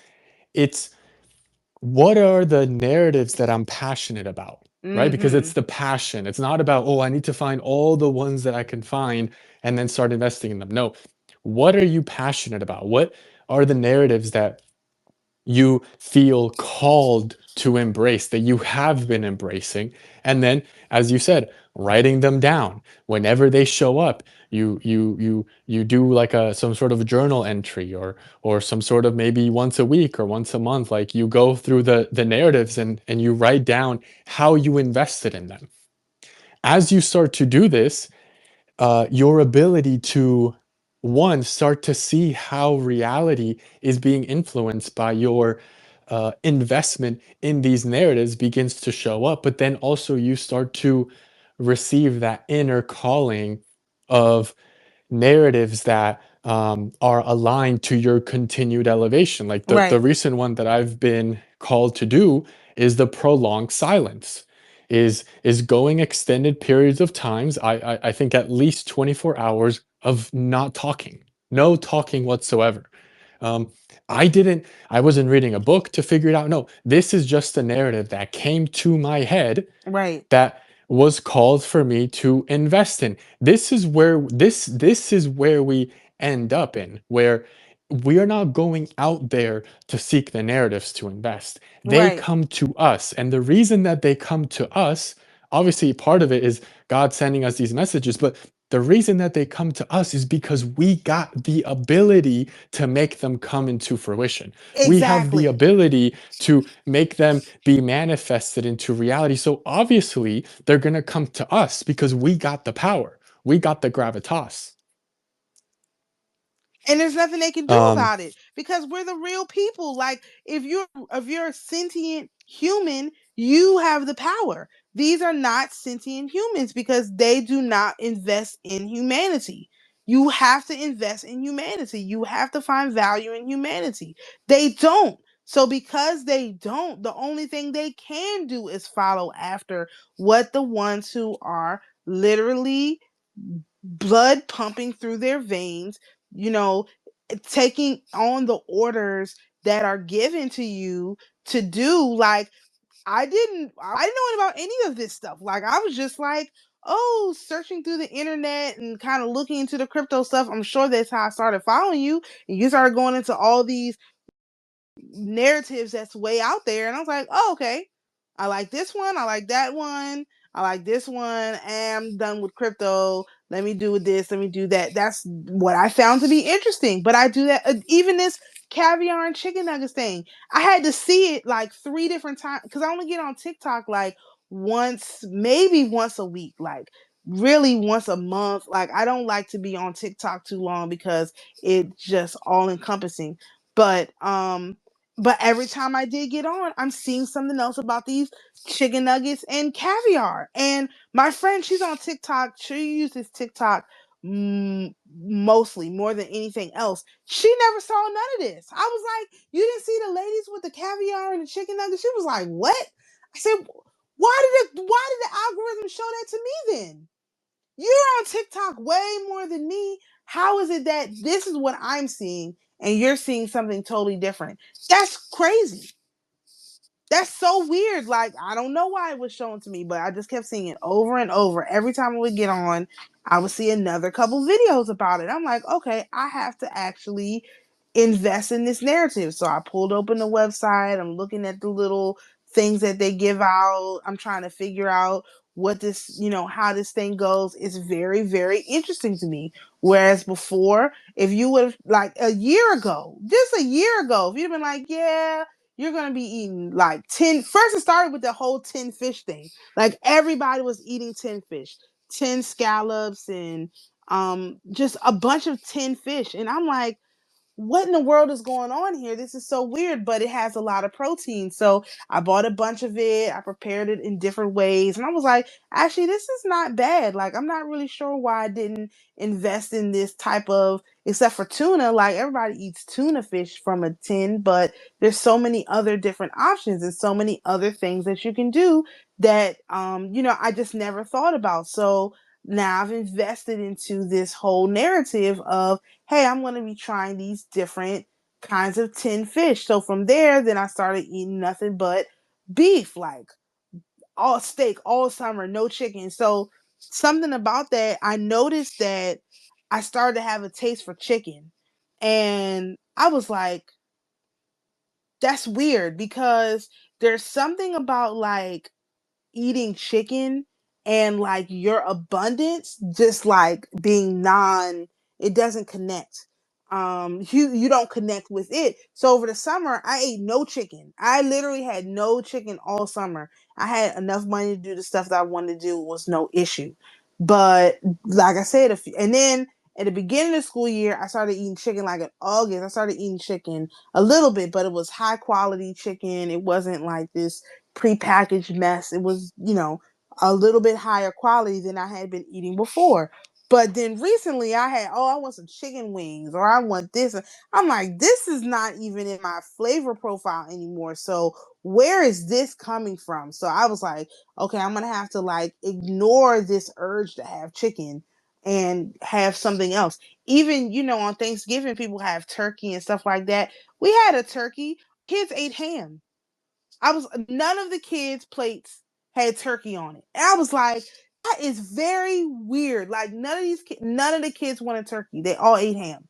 what are the narratives that I'm passionate about, right? Because Mm-hmm. it's the passion. It's not about, oh, I need to find all the ones that I can find and then start investing in them. No, what are you passionate about? What are the narratives that you feel called to embrace, that you have been embracing? And then, as you said, writing them down whenever they show up. You do like a some sort of a journal entry, or some sort of, maybe once a week or once a month, like you go through the narratives and you write down how you invested in them. As you start to do this, your ability to, one, start to see how reality is being influenced by your investment in these narratives begins to show up. But then also you start to receive that inner calling of narratives that are aligned to your continued elevation. Like the Right. recent one that I've been called to do is the prolonged silence. Is going extended periods of times. I think at least 24 hours of not talking, no talking whatsoever. Um, I wasn't reading a book to figure it out. No, this is just a narrative that came to my head Right. that was called for me to invest in. This is where we end up in, where we are not going out there to seek the narratives to invest. They Right. come to us. And the reason that they come to us, obviously part of it is God sending us these messages, but the reason that they come to us is because we got the ability to make them come into fruition. We have the Exactly. ability to make them be manifested into reality. So obviously, they're going to come to us because we got the power. We got the gravitas. And there's nothing they can do Um, about it because we're the real people. Like if you're a sentient human, you have the power. These are not sentient humans because they do not invest in humanity. You have to invest in humanity. You have to find value in humanity. They don't. So because they don't, the only thing they can do is follow after what the ones who are literally blood pumping through their veins, you know, taking on the orders that are given to you to do. Like I didn't know about any of this stuff. Like I was just like, oh, searching through the internet and kind of looking into the crypto stuff. I'm sure that's how I started following you. And you started going into all these narratives that's way out there. And I was like, oh, okay. I like this one. I like that one. I like this one. And I'm done with crypto. Let me do this. Let me do that. That's what I found to be interesting. But I do that. Even this caviar and chicken nuggets thing, I had to see it like 3 different times because I only get on TikTok like once, maybe once a week, like really once a month. Like I don't like to be on TikTok too long because it's just all encompassing. But but every time I did get on, I'm seeing something else about these chicken nuggets and caviar. And my friend, she's on TikTok. She uses TikTok mostly more than anything else. She never saw none of this. I was like, you didn't see the ladies with the caviar and the chicken nuggets? She was like, what? I said, why did the algorithm show that to me then? You're on TikTok way more than me. How is it that this is what I'm seeing and you're seeing something totally different? That's crazy. That's so weird. Like, I don't know why it was shown to me, but I just kept seeing it over and over. Every time I would get on, I would see another couple videos about it. I'm like, okay, I have to actually invest in this narrative. So I pulled open the website. I'm looking at the little things that they give out. I'm trying to figure out what this, how this thing goes. It's very, very interesting to me. Whereas before, if you would have, like a year ago, just a year ago, if you'd have been like, yeah, you're gonna be eating like 10. First, it started with the whole 10 fish thing. Like everybody was eating 10 fish, 10 scallops, and just a bunch of 10 fish. And I'm like, what in the world is going on here? This is so weird, but it has a lot of protein. So I bought a bunch of it. I prepared it in different ways. And I was like, actually, this is not bad. Like, I'm not really sure why I didn't invest in this type of, except for tuna. Like, everybody eats tuna fish from a tin, but there's so many other different options and so many other things that you can do that, I just never thought about. So now I've invested into this whole narrative of, hey, I'm going to be trying these different kinds of 10 fish. So from there, then I started eating nothing but beef, like all steak all summer, no chicken. So something about that, I noticed that I started to have a taste for chicken. And I was like, that's weird because there's something about like eating chicken and like your abundance just like being it doesn't connect. You don't connect with it. So over the summer I ate no chicken. I literally had no chicken all summer. I had enough money to do the stuff that I wanted to do. It was no issue. But like I said, and then at the beginning of the school year I started eating chicken. Like in August I started eating chicken a little bit, but it was high quality chicken. It wasn't like this prepackaged mess. It was, a little bit higher quality than I had been eating before. But then recently I had, I want some chicken wings or I want this. I'm like, this is not even in my flavor profile anymore. So where is this coming from? So I was like, okay, I'm going to have to like ignore this urge to have chicken and have something else. Even, on Thanksgiving, people have turkey and stuff like that. We had a turkey. Kids ate ham. I was none of the kids' plates had turkey on it. And I was like, that is very weird. Like none of the kids wanted turkey. They all ate ham.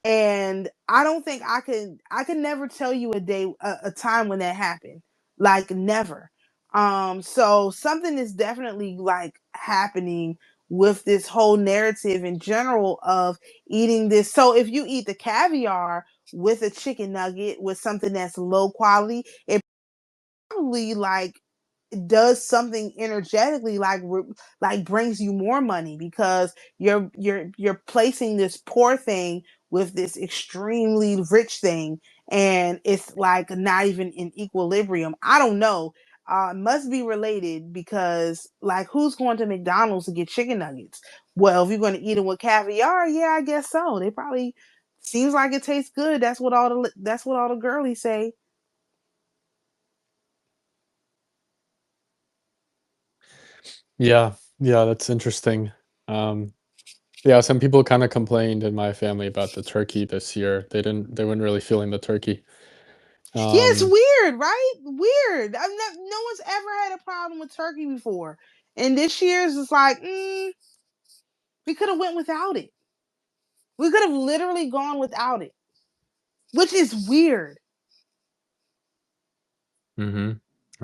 And I don't think I could never tell you a time when that happened. Like never. So something is definitely like happening with this whole narrative in general of eating this. So if you eat the caviar with a chicken nugget with something that's low quality, it probably like does something energetically like brings you more money because you're placing this poor thing with this extremely rich thing, and it's like not even in equilibrium. I don't know. Must be related because like who's going to McDonald's to get chicken nuggets? Well, if you're going to eat it with caviar, yeah, I guess so. They probably seems like it tastes good. That's what all the girlies say. Yeah, yeah, that's interesting. Um, yeah, some people kind of complained in my family about the turkey this year. They weren't really feeling the turkey. Yeah, it's Um, weird, right? Weird. No one's ever had a problem with turkey before, and this year's is like, we could have went without it. We could have literally gone without it, which is weird. mm-hmm,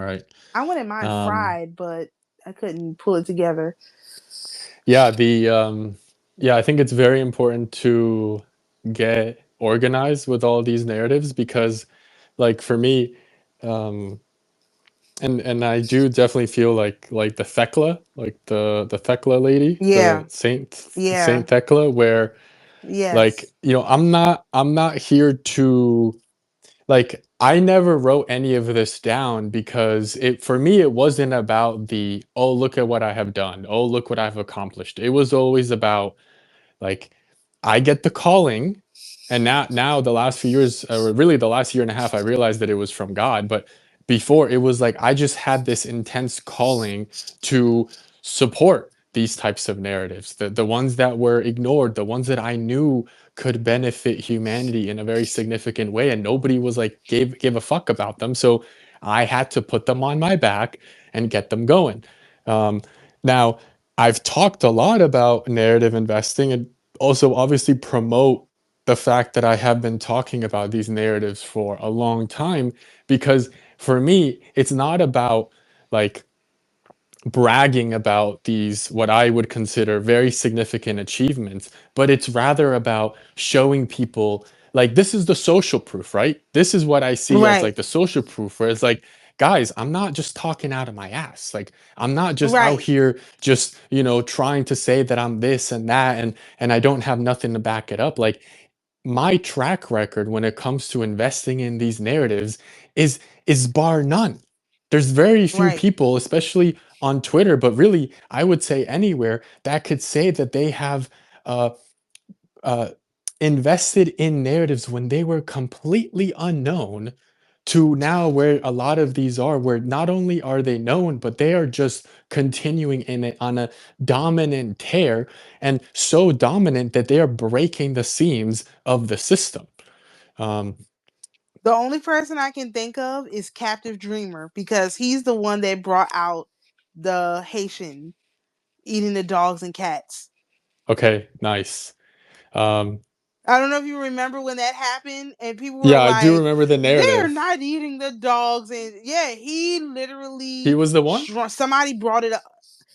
right. I wouldn't mind Um, fried, but I couldn't pull it together. yeah, yeah, I think it's very important to get organized with all these narratives because, like, for me, um, and I do definitely feel like the Thecla, like the Thecla lady, the Yeah, Saint yeah, Thecla, where like yes, I'm not here to like I never wrote any of this down because it for me it wasn't about the oh look at what I have done, oh look what I've accomplished. It was always about like I get the calling, and now the last few years, or really the last year and a half, I realized that it was from God. But before it was like I just had this intense calling to support these types of narratives, the ones that were ignored, the ones that I knew could benefit humanity in a very significant way, and nobody was like gave a fuck about them. So I had to put them on my back and get them going. Um, Now, I've talked a lot about narrative investing and also obviously promote the fact that I have been talking about these narratives for a long time because for me, it's not about like bragging about these what I would consider very significant achievements, but it's rather about showing people like this is the social proof, right? This is what I see as like right, the social proof where it's like, guys, I'm not just talking out of my ass. Like I'm not just out right. here just, trying to say that I'm this and that and I don't have nothing to back it up. Like my track record when it comes to investing in these narratives is is bar none. There's very few Right. people, especially on Twitter, but really I would say anywhere, that could say that they have uh, uh, invested in narratives when they were completely unknown to now where a lot of these are, where not only are they known, but they are just continuing in it on a dominant tear and so dominant that they are breaking the seams of the system. Um, The only person I can think of is Captive Dreamer because he's the one that brought out the Haitian eating the dogs and cats. okay, nice. Um, I don't know if you remember when that happened and people were yeah, I do like, remember the they're narrative. not eating the dogs. And yeah, he He literally, was the one? somebody brought it up.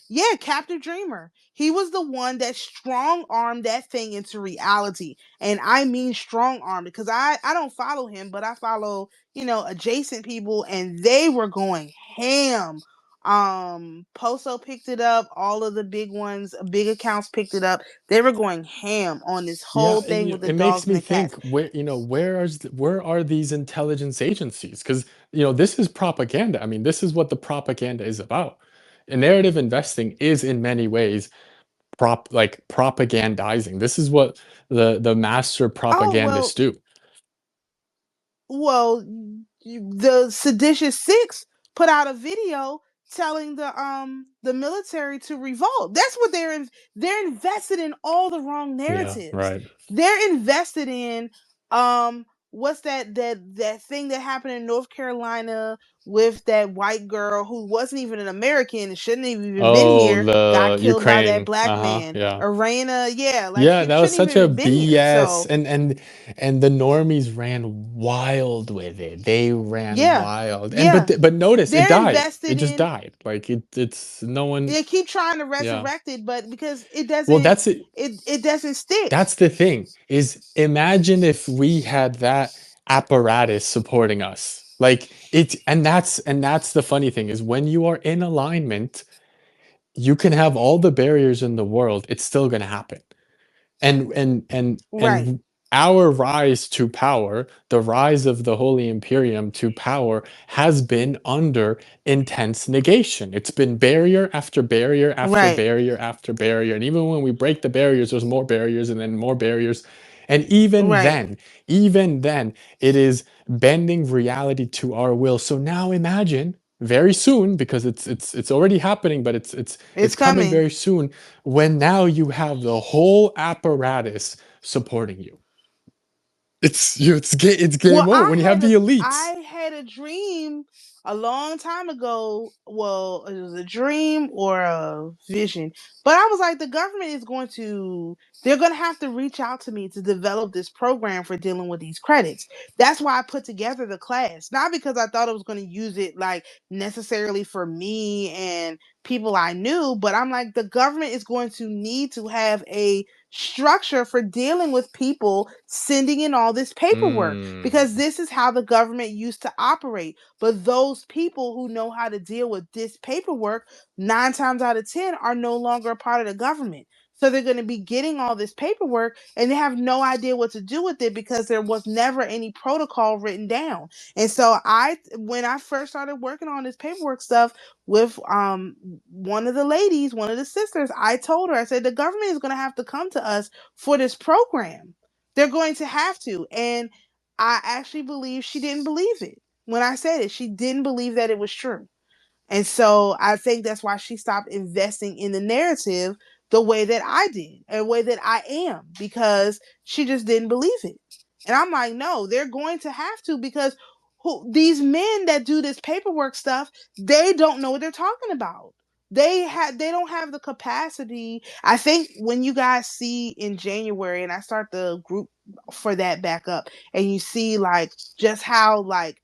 Yeah, Captive Dreamer. He was the one that strong armed that thing into reality. And I mean strong armed because I don't follow him, but I follow, adjacent people and they were going ham. Poso picked it up, all of the big ones, big accounts picked it up. They were going ham on this Yeah, whole and thing with the it makes dogs and me the cats. think where are these intelligence agencies? Because this is propaganda. I mean, this is what the propaganda is about. And narrative investing is in many ways propagandizing. This is what the master Oh propagandists well, do. well, the seditious six put out a video telling the military to revolt. That's what they're invested in all the wrong Yeah, narratives. right. They're invested in what's that thing that happened in North Carolina with that white girl who wasn't even an American and shouldn't have even been Oh, here, got the killed by that Ukraine. black Uh-huh. man. Yeah. Arena, yeah, like Yeah, she that was shouldn't such even a have been here. BS. So And the normies ran wild with it. They ran yeah, wild. And yeah, but notice it they're died. It invested just in. died. Like it's no one. They keep trying to Yeah. resurrect it, but because Well, that's it. it doesn't stick. That's the thing. Is imagine if we had that apparatus supporting us. Like it and that's the funny thing is when you are in alignment, you can have all the barriers in the world. It's still going to happen. And Right, our rise to power, the rise of the Holy Imperium to power, has been under intense negation. It's been barrier after barrier after right, barrier after barrier, and even when we break the barriers, there's more barriers and then more barriers. And even then it is bending reality to our will. So now imagine very soon, because it's already happening, but it's it's coming coming. very soon, when now you have the whole apparatus supporting you. It's Well, game over when you have the elites. I had a dream a long time ago. Well, it was a dream or a vision, but I was like, the government is going to they're going to have to reach out to me to develop this program for dealing with these credits. That's why I put together the class, not because I thought I was going to use it like necessarily for me and people I knew, but I'm like, the government is going to need to have a structure for dealing with people sending in all this paperwork, Mm, because this is how the government used to operate. But those people who know how to deal with this paperwork, 9 times out of 10, are no longer a part of the government. So they're going to be getting all this paperwork and they have no idea what to do with it because there was never any protocol written down. And so when I first started working on this paperwork stuff with one of the ladies, one of the sisters, I told her, I said, the government is going to have to come to us for this program. They're going to have to. And I actually believe she didn't believe it. When I said it, she didn't believe that it was true. And so I think that's why she stopped investing in the narrative the way that I did, and the way that I am, because she just didn't believe it. And I'm like, no, they're going to have to, because these men that do this paperwork stuff, they don't know what they're talking about. They don't have the capacity. I think when you guys see in January, and I start the group for that back up, and you see like just how like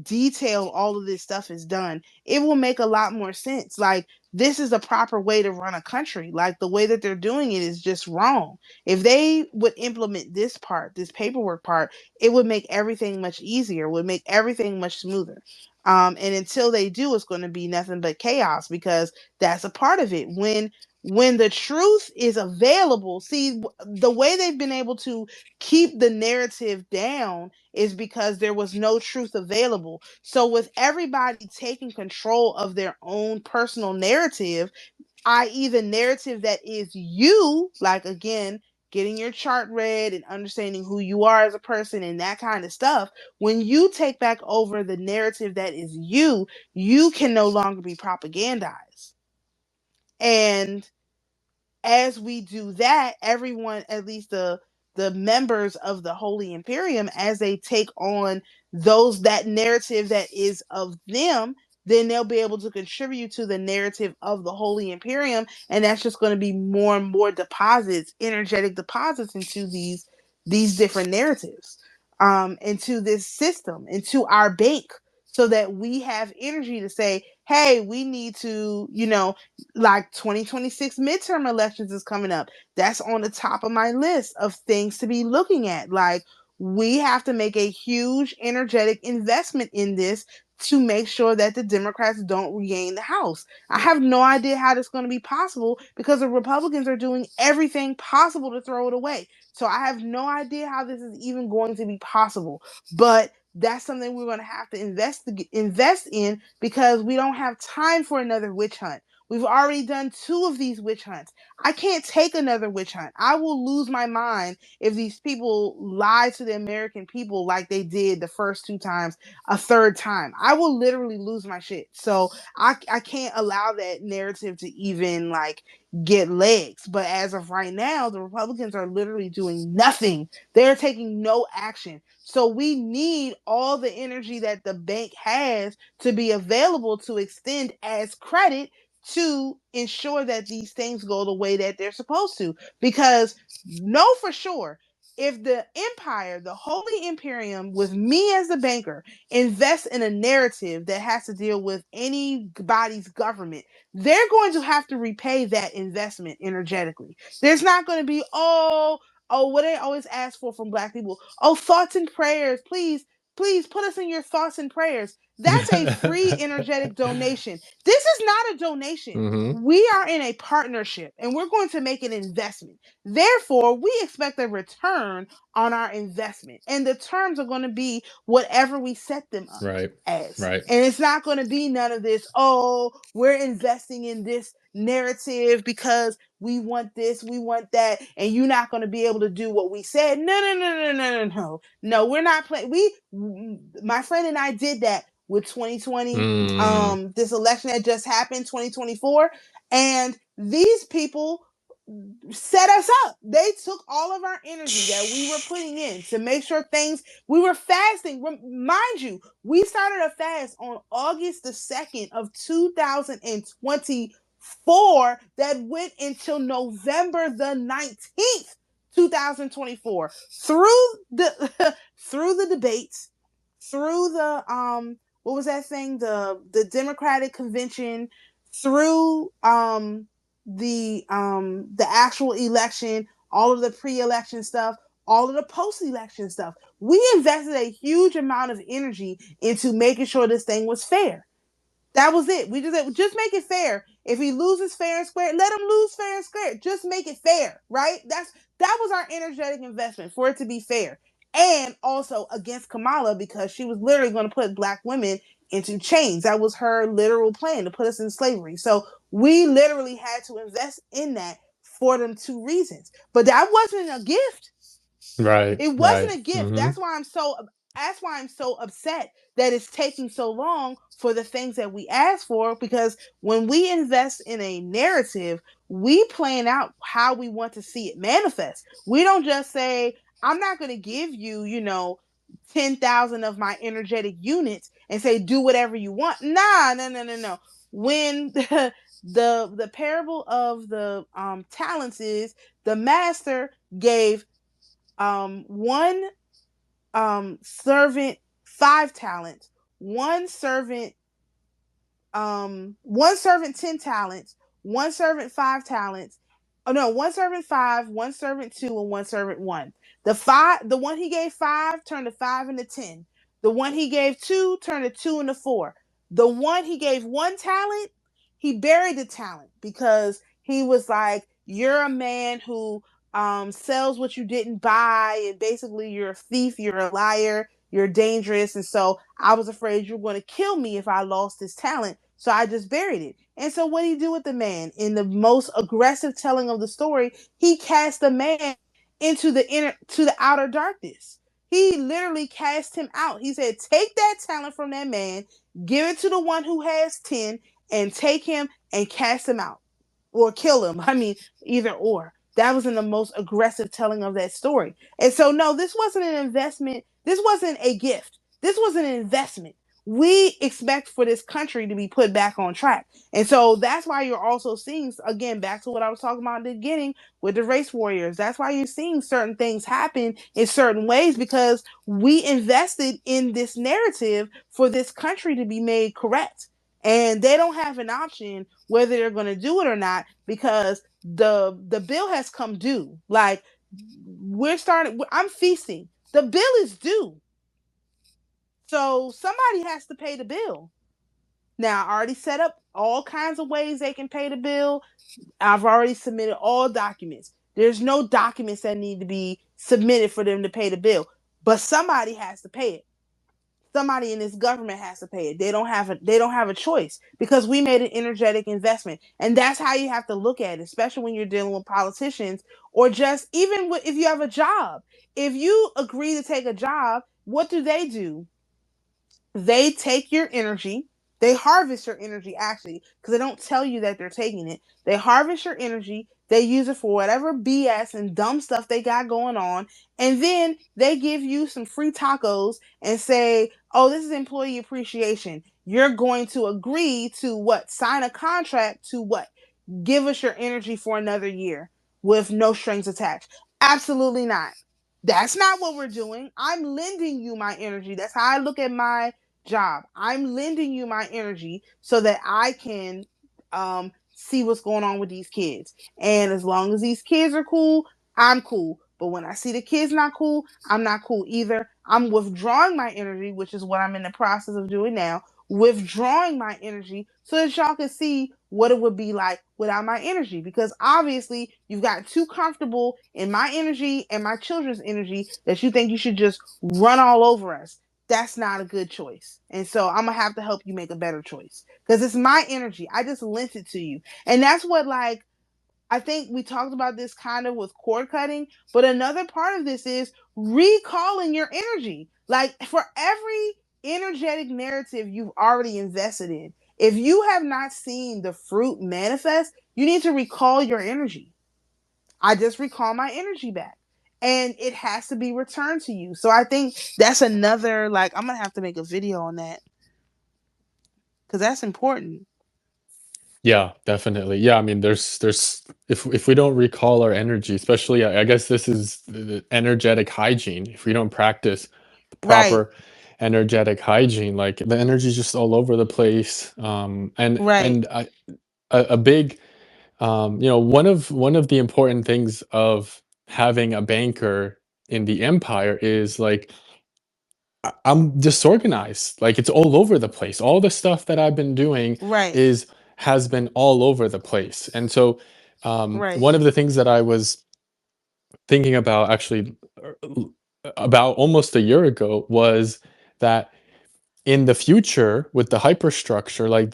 detailed all of this stuff is done, it will make a lot more sense. Like, this is the proper way to run a country. Like, the way that they're doing it is just wrong. If they would implement this part, this paperwork part, it would make everything much easier, would make everything much smoother. And until they do, it's going to be nothing but chaos, because that's a part of it. When the truth is available, see, the way they've been able to keep the narrative down is because there was no truth available. So with everybody taking control of their own personal narrative, i.e., the narrative that is you, like, again, getting your chart read and understanding who you are as a person and that kind of stuff, when you take back over the narrative that is you can no longer be propagandized. And as we do that, everyone, at least the members of the Holy Imperium, as they take on that narrative that is of them, then they'll be able to contribute to the narrative of the Holy Imperium, and that's just going to be more and more deposits, energetic deposits, into these different narratives, into this system, into our bank, so that we have energy to say, hey, we need to, like 2026 midterm elections is coming up. That's on the top of my list of things to be looking at. Like, we have to make a huge energetic investment in this to make sure that the Democrats don't regain the House. I have no idea how that's going to be possible, because the Republicans are doing everything possible to throw it away. So I have no idea how this is even going to be possible. But that's something we're going to have to invest in, because we don't have time for another witch hunt. We've already done 2 of these witch hunts. I can't take another witch hunt. I will lose my mind if these people lie to the American people like they did the first 2 times, a third time. I will literally lose my shit. So I can't allow that narrative to even like get legs. But as of right now, the Republicans are literally doing nothing. They're taking no action. So we need all the energy that the bank has to be available to extend as credit to ensure that these things go the way that they're supposed to. Because know for sure, if the empire, the Holy Emperium, with me as the banker, invest in a narrative that has to deal with anybody's government, they're going to have to repay that investment energetically. There's not going to be, what they always ask for from Black people. Oh, thoughts and prayers. Please put us in your thoughts and prayers. That's a free energetic donation. This is not a donation. Mm-hmm. We are in a partnership and we're going to make an investment. Therefore, we expect a return on our investment. And the terms are going to be whatever we set them up as. Right. And it's not going to be none of this, we're investing in this narrative because we want this, we want that, and you're not going to be able to do what we said. No, we're not playing. My friend and I did that with 2020, this election that just happened, 2024, and these people set us up. They took all of our energy that we were putting in to make sure things, we were fasting. Mind you, we started a fast on August the 2nd of 2024 that went until November the 19th, 2024. Through the through the debates, through the what was that thing? The Democratic convention, through the actual election, all of the pre-election stuff, all of the post-election stuff. We invested a huge amount of energy into making sure this thing was fair. That was it. We just make it fair. If he loses fair and square, let him lose fair and square. Just make it fair, right? That was our energetic investment, for it to be fair. And also against Kamala, because she was literally going to put Black women into chains. That was her literal plan, to put us in slavery. So we literally had to invest in that for them 2 reasons. But that wasn't a gift. Right. It wasn't a gift. Mm-hmm. That's why I'm so upset that it's taking so long for the things that we ask for, because when we invest in a narrative, we plan out how we want to see it manifest. We don't just say, I'm not going to give you, 10,000 of my energetic units and say, do whatever you want. No. When the parable of the talents is, the master gave one servant 5 talents, one servant 10 talents, one servant 5 talents. Oh no, one servant 5, one servant 2, and one servant 1. The one he gave 5 turned a 5 into 10. The one he gave 2 turned a 2 into 4. The one he gave 1 talent, he buried the talent because he was like, you're a man who sells what you didn't buy, and basically you're a thief, you're a liar, you're dangerous, and so I was afraid you were going to kill me if I lost this talent, so I just buried it. And so what did he do with the man? In the most aggressive telling of the story, he cast the man into the outer darkness. He literally cast him out. He said, take that talent from that man, give it to the one who has 10, and take him and cast him out. Or kill him. I mean, either or. That was in the most aggressive telling of that story. And so, no, this wasn't an investment. This wasn't a gift. This was an investment. We expect for this country to be put back on track. And so that's why you're also seeing, again, back to what I was talking about in the beginning with the race warriors. That's why you're seeing certain things happen in certain ways, because we invested in this narrative for this country to be made correct. And they don't have an option whether they're going to do it or not, because the bill has come due. Like, I'm feasting. The bill is due. So somebody has to pay the bill. Now, I already set up all kinds of ways they can pay the bill. I've already submitted all documents. There's no documents that need to be submitted for them to pay the bill, but somebody has to pay it. somebody in this government has to pay it. They don't have a choice because we made an energetic investment. And that's how you have to look at it, especially when you're dealing with politicians or just even if you have a job. If you agree to take a job, what do? They take your energy. They harvest your energy actually, because they don't tell you that they're taking it. They harvest your energy. They use it for whatever BS and dumb stuff they got going on. And then they give you some free tacos and say, oh, this is employee appreciation. You're going to agree to what? Sign a contract to what? Give us your energy for another year with no strings attached. Absolutely not. That's not what we're doing. I'm lending you my energy. That's how I look at my job. I'm lending you my energy so that I can see what's going on with these kids. And as long as these kids are cool, I'm cool. But when I see the kids not cool, I'm not cool either. I'm withdrawing my energy, which is what I'm in the process of doing now, withdrawing my energy so that y'all can see what it would be like without my energy. Because obviously, you've gotten too comfortable in my energy and my children's energy that you think you should just run all over us. That's not a good choice. And so I'm gonna have to help you make a better choice because it's my energy. I just lent it to you. And that's what, like, I think we talked about this kind of with cord cutting, but another part of this is recalling your energy. Like, for every energetic narrative you've already invested in, if you have not seen the fruit manifest, you need to recall your energy. I just recall my energy back. And it has to be returned to you. So I think that's another, like, I'm going to have to make a video on that because that's important. Yeah, definitely. Yeah, I mean, there's if we don't recall our energy, especially, I guess this is the energetic hygiene. If we don't practice the Right, proper energetic hygiene, like the energy is just all over the place. right, A big, one of the important things of having a banker in the empire is like I'm disorganized. Like it's all over the place. All the stuff that I've been doing right, is has been all over the place. And so right, one of the things that I was thinking about actually about almost a year ago was that in the future with the hyperstructure, like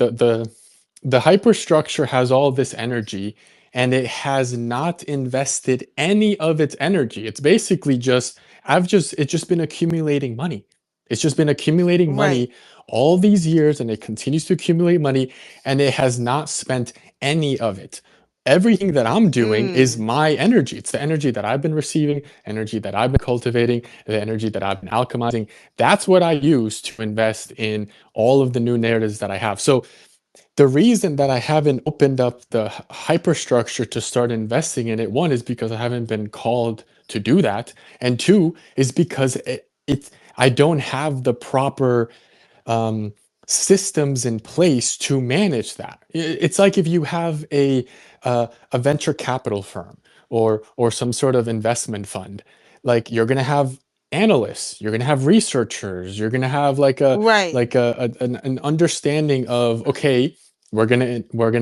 the hyperstructure has all this energy and it has not invested any of its energy. It's basically just it's just been accumulating money. It's just been accumulating right. money all these years and it continues to accumulate money and it has not spent any of it. Everything that I'm doing is Mm, my energy. It's the energy that I've been receiving, energy that I've been cultivating, the energy that I've been alchemizing. That's what I use to invest in all of the new narratives that I have. So the reason that I haven't opened up the hyperstructure to start investing in it, one is because I haven't been called to do that, and two is because I don't have the proper um, systems in place to manage that. It's like if you have a venture capital firm or some sort of investment fund, like you're going to have analysts, you're going to have researchers, you're going to have right, an understanding of, okay, we're going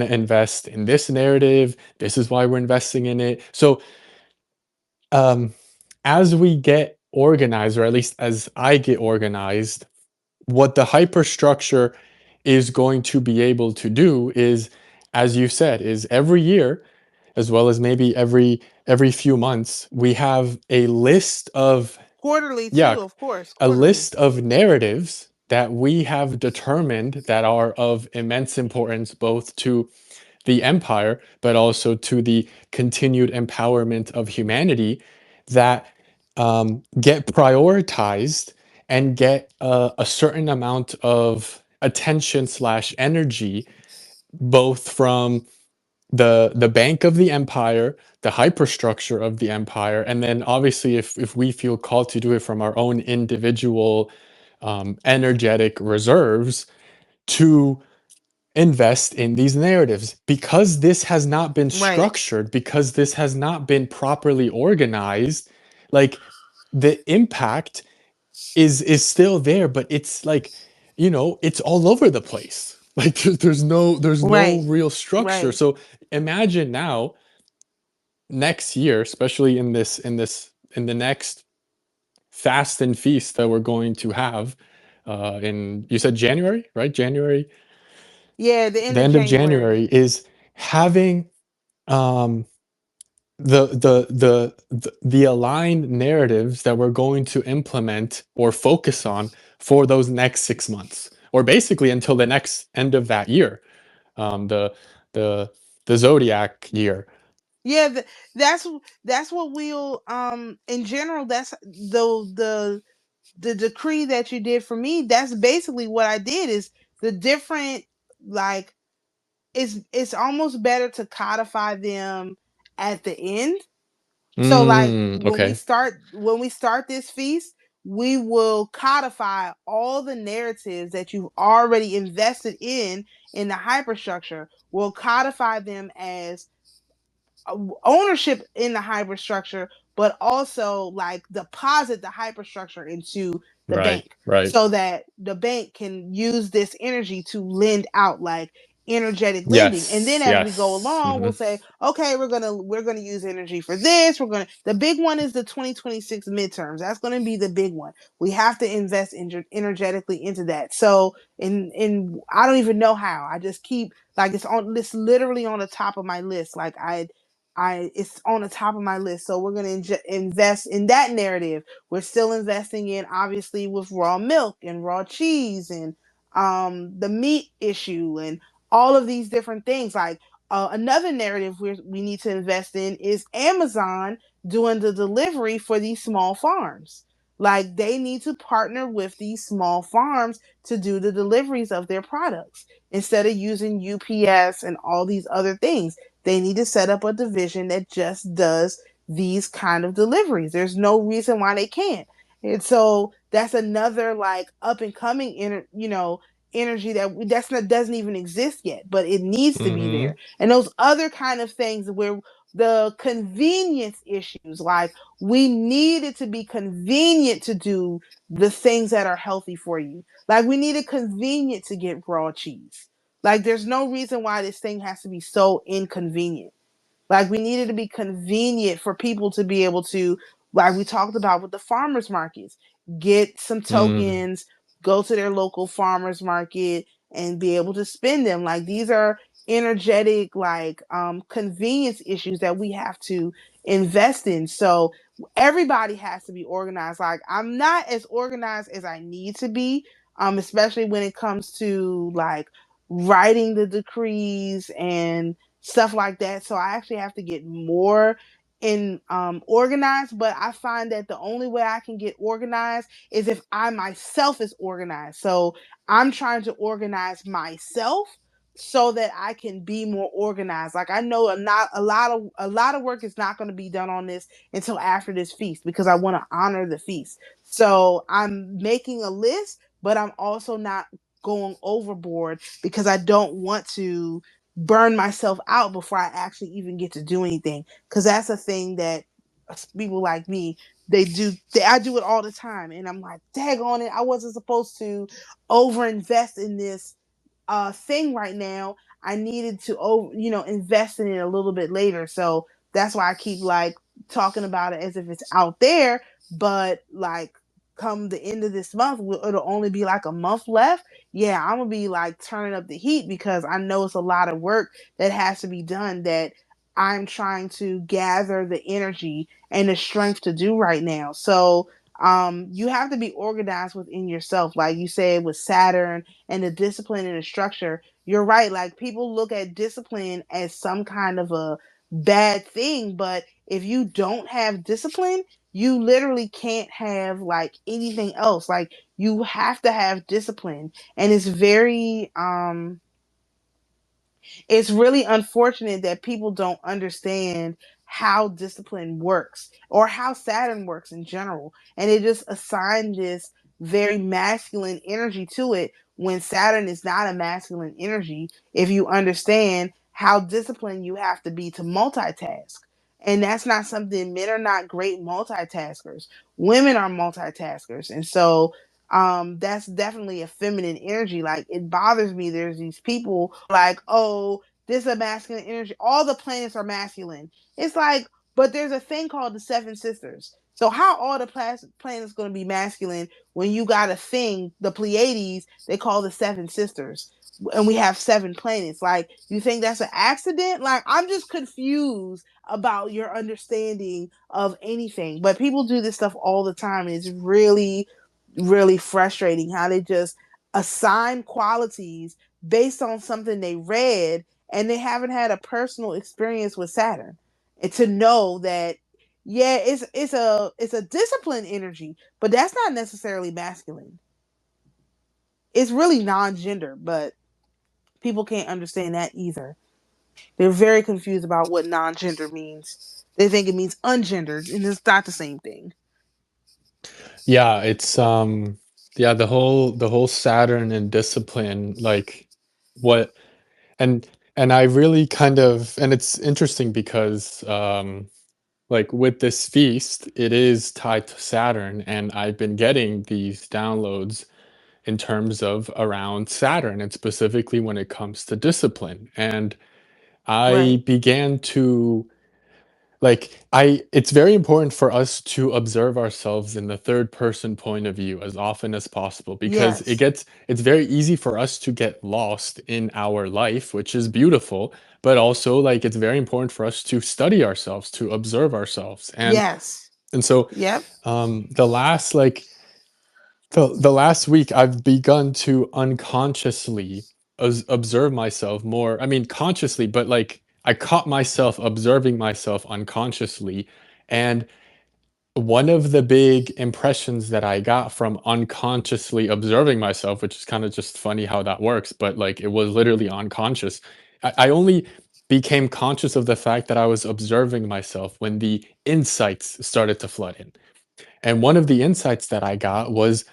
to invest in this narrative, this is why we're investing in it. So um as we get organized, or at least as I get organized, what the hyperstructure is going to be able to do is, as you said, is every year, as well as maybe every few months, we have a list of, quarterly yeah, too, of course, a quarterly. list of narratives that we have determined that are of immense importance both to the empire but also to the continued empowerment of humanity, that get prioritized and get a certain amount of attention slash energy, both from the bank of the empire, the hyperstructure of the empire, and then obviously if we feel called to do it from our own individual energetic reserves, to invest in these narratives. Because this has not been Right, structured, because this has not been properly organized, like the impact is still there, but it's like, it's all over the place. Like there's no right, real structure. right, So imagine now, next year, especially in the next fast and feast that we're going to have, in, you said January, right? January, Yeah, the end the of end of January. January, is having um, the aligned narratives that we're going to implement or focus on for those next 6 months, or basically until the next end of that year, the the the zodiac year. Yeah, that's that's what we'll in general. That's the decree that you did for me. That's basically what I did. Is the different, like, it's almost better to codify them at the end. So like Okay. when we start this feast, we will codify all the narratives that you've already invested in the hyperstructure. We'll codify them as ownership in the hyperstructure, but also like deposit the hyperstructure into the Right. bank Right. so that the bank can use this energy to lend out, like energetic lending. And then Yes. as we go Yes. along, we'll say, okay, we're gonna use energy for this. The big one is the 2026 midterms. That's gonna be the big one. We have to invest energetically into that. So in I don't even know how. I just keep, like, it's literally on the top of my list. Like it's on the top of my list. So we're going to invest in that narrative. We're still investing in, obviously, with raw milk and raw cheese and the meat issue and all of these different things. Like another narrative we need to invest in is Amazon doing the delivery for these small farms. Like they need to partner with these small farms to do the deliveries of their products instead of using UPS and all these other things. They need to set up a division that just does these kind of deliveries. There's no reason why they can't. And so that's another like up and coming energy that's not doesn't even exist yet, but it needs to be Mm-hmm. there. And those other kind of things where the convenience issues, like we need it to be convenient to do the things that are healthy for you. Like we need it convenient to get raw cheese. Like there's no reason why this thing has to be so inconvenient. Like we needed to be convenient for people to be able to, like we talked about with the farmers markets, get some Mm. tokens, go to their local farmers market and be able to spend them. Like these are energetic, like convenience issues that we have to invest in. So everybody has to be organized. Like I'm not as organized as I need to be, especially when it comes to like writing the decrees and stuff like that. So I actually have to get more in organized, but I find that the only way I can get organized is if I myself is organized. So I'm trying to organize myself so that I can be more organized. Like I know a lot of work is not going to be done on this until after this feast because I want to honor the feast. So I'm making a list, but I'm also not going overboard because I don't want to burn myself out before I actually even get to do anything. Because that's a thing that people like me, I do it all the time, and I'm like, dag on it, I wasn't supposed to overinvest in this thing right now. I needed to invest in it a little bit later. So that's why I keep like talking about it as if it's out there, but like come the end of this month, it'll only be like a month left. Yeah, I'm gonna be like turning up the heat because I know it's a lot of work that has to be done that I'm trying to gather the energy and the strength to do right now. So you have to be organized within yourself, like you said with Saturn and the discipline and the structure. You're right. Like people look at discipline as some kind of a bad thing, but if you don't have discipline, you literally can't have like anything else. Like you have to have discipline. And it's really unfortunate that people don't understand how discipline works or how Saturn works in general. And they just assign this very masculine energy to it when Saturn is not a masculine energy if you understand how disciplined you have to be to multitask. And that's not something, men are not great multitaskers. Women are multitaskers. And so that's definitely a feminine energy. Like it bothers me. There's these people like, oh, this is a masculine energy. All the planets are masculine. It's like, but there's a thing called the Seven Sisters. So how all the planets going to be masculine when you got a thing, the Pleiades, they call the seven sisters, and we have seven planets? Like, you think that's an accident? Like, I'm just confused about your understanding of anything. But people do this stuff all the time, and it's really, really frustrating how they just assign qualities based on something they read, and they haven't had a personal experience with Saturn. And to know that, yeah, it's a discipline energy, but that's not necessarily masculine. It's really non-gender, but people can't understand that either. They're very confused about what non-gender means. They think it means ungendered, and it's not the same thing. Yeah, it's yeah, the whole Saturn and discipline, like what and and I really kind of, and it's interesting because like with this feast, it is tied to Saturn, and I've been getting these downloads in terms of around Saturn, and specifically when it comes to discipline. And Right. I began to, like, I it's very important for us to observe ourselves in the third person point of view as often as possible, because Yes. it's very easy for us to get lost in our life, which is beautiful, but also, like, it's very important for us to study ourselves, to observe ourselves. Yes. And so Yep. the last, like, the last week, I've begun to unconsciously observe myself more. I mean, consciously, but like I caught myself observing myself unconsciously. And one of the big impressions that I got from unconsciously observing myself, which is kind of just funny how that works, but like it was literally unconscious. I only became conscious of the fact that I was observing myself when the insights started to flood in. And one of the insights that I got was,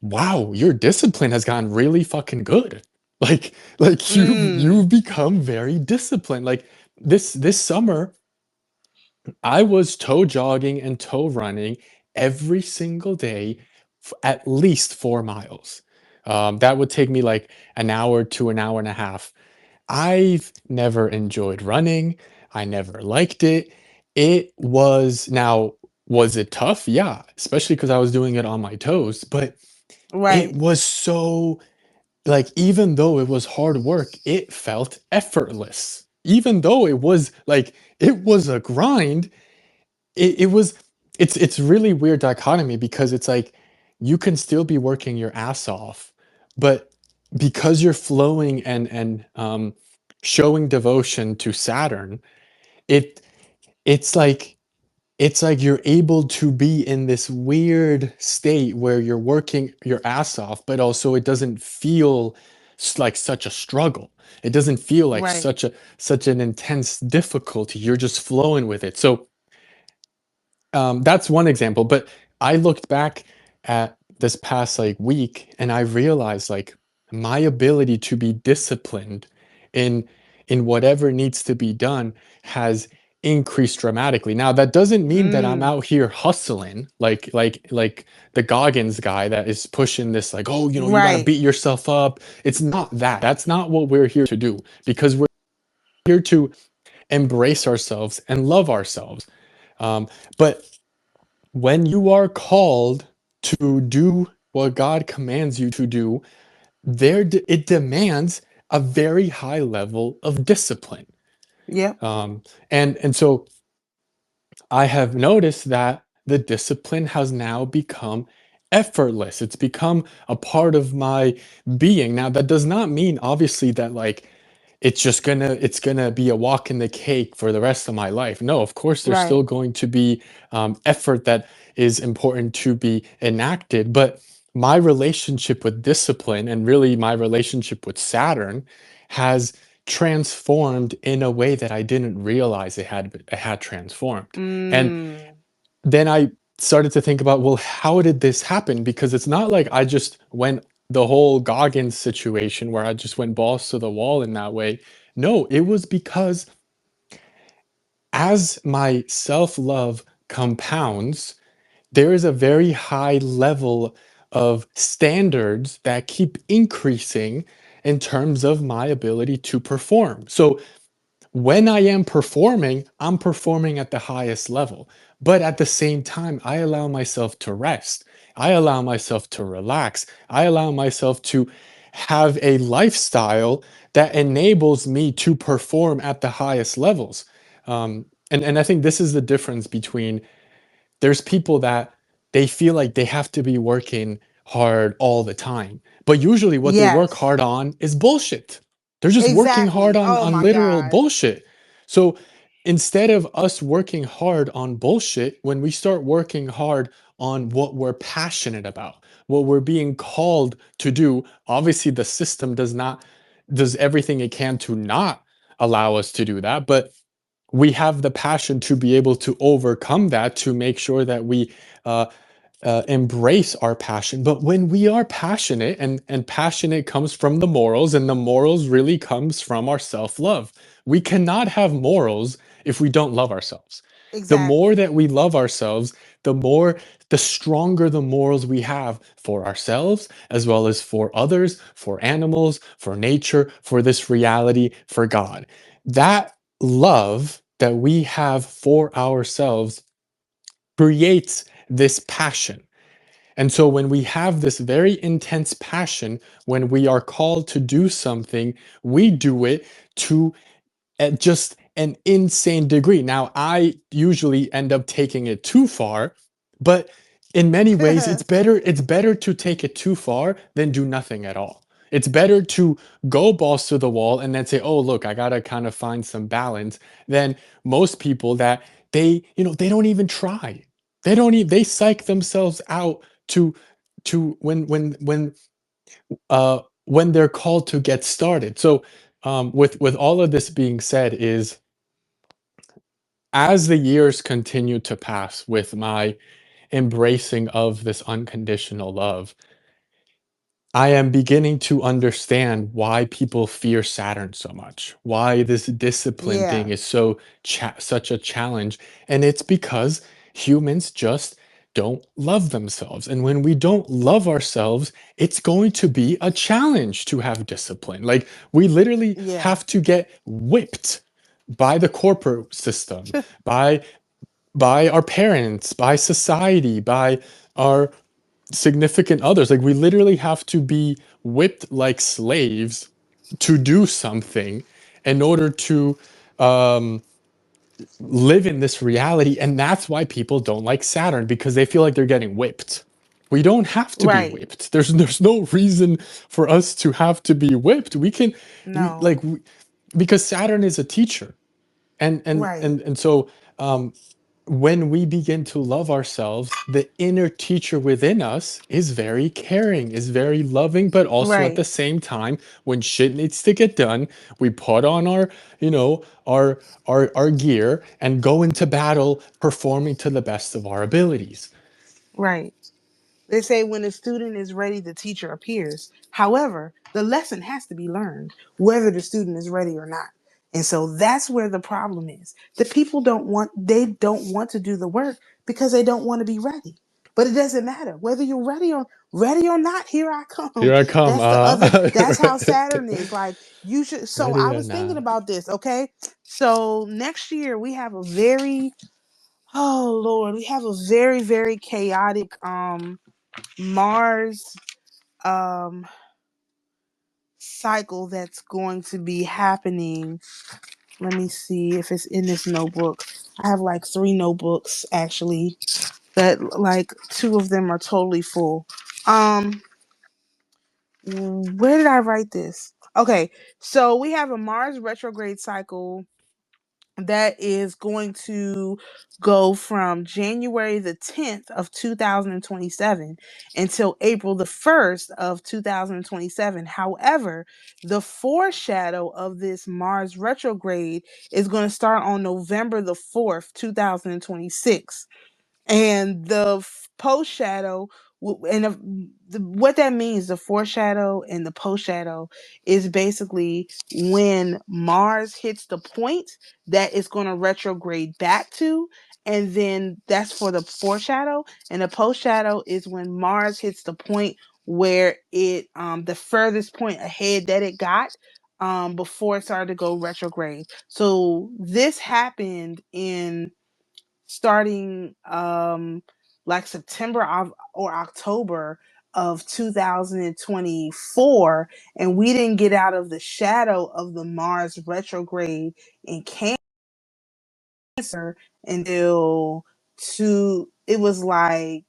wow, your discipline has gotten really fucking good. Like Mm. you've become very disciplined. Like this summer, I was toe jogging and toe running every single day, at least 4 miles. That would take me like an hour to an hour and a half. I've never enjoyed running. I never liked it. It was, now, was it tough? Yeah, especially because I was doing it on my toes, but it Right. was so, like, even though it was hard work, it felt effortless. Even though it was like it was a grind, it was, it's really weird dichotomy, because it's like you can still be working your ass off, but because you're flowing and showing devotion to Saturn, it it's like it's like you're able to be in this weird state where you're working your ass off, but also it doesn't feel like such a struggle. It doesn't feel like Right. such an intense difficulty. You're just flowing with it. So that's one example. But I looked back at this past like week, and I realized, like, my ability to be disciplined in whatever needs to be done has increased dramatically. Now that doesn't mean that I'm Mm. out here hustling like the Goggins guy that is pushing this, like, oh, you got to Right. beat yourself up. It's not that. That's not what we're here to do, because we're here to embrace ourselves and love ourselves. But when you are called to do what God commands you to do, it demands a very high level of discipline. Yep. And so I have noticed that the discipline has now become effortless. It's become a part of my being. Now, that does not mean, obviously, that like it's gonna be a walk in the cake for the rest of my life. No, of course, there's Right. still going to be effort that is important to be enacted. But my relationship with discipline, and really my relationship with Saturn, has transformed in a way that I didn't realize it had transformed. And Mm. then I started to think about, well, how did this happen? Because it's not like I just went the whole Goggins situation where I just went balls to the wall in that way. No, it was because as my self love compounds, there is a very high level of standards that keep increasing in terms of my ability to perform. So when I am performing, I'm performing at the highest level. But at the same time, I allow myself to rest. I allow myself to relax. I allow myself to have a lifestyle that enables me to perform at the highest levels. And I think this is the difference between, there's people that they feel like they have to be working hard all the time. But usually what they work Yes, hard on is bullshit. They're just working hard exactly. on Oh my literal God. bullshit. So instead of us working hard on bullshit, when we start working hard on what we're passionate about, what we're being called to do, obviously the system does everything it can to not allow us to do that, but we have the passion to be able to overcome that, to make sure that we uh, embrace our passion. But when we are passionate, and passionate comes from the morals, and the morals really comes from our self-love. We cannot have morals if we don't love ourselves. The more Exactly. that we love ourselves, the more, the stronger the morals we have for ourselves, as well as for others, for animals, for nature, for this reality, for God. That love that we have for ourselves creates this passion. And so when we have this very intense passion, when we are called to do something, we do it to, at just an insane degree. Now, I usually end up taking it too far, but in many ways, it's better to take it too far than do nothing at all. It's better to go balls to the wall and then say, "Oh, look, I gotta kind of find some balance," than most people that they don't even try. They don't even, they psych themselves out to when they're called to get started. So with all of this being said, is as the years continue to pass with my embracing of this unconditional love, I am beginning to understand why people fear Saturn so much, why this discipline thing Yeah. is such a challenge. And it's because humans just don't love themselves. And when we don't love ourselves, it's going to be a challenge to have discipline. Like, we literally Yeah. have to get whipped by the corporate system, by our parents, by society, by our significant others. Like, we literally have to be whipped like slaves to do something in order to um, live in this reality. And that's why people don't like Saturn, because they feel like they're getting whipped. We don't have to be Right. whipped. There's no reason for us to have to be whipped. We can, No. because Saturn is a teacher. Right. And so um, when we begin to love ourselves, the inner teacher within us is very caring, is very loving, but also at the Right. same time, when shit needs to get done, we put on our, our gear and go into battle, performing to the best of our abilities. Right. They say when the student is ready, the teacher appears. However, the lesson has to be learned, whether the student is ready or not. And so that's where the problem is. The people they don't want to do the work because they don't want to be ready. But it doesn't matter whether you're ready or not. Here I come. Here I come. That's the other. That's how Saturn is. Like you should. So Ready I or was thinking not. about this. Okay. So next year we have a very, oh Lord, we have a very chaotic Mars um cycle that's going to be happening. Let me see if it's in this notebook. I have like three notebooks actually, that like two of them are totally full. Um where did I write this? Okay, so we have a Mars retrograde cycle that is going to go from January the 10th of 2027 until April the 1st of 2027. However, the foreshadow of this Mars retrograde is going to start on November the 4th, 2026, and the post shadow and what that means, the foreshadow and the post shadow, is basically when Mars hits the point that it's going to retrograde back to, and then that's for the foreshadow, and the post shadow is when Mars hits the point where it the furthest point ahead that it got before it started to go retrograde. So this happened in starting like September or October of 2024, and we didn't get out of the shadow of the Mars retrograde in Cancer until it was like,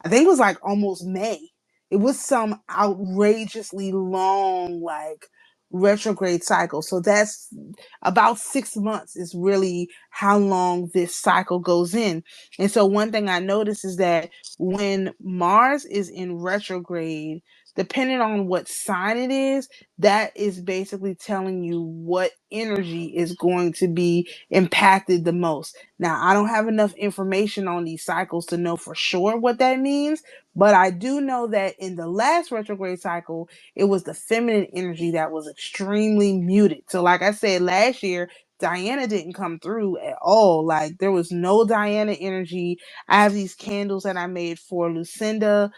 I think it was like almost May. It was some outrageously long, like, retrograde cycle. So that's about 6 months is really how long this cycle goes in. And so one thing I noticed is that when Mars is in retrograde, depending on what sign it is, that is basically telling you what energy is going to be impacted the most. Now, I don't have enough information on these cycles to know for sure what that means, but I do know that in the last retrograde cycle, it was the feminine energy that was extremely muted. So, like I said, last year, Diana didn't come through at all. Like, there was no Diana energy. I have these candles that I made for Lucinda,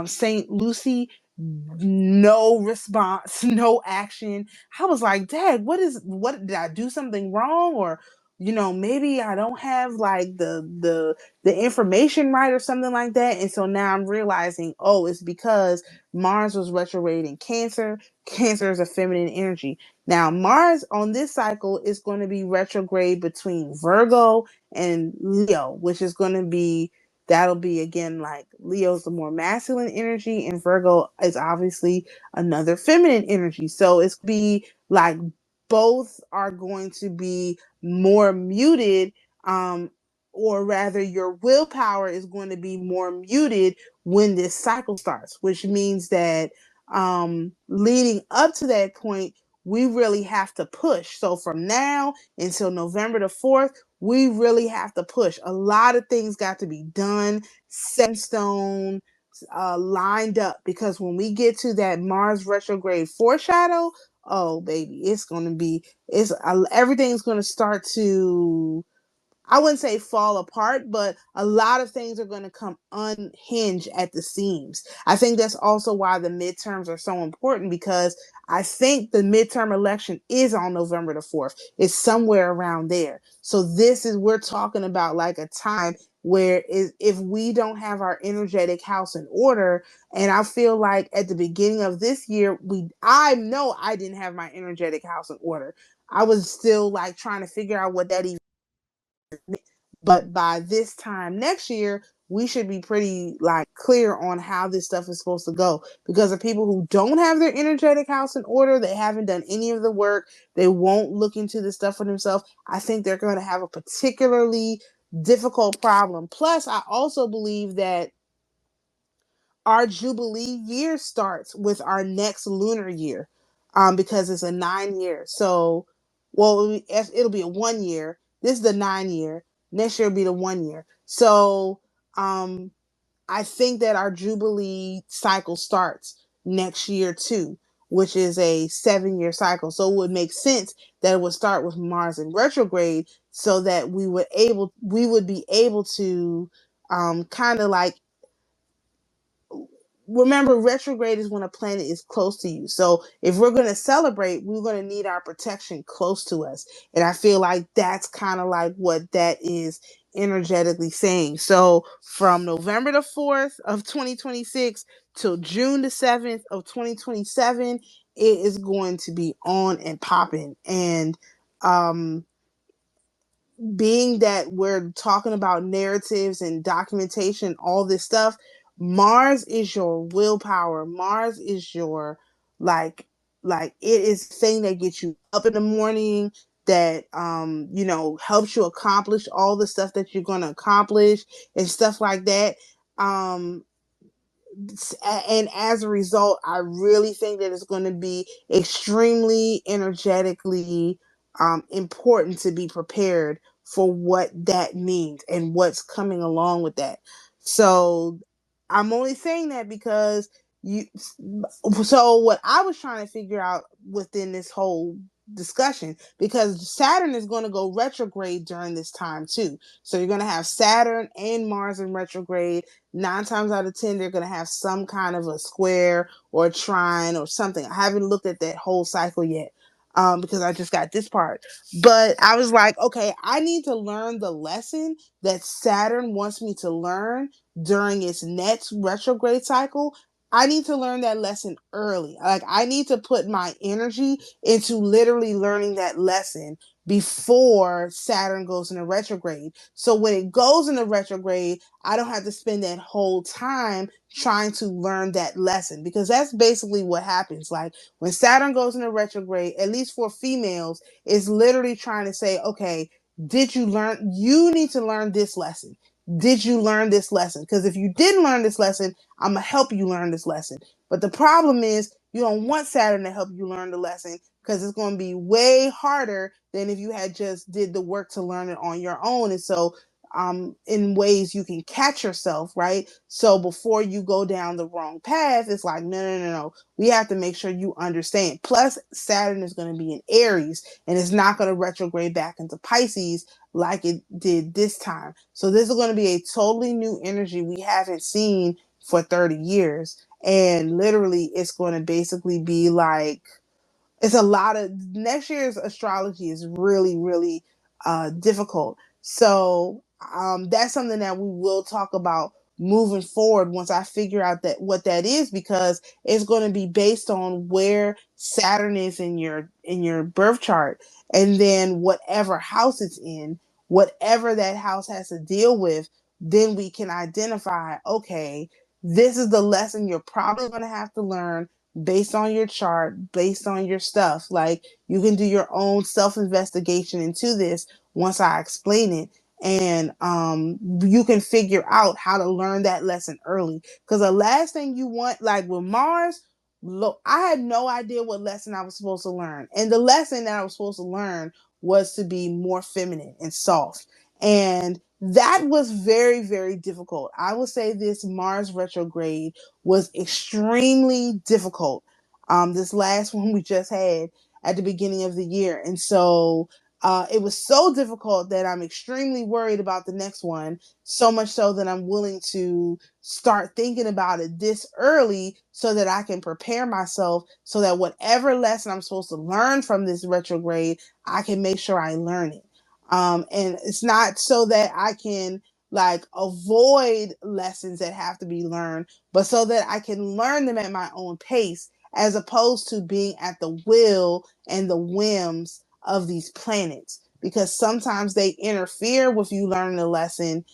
Saint Lucy. No response, no action. I was like, Dad, what did I do something wrong? Or, maybe I don't have like the information right or something like that. And so now I'm realizing, oh, it's because Mars was retrograde in Cancer. Cancer is a feminine energy. Now, Mars on this cycle is going to be retrograde between Virgo and Leo, which is going to be, that'll be again, like, Leo's the more masculine energy, and Virgo is obviously another feminine energy. So it's be like both are going to be more muted, or rather your willpower is going to be more muted when this cycle starts, which means that leading up to that point, we really have to push. So from now until November the 4th, we really have to push. A lot of things got to be done, set in stone, lined up, because when we get to that Mars retrograde foreshadow, oh baby, everything's going to start to, I wouldn't say fall apart, but a lot of things are going to come unhinged at the seams. I think that's also why the midterms are so important, because I think the midterm election is on November the 4th. It's somewhere around there. So we're talking about like a time where if we don't have our energetic house in order, and I feel like at the beginning of this year, I know I didn't have my energetic house in order. I was still like trying to figure out what that even. But by this time next year, we should be pretty like clear on how this stuff is supposed to go, because the people who don't have their energetic house in order, they haven't done any of the work, they won't look into the stuff for themselves, I think they're going to have a particularly difficult problem. Plus, I also believe that our Jubilee year starts with our next lunar year, because it's a 9 year. So, well, it'll be a 1 year. This is the 9 year. Next year will be the 1 year. So, I think that our Jubilee cycle starts next year too, which is a 7 year cycle. So it would make sense that it would start with Mars in retrograde, so that we would be able to kind of like, remember, retrograde is when a planet is close to you. So if we're going to celebrate, we're going to need our protection close to us. And I feel like that's kind of like what that is energetically saying. So from November the 4th of 2026 till June the 7th of 2027, it is going to be on and popping. And being that we're talking about narratives and documentation, all this stuff, Mars is your willpower. Mars is your, like it is the thing that gets you up in the morning, that helps you accomplish all the stuff that you're going to accomplish and stuff like that. Um and as a result, I really think that it's going to be extremely energetically important to be prepared for what that means and what's coming along with that. So I'm only saying that because you. So what I was trying to figure out within this whole discussion, because Saturn is going to go retrograde during this time too. So you're going to have Saturn and Mars in retrograde. 9 times out of 10, they're going to have some kind of a square or a trine or something. I haven't looked at that whole cycle yet, because I just got this part. But I was like, okay, I need to learn the lesson that Saturn wants me to learn during its next retrograde cycle. I need to learn that lesson early. Like, I need to put my energy into literally learning that lesson before Saturn goes into retrograde. So when it goes into retrograde, I don't have to spend that whole time trying to learn that lesson, because that's basically what happens. Like, when Saturn goes into retrograde, at least for females, is literally trying to say, okay, did you learn? You need to learn this lesson. Did you learn this lesson? Because if you didn't learn this lesson, I'm going to help you learn this lesson. But the problem is, you don't want Saturn to help you learn the lesson, because it's going to be way harder than if you had just did the work to learn it on your own. And so in ways you can catch yourself, right? So before you go down the wrong path, it's like, no. We have to make sure you understand. Plus, Saturn is going to be in Aries, and it's not going to retrograde back into Pisces like it did this time. So this is going to be a totally new energy we haven't seen for 30 years. And literally, it's going to basically be like, it's a lot of, next year's astrology is really, really difficult. So that's something that we will talk about moving forward once I figure out that what that is, because it's going to be based on where Saturn is in your birth chart, and then whatever house it's in, whatever that house has to deal with, then we can identify, okay, this is the lesson you're probably going to have to learn based on your chart, based on your stuff. Like, you can do your own self investigation into this once I explain it. And you can figure out how to learn that lesson early. Because the last thing you want, like with Mars, look, I had no idea what lesson I was supposed to learn. And the lesson that I was supposed to learn was to be more feminine and soft. And that was very, very difficult. I would say this Mars retrograde was extremely difficult. This last one we just had at the beginning of the year. And so it was so difficult that I'm extremely worried about the next one, so much so that I'm willing to start thinking about it this early so that I can prepare myself, so that whatever lesson I'm supposed to learn from this retrograde, I can make sure I learn it. And it's not so that I can like avoid lessons that have to be learned, but so that I can learn them at my own pace, as opposed to being at the will and the whims of these planets, because sometimes they interfere with you learning the lesson.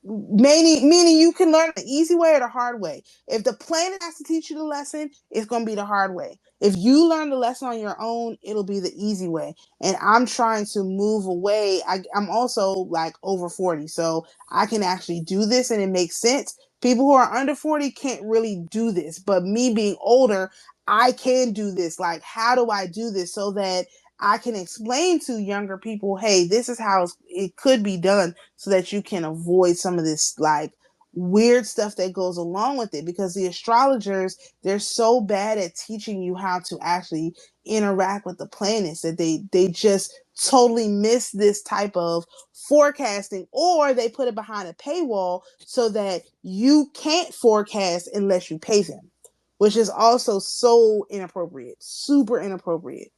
Meaning you can learn the easy way or the hard way. If the planet has to teach you the lesson, it's going to be the hard way. If you learn the lesson on your own, it'll be the easy way. And I'm trying to move away. I'm also like over 40, so I can actually do this and it makes sense. People who are under 40 can't really do this, but me being older, I can do this. Like, how do I do this so that I can explain to younger people, hey, this is how it could be done, so that you can avoid some of this like weird stuff that goes along with it. Because the astrologers, they're so bad at teaching you how to actually interact with the planets that they just totally miss this type of forecasting, or they put it behind a paywall so that you can't forecast unless you pay them, which is also so inappropriate, super inappropriate.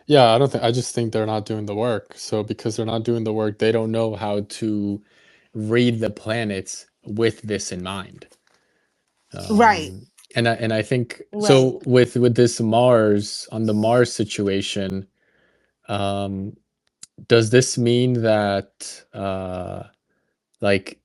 Yeah, I don't think I just think they're not doing the work. So because they're not doing the work, they don't know how to read the planets with this in mind. Right, And I think right. so with this Mars on the Mars situation, um, does this mean that like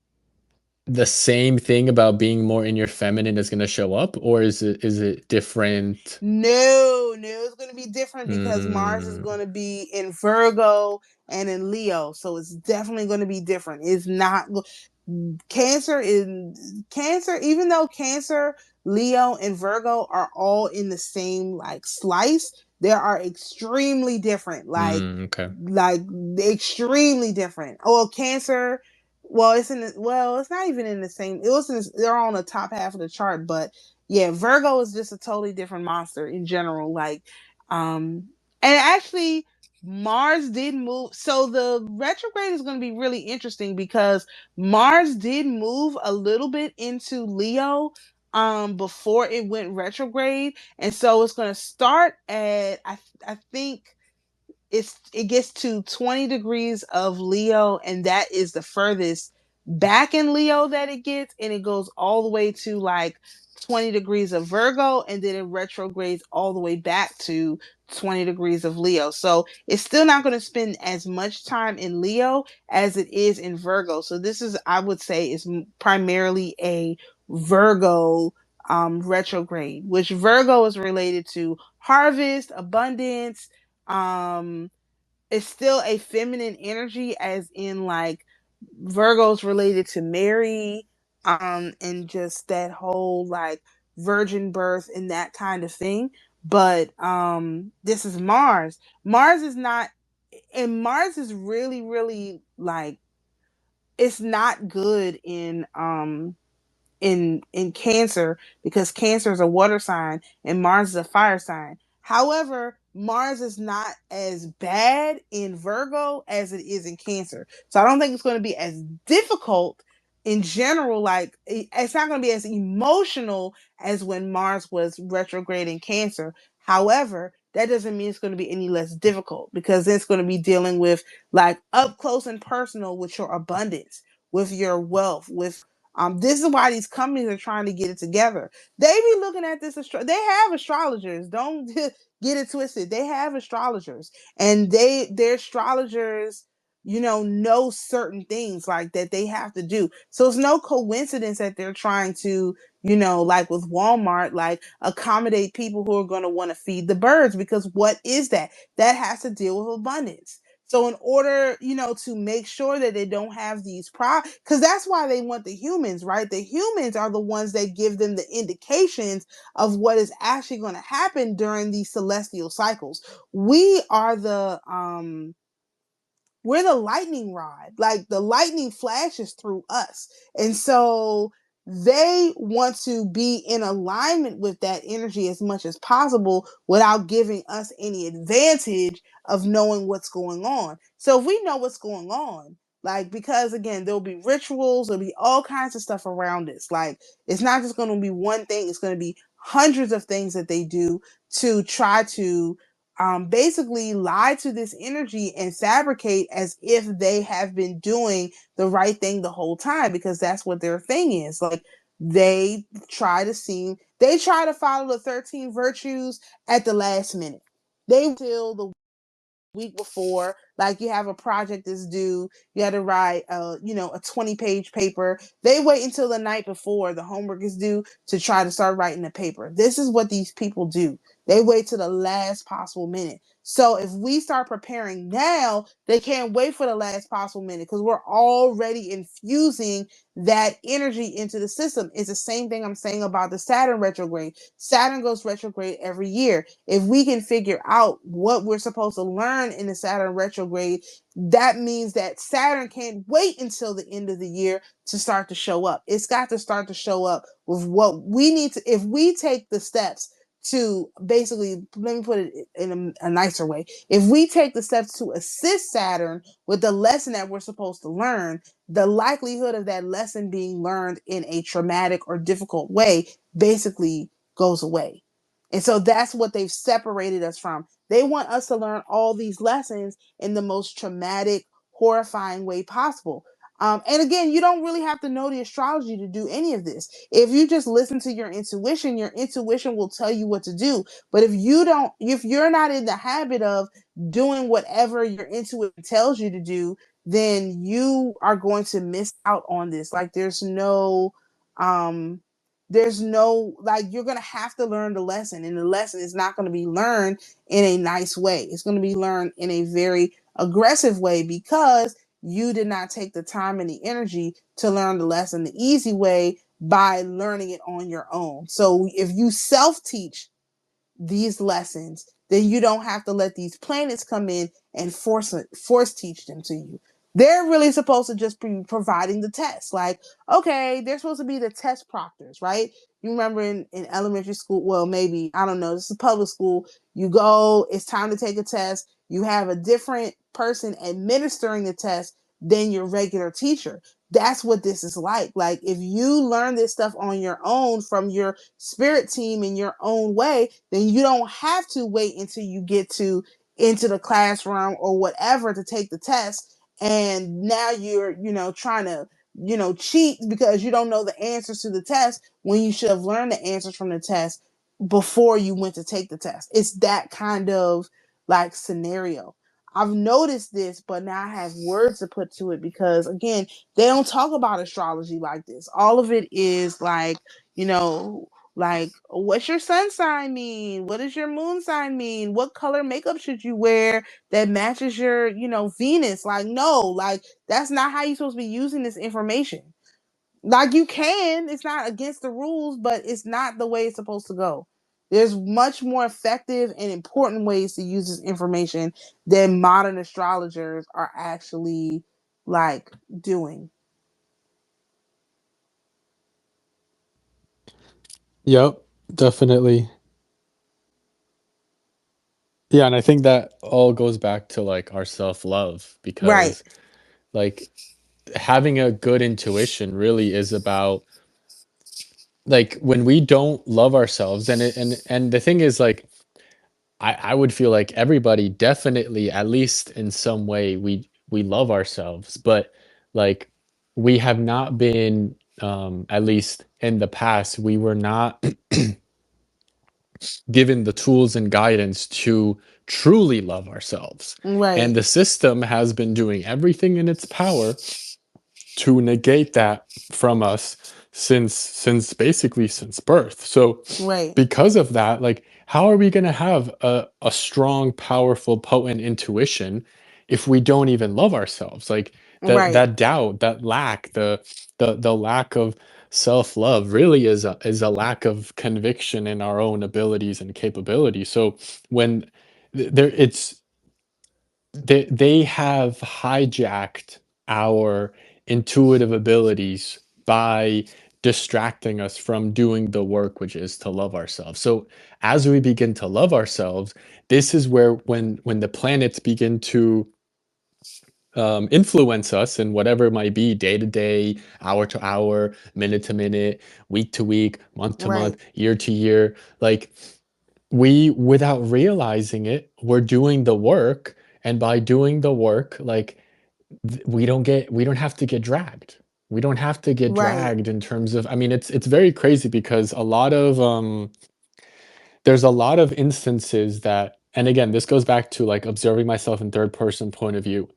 the same thing about being more in your feminine is going to show up, or is it different? No, it's going to be different because Mars is Mm, going to be in Virgo and in Leo, so it's definitely going to be different. It's not Cancer is Cancer, even though Cancer, Leo, and Virgo are all in the same like slice, they are extremely different. okay. Like extremely different. Oh, Cancer. Well, it's in the, well, it's not even in the same. It was in, they're on the top half of the chart, but yeah, Virgo is just a totally different monster in general. Like, and actually, Mars did move. So the retrograde is going to be really interesting because Mars did move a little bit into Leo before it went retrograde. And so it's going to start at I think it gets to 20 degrees of Leo, and that is the furthest back in Leo that it gets, and it goes all the way to like 20 degrees of Virgo, and then it retrogrades all the way back to 20 degrees of Leo. So it's still not going to spend as much time in Leo as it is in Virgo. So this is, I would say, is primarily a Virgo retrograde, which Virgo is related to harvest, abundance. It's still a feminine energy, as in like Virgo's related to Mary, and just that whole like virgin birth and that kind of thing. But this is Mars. Mars is not, and Mars is really, really like, it's not good in Cancer, because Cancer is a water sign and Mars is a fire sign. However, Mars is not as bad in Virgo as it is in Cancer. So I don't think it's going to be as difficult in general. Like, it's not going to be as emotional as when Mars was retrograde in Cancer. However, that doesn't mean it's going to be any less difficult, because it's going to be dealing with like up close and personal with your abundance, with your wealth, with this is why these companies are trying to get it together. They be looking at this. They have astrologers. Don't get it twisted. They have astrologers, and their astrologers, know certain things like that they have to do. So it's no coincidence that they're trying to, like with Walmart, like accommodate people who are going to want to feed the birds, because what is that? That has to deal with abundance. So in order, to make sure that they don't have these problems, because that's why they want the humans, right? The humans are the ones that give them the indications of what is actually going to happen during these celestial cycles. We are we're the lightning rod. Like, the lightning flashes through us. And so they want to be in alignment with that energy as much as possible without giving us any advantage of knowing what's going on. So if we know what's going on, like, because again, there'll be rituals, there'll be all kinds of stuff around us. Like, it's not just going to be one thing, it's going to be hundreds of things that they do to try to basically lie to this energy and fabricate as if they have been doing the right thing the whole time, because that's what their thing is. Like, they they try to follow the 13 virtues at the last minute. They till the week before, like, you have a project that's due, you had to write a 20-page paper. They wait until the night before the homework is due to try to start writing the paper. This is what these people do. They wait to the last possible minute. So if we start preparing now, they can't wait for the last possible minute, because we're already infusing that energy into the system. It's the same thing I'm saying about the Saturn retrograde. Saturn goes retrograde every year. If we can figure out what we're supposed to learn in the Saturn retrograde, that means that Saturn can't wait until the end of the year to start to show up. It's got to start to show up with what we need to, if we take the steps to basically, let me put it in a nicer way. If we take the steps to assist Saturn with the lesson that we're supposed to learn, the likelihood of that lesson being learned in a traumatic or difficult way basically goes away. And so that's what they've separated us from. They want us to learn all these lessons in the most traumatic, horrifying way possible. And again, you don't really have to know the astrology to do any of this. If you just listen to your intuition will tell you what to do. But if you're not in the habit of doing whatever your intuition tells you to do, then you are going to miss out on this. Like, there's no, like, you're going to have to learn the lesson, and the lesson is not going to be learned in a nice way. It's going to be learned in a very aggressive way, because you did not take the time and the energy to learn the lesson the easy way by learning it on your own. So if you self-teach these lessons, then you don't have to let these planets come in and force teach them to you. They're really supposed to just be providing the test. Like, okay, they're supposed to be the test proctors, right? You remember in elementary school, well, maybe, I don't know, this is public school. You go, it's time to take a test. You have a different person administering the test than your regular teacher. That's what this is like. Like, if you learn this stuff on your own from your spirit team in your own way, then you don't have to wait until you get to into the classroom or whatever to take the test. And now you're, trying to, cheat because you don't know the answers to the test when you should have learned the answers from the test before you went to take the test. It's that kind of like scenario. I've noticed this, but now I have words to put to it because, again, they don't talk about astrology like this. All of it is like, like, what's your sun sign mean? What does your moon sign mean? What color makeup should you wear that matches your, Venus? Like, no, like, that's not how you're supposed to be using this information. Like, you can, it's not against the rules, but it's not the way it's supposed to go. There's much more effective and important ways to use this information than modern astrologers are actually like doing. Yep, definitely. Yeah, and I think that all goes back to like our self-love, Right, because like having a good intuition really is about, like, when we don't love ourselves, and the thing is, like, I would feel like everybody definitely, at least in some way, we love ourselves, but like we have not been, at least in the past, we were not given the tools and guidance to truly love ourselves. right, And the system has been doing everything in its power to negate that from us since basically since birth. So right, because of that, like, how are we going to have a strong, powerful, potent intuition if we don't even love ourselves? Like, right, that doubt, that lack, the lack of self-love really is a lack of conviction in our own abilities and capabilities. So when there it's they have hijacked our intuitive abilities by distracting us from doing the work, which is to love ourselves. So as we begin to love ourselves, this is where, when the planets begin to influence us in whatever it might be, day to day, hour to hour, minute to minute, week to week, month to month, right, year to year, like, we, without realizing it, we're doing the work. And by doing the work, like, we don't have to get dragged. We don't have to get right, dragged in terms of, I mean, it's very crazy because a lot of there's a lot of instances that, and again, this goes back to like observing myself in third person point of view.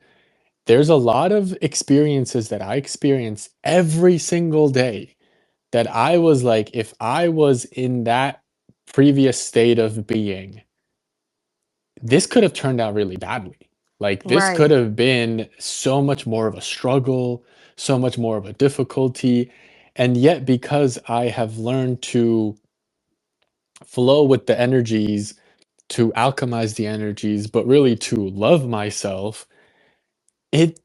There's a lot of experiences that I experience every single day that I was like, if I was in that previous state of being, this could have turned out really badly. Like, this could right, have been so much more of a struggle, so much more of a difficulty. And yet, because I have learned to flow with the energies, to alchemize the energies, but really to love myself, it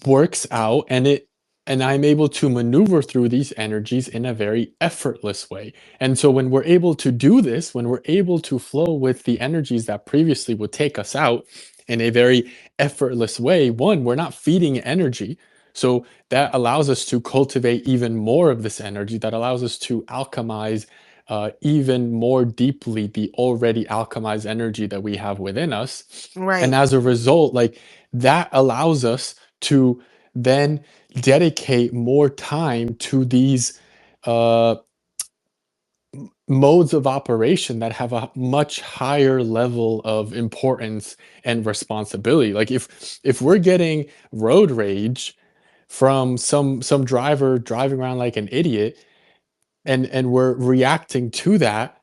works out, and I'm able to maneuver through these energies in a very effortless way. And so when we're able to do this, when we're able to flow with the energies that previously would take us out in a very effortless way, one, we're not feeding energy. So that allows us to cultivate even more of this energy, that allows us to alchemize even more deeply the already alchemized energy that we have within us. And right, as a result, like, that allows us to then dedicate more time to these uh, modes of operation that have a much higher level of importance and responsibility. Like, if we're getting road rage from some driver driving around like an idiot, and we're reacting to that,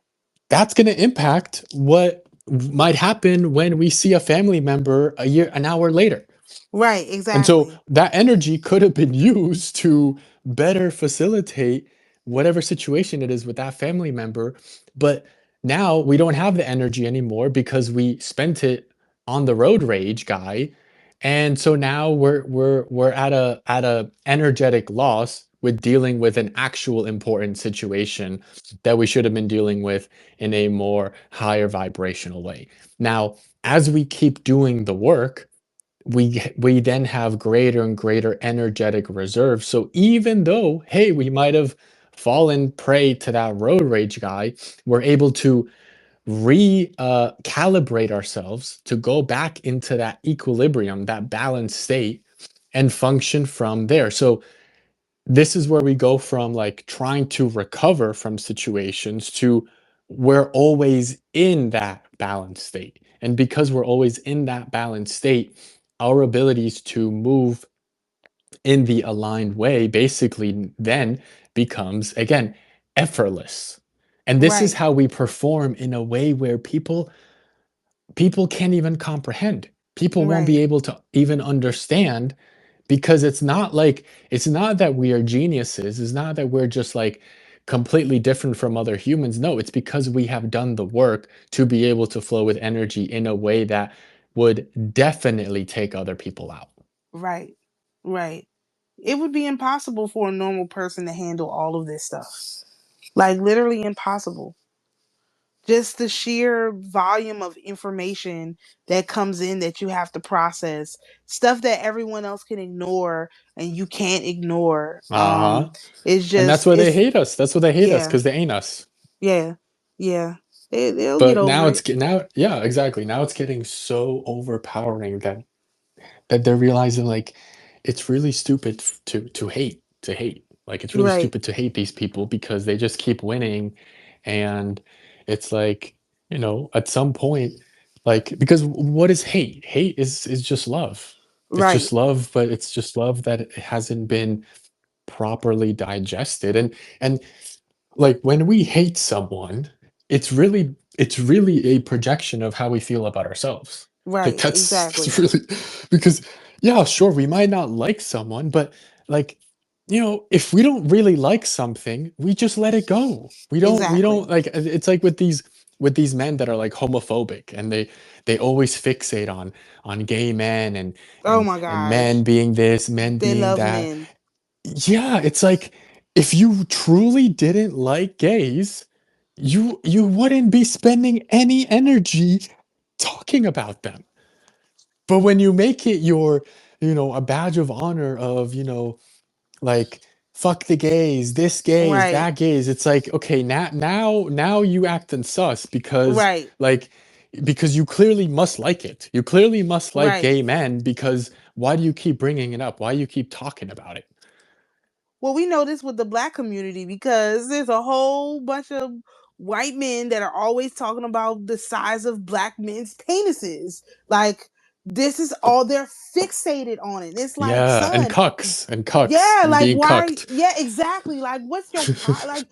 that's going to impact what might happen when we see a family member an hour later. right, And so exactly. that energy could have been used to better facilitate whatever situation it is with that family member. But now we don't have the energy anymore because we spent it on the road rage guy. And so now we're at a energetic loss with dealing with an actual important situation that we should have been dealing with in a more higher vibrational way. Now, as we keep doing the work, we then have greater and greater energetic reserve. So even though, hey, we might have fallen prey to that road rage guy, we're able to calibrate ourselves to go back into that equilibrium, that balanced state, and function from there. So this is where we go from like trying to recover from situations to we're always in that balanced state. And because we're always in that balanced state, our abilities to move in the aligned way basically then becomes again effortless. And this is Right. how we perform in a way where people can't even comprehend. People won't be Right. able to even understand, because it's not that we are geniuses, it's not that we're just like completely different from other humans. No, it's because we have done the work to be able to flow with energy in a way that would definitely take other people out. Right. Right. It would be impossible for a normal person to handle all of this stuff. Like literally impossible. Just the sheer volume of information that comes in that you have to process, stuff that everyone else can ignore and you can't ignore. Uh-huh. It's And that's just why they it's hate us. That's why they hate us, yeah, because they ain't us. yeah, yeah. They'll get But over now it. now, yeah, exactly. Now it's getting so overpowering that they're realizing like it's really stupid to hate. Like it's really Right, stupid to hate these people because they just keep winning. And it's like, at some point, like, because what is hate? Hate is just love. It's right, just love, but it's just love that it hasn't been properly digested. And like when we hate someone, it's really a projection of how we feel about ourselves. Like right. that's Exactly, really, because yeah, sure, we might not like someone, but like, if we don't really like something, we just let it go. We don't exactly. like, it's like with these men that are like homophobic, and they always fixate on gay men, and Oh and my and men gosh, being this, men they being love that. men. Yeah, it's like if you truly didn't like gays, you wouldn't be spending any energy talking about them. But when you make it a badge of honor of, like, fuck the gays, this gays, Right, that gays, it's like, okay, now you acting sus, right, because you clearly must like it. You clearly must like right. gay men, because why do you keep bringing it up? Why do you keep talking about it? Well, we know this with the black community because there's a whole bunch of white men that are always talking about the size of black men's penises. Like, this is all they're fixated on it. It's like, Yeah, and son, cucks and cucks yeah, and like being why? cucked. Yeah, exactly. Like, what's your pro? Like,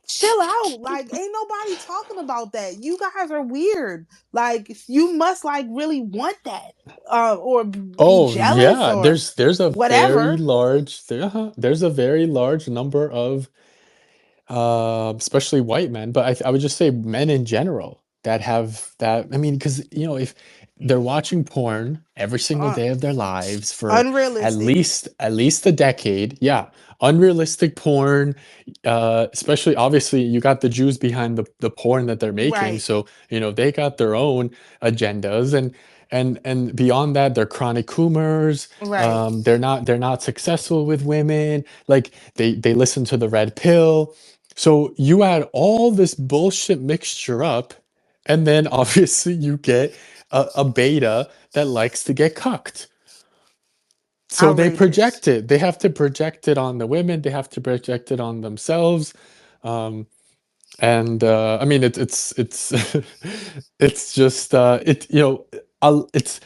chill out. Like, ain't nobody talking about that. You guys are weird. Like, you must like really want that, or be Oh jealous yeah, or there's whatever. a very large number of, especially white men, but I would just say men in general that have that. I mean, because if they're watching porn every single Uh, day of their lives for at unrealistic. least at least a decade, yeah, unrealistic porn. Especially, obviously, you got the Jews behind the porn that they're making, Right. so they got their own agendas, and beyond that, they're chronic coomers. Right. They're not successful with women. Like they listen to the red pill. So you add all this bullshit mixture up, and then obviously you get a beta that likes to get cucked. So they Outrageous. project it. They have to project it on the women. They have to project it on themselves. Um, and I mean, it's it's just it's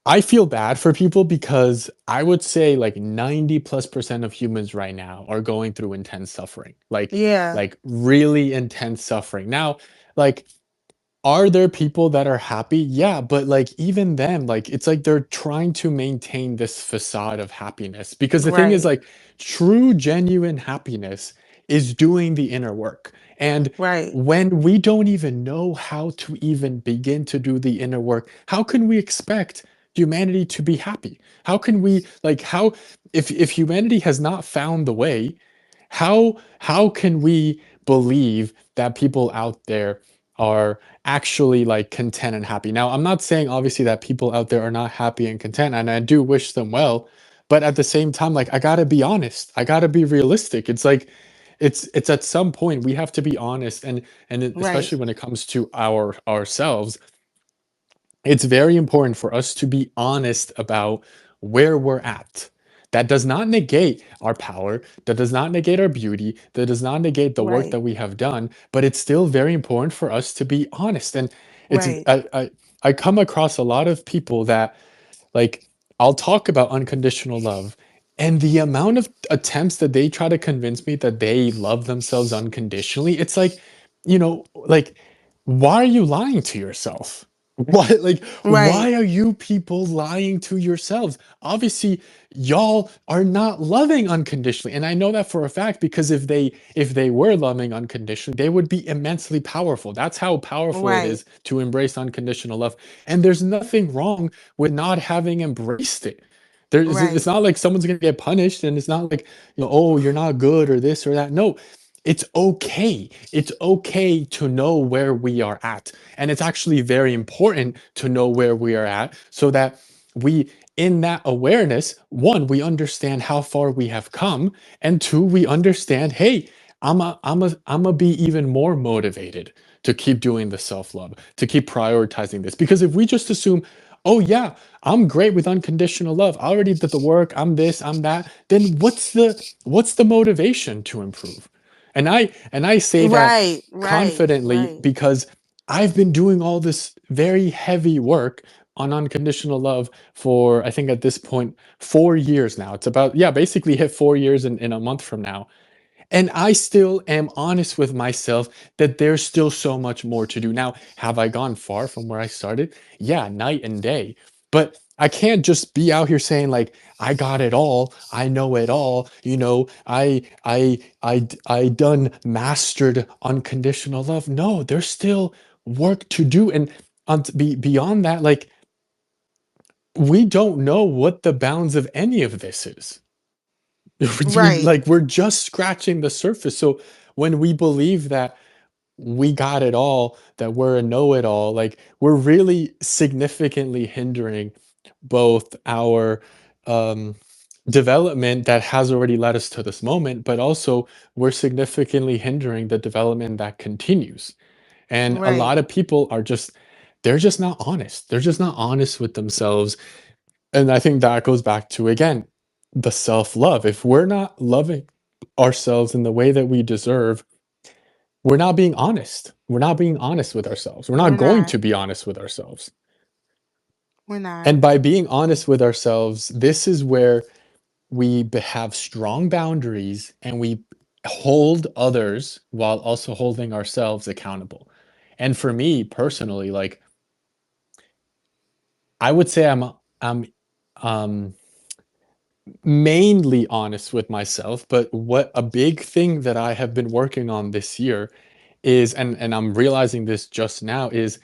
I feel bad for people, because I would say like 90+% of humans right now are going through intense suffering. Like Yeah. like really intense suffering. Now, like, are there people that are happy? Yeah, but like even them, like it's like they're trying to maintain this facade of happiness, because the thing is, Right. like, true genuine happiness is doing the inner work. And Right. when we don't even know how to even begin to do the inner work, how can we expect humanity to be happy? How can we, like, how, if humanity has not found the way, how can we believe that people out there are actually like content and happy. Now, I'm not saying obviously that people out there are not happy and content, and I do wish them well, but at the same time, like I gotta be honest, I gotta be realistic. It's like it's at some point we have to be honest, Right. especially when it comes to ourselves, it's very important for us to be honest about where we're at. That does not negate our power, that does not negate our beauty, that does not negate the work Right. that we have done, but it's still very important for us to be honest. And it's Right. I come across a lot of people that, like, I'll talk about unconditional love, and the amount of attempts that they try to convince me that they love themselves unconditionally, it's like, like, why are you lying to yourself? Why, like, Right. why are you people lying to yourselves? Obviously, y'all are not loving unconditionally. And I know that for a fact because if they were loving unconditionally, they would be immensely powerful. That's how powerful it Right. is to embrace unconditional love. And there's nothing wrong with not having embraced it. It's Right. not like someone's gonna get punished, and it's not like, oh, you're not good or this or that. No, it's okay. It's okay to know where we are at. And it's actually very important to know where we are at so that we, in that awareness, one, we understand how far we have come, and two, we understand, hey, I'm a be even more motivated to keep doing the self-love, to keep prioritizing this. Because if we just assume, oh yeah, I'm great with unconditional love, I already did the work, I'm this, I'm that, then what's the motivation to improve? And I say that Right. Right. confidently Right. because I've been doing all this very heavy work on unconditional love for, I think at this point, 4 years now. It's about, yeah, basically hit 4 years in a month from now. And I still am honest with myself that there's still so much more to do. Now, have I gone far from where I started? Yeah, night and day. But I can't just be out here saying like I got it all, I know it all, I done mastered unconditional love. No, there's still work to do, and beyond that, like, we don't know what the bounds of any of this is. Right. We're just scratching the surface. So when we believe that we got it all, that we're a know-it-all, like, we're really significantly hindering both our um, development that has already led us to this moment, but also we're significantly hindering the development that continues. And a Right. lot of people they're just not honest. They're just not honest with themselves, and I think that goes back to, again, the self-love. If we're not loving ourselves in the way that we deserve, we're not being honest. We're not being honest with ourselves. We're We're not going not. to be honest with ourselves. We're not. And by being honest with ourselves, this is where we have strong boundaries and we hold others while also holding ourselves accountable. And for me personally, like, I would say I'm um mainly honest with myself, but what a big thing that I have been working on this year is, and I'm realizing this just now, is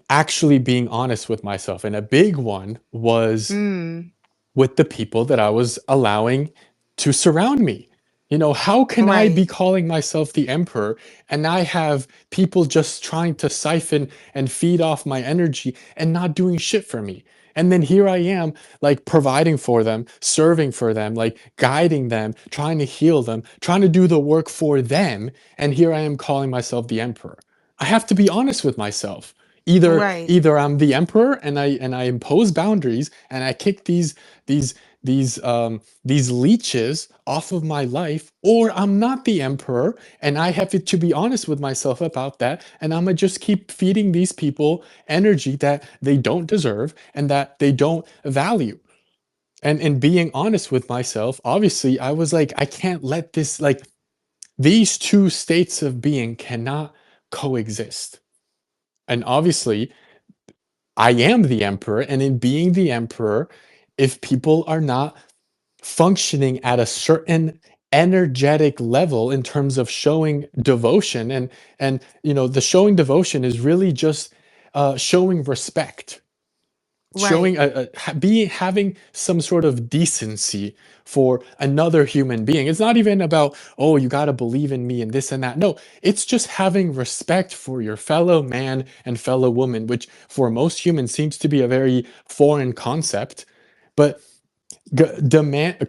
actually being honest with myself. And a big one was Mm. with the people that I was allowing to surround me. How can I Right. be calling myself the emperor and I have people just trying to siphon and feed off my energy and not doing shit for me? And then here I am, like, providing for them, serving for them, like guiding them, trying to heal them, trying to do the work for them. And here I am calling myself the emperor. I have to be honest with myself. Either Right. either I'm the emperor and I impose boundaries and I kick these these leeches off of my life, or I'm not the emperor and I have to be honest with myself about that, and I'm gonna just keep feeding these people energy that they don't deserve and that they don't value. And in being honest with myself, obviously I was like, I can't let this, like, these two states of being cannot coexist. And obviously I am the emperor, and in being the emperor, if people are not functioning at a certain energetic level in terms of showing devotion, and the showing devotion is really just showing respect. Right. having some sort of decency for another human being. It's not even about, oh, you got to believe in me and this and that. No, it's just having respect for your fellow man and fellow woman, which for most humans seems to be a very foreign concept. But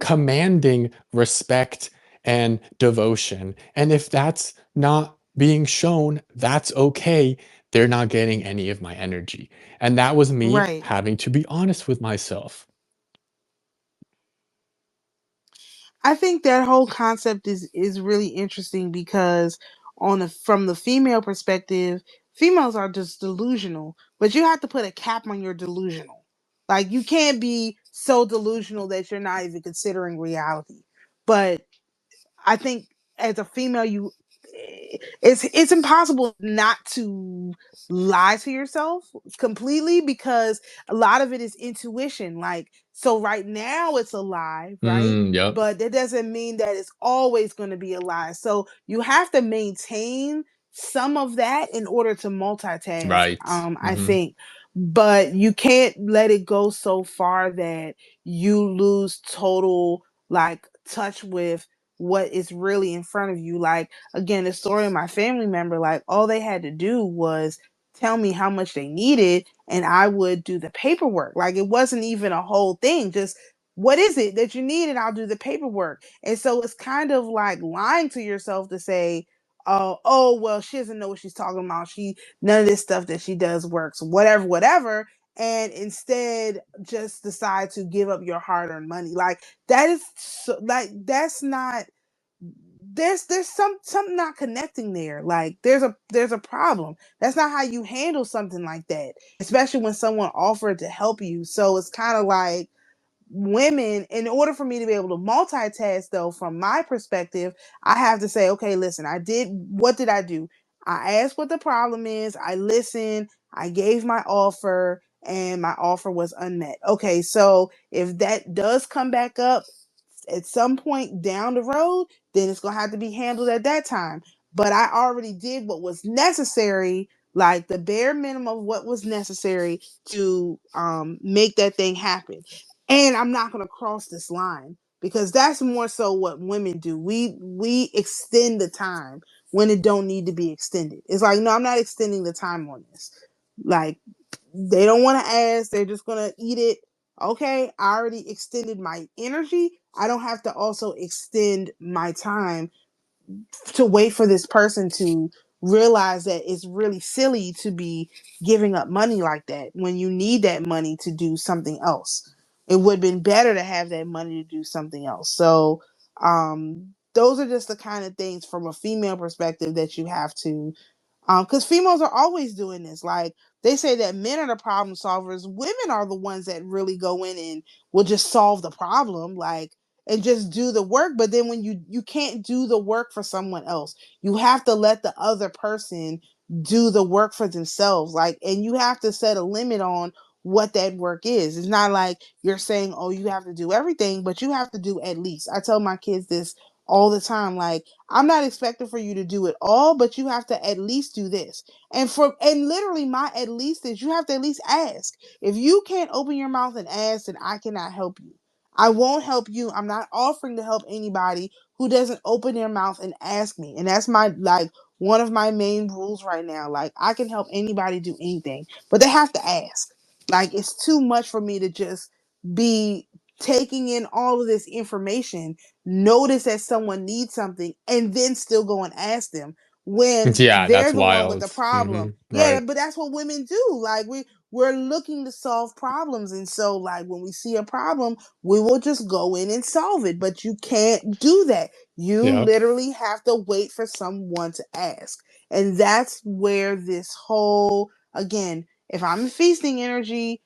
commanding respect and devotion. And if that's not being shown, that's okay. They're not getting any of my energy. And that was me Right. having to be honest with myself. I think that whole concept is really interesting because from the female perspective, females are just delusional, but you have to put a cap on your delusional. Like you can't be so delusional that you're not even considering reality. But I think as a female, it's impossible not to lie to yourself completely because a lot of it is intuition. Like so, right now it's a lie, right? Yep. But that doesn't mean that it's always going to be a lie. So you have to maintain some of that in order to multitask. Right. I think, but you can't let it go so far that you lose total like touch with what is really in front of you. Like again, the story of my family member, like all they had to do was tell me how much they needed and I would do the paperwork. Like it wasn't even a whole thing, just what is it that you need and I'll do the paperwork. And so it's kind of like lying to yourself to say, oh well, she doesn't know what she's talking about. She none of this stuff that she does works, whatever, and instead just decide to give up your hard-earned money. Like that is so, like that's not there's something not connecting there. Like there's a problem. That's not how you handle something like that, especially when someone offered to help you. So it's kind of like women, in order for me to be able to multitask though, from my perspective, I have to say, okay, listen, what did I do? I asked what the problem is, I listened, I gave my offer, and my offer was unmet. Okay, so if that does come back up at some point down the road, then it's gonna have to be handled at that time. But I already did what was necessary, like the bare minimum of what was necessary to make that thing happen. And I'm not gonna cross this line because that's more so what women do. We extend the time when it don't need to be extended. It's like, no, I'm not extending the time on this. Like they don't want to ask, they're just gonna eat it. Okay, I already extended my energy. I don't have to also extend my time to wait for this person to realize that it's really silly to be giving up money like that when you need that money to do something else. It would have been better to have that money to do something else. So those are just the kind of things from a female perspective that you have to because females are always doing this. Like they say that men are the problem solvers, women are the ones that really go in and will just solve the problem, like and just do the work. But then when you can't do the work for someone else, you have to let the other person do the work for themselves. Like, and you have to set a limit on what that work is. It's not like you're saying, oh, you have to do everything, but you have to do at least. I tell my kids this all the time. Like, I'm not expecting for you to do it all, but you have to at least do this. And literally my at least is you have to at least ask. If you can't open your mouth and ask, then I cannot help you. I won't help you. I'm not offering to help anybody who doesn't open their mouth and ask me. And that's my like one of my main rules right now. Like I can help anybody do anything, but they have to ask. Like it's too much for me to just be taking in all of this information, notice that someone needs something, and then still go and ask them when Yeah, they're that's the one with the wild. problem. Yeah, Right. but that's what women do. Like we're looking to solve problems, and so like when we see a problem, we will just go in and solve it. But you can't do that. You Yeah. literally have to wait for someone to ask, and that's where this whole again. If I'm feasting energy,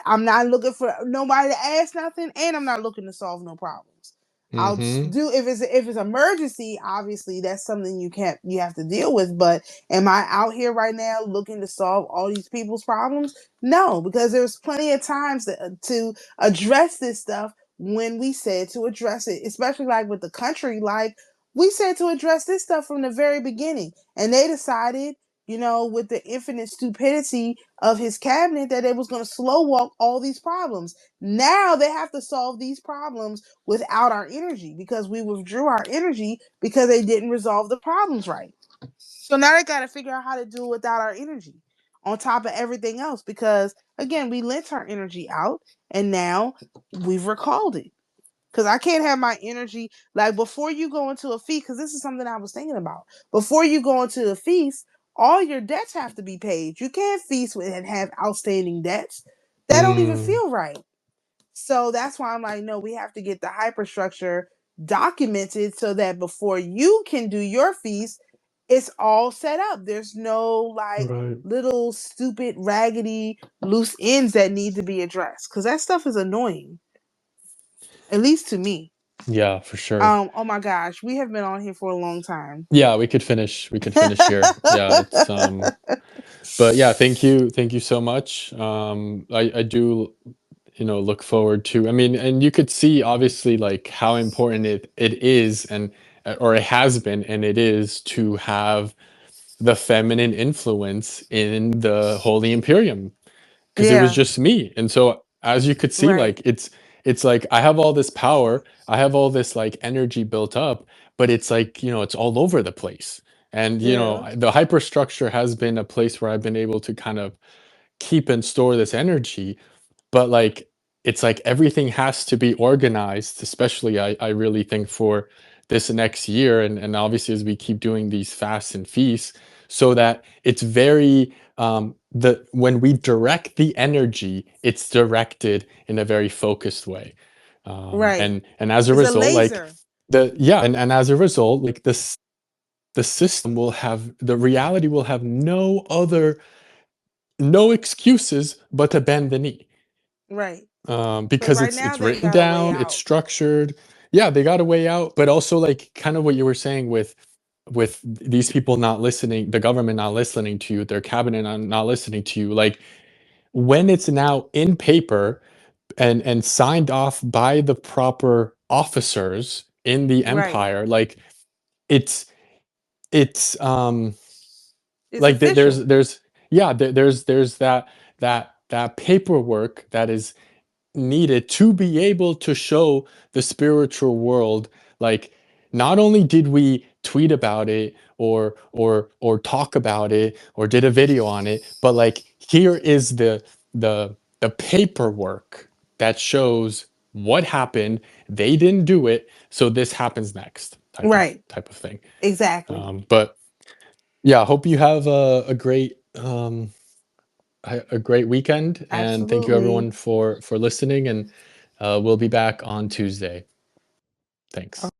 I'm not looking for nobody to ask nothing, and I'm not looking to solve no problems. I'll Mm-hmm. do if it's emergency. Obviously, that's something you have to deal with. But am I out here right now looking to solve all these people's problems? No, because there's plenty of times to address this stuff when we said to address it, especially like with the country. Like we said to address this stuff from the very beginning, and they decided with the infinite stupidity of his cabinet, that they was going to slow walk all these problems. Now they have to solve these problems without our energy, because we withdrew our energy because they didn't resolve the problems right. So now they got to figure out how to do it without our energy, on top of everything else, because again, we lent our energy out and now we've recalled it. Because I can't have my energy, like, before you go into a feast, because this is something I was thinking about. Before you go into a feast, all your debts have to be paid. You can't feast with and have outstanding debts. That don't even Mm, feel right. So that's why I'm like, no, we have to get the hyperstructure documented so that before you can do your feast, it's all set up. There's no like right. little stupid raggedy loose ends that need to be addressed, because that stuff is annoying, at least to me. Yeah, for sure. Oh my gosh, we have been on here for a long time. Yeah, we could finish. We could finish here. Yeah, it's but yeah, thank you so much. I do, look forward to. I mean, and you could see obviously like how important it is, and or it has been, and it is to have the feminine influence in the Holy Imperium, because it was Yeah, just me. And so as you could see, right. like it's like I have all this power, I have all this like energy built up, but it's like, it's all over the place. And Yeah, the hyperstructure has been a place where I've been able to kind of keep and store this energy, but like it's like everything has to be organized, especially I really think for this next year, and obviously as we keep doing these fasts and feasts, so that it's very the when we direct the energy, it's directed in a very focused way. right. And as a It's a result, like laser. and as a result, like the system will have, the reality will have no excuses but to bend the knee, Right. Because because right it's now it's they written got a way down, it's out. structured. Yeah, they got a way out, but also like kind of what you were saying with these people not listening, the government not listening to you, their cabinet not listening to you. Like when it's now in paper and signed off by the proper officers in the Right. empire, like it's it's It's like official. there's yeah, there's that paperwork that is needed to be able to show the spiritual world, like not only did we tweet about it or talk about it or did a video on it, but like here is the paperwork that shows what happened. They didn't do it, so this happens next, Right. type of thing. Exactly. But yeah, hope you have a great weekend, and thank you everyone Absolutely. for listening, and we'll be back on Tuesday. Thanks.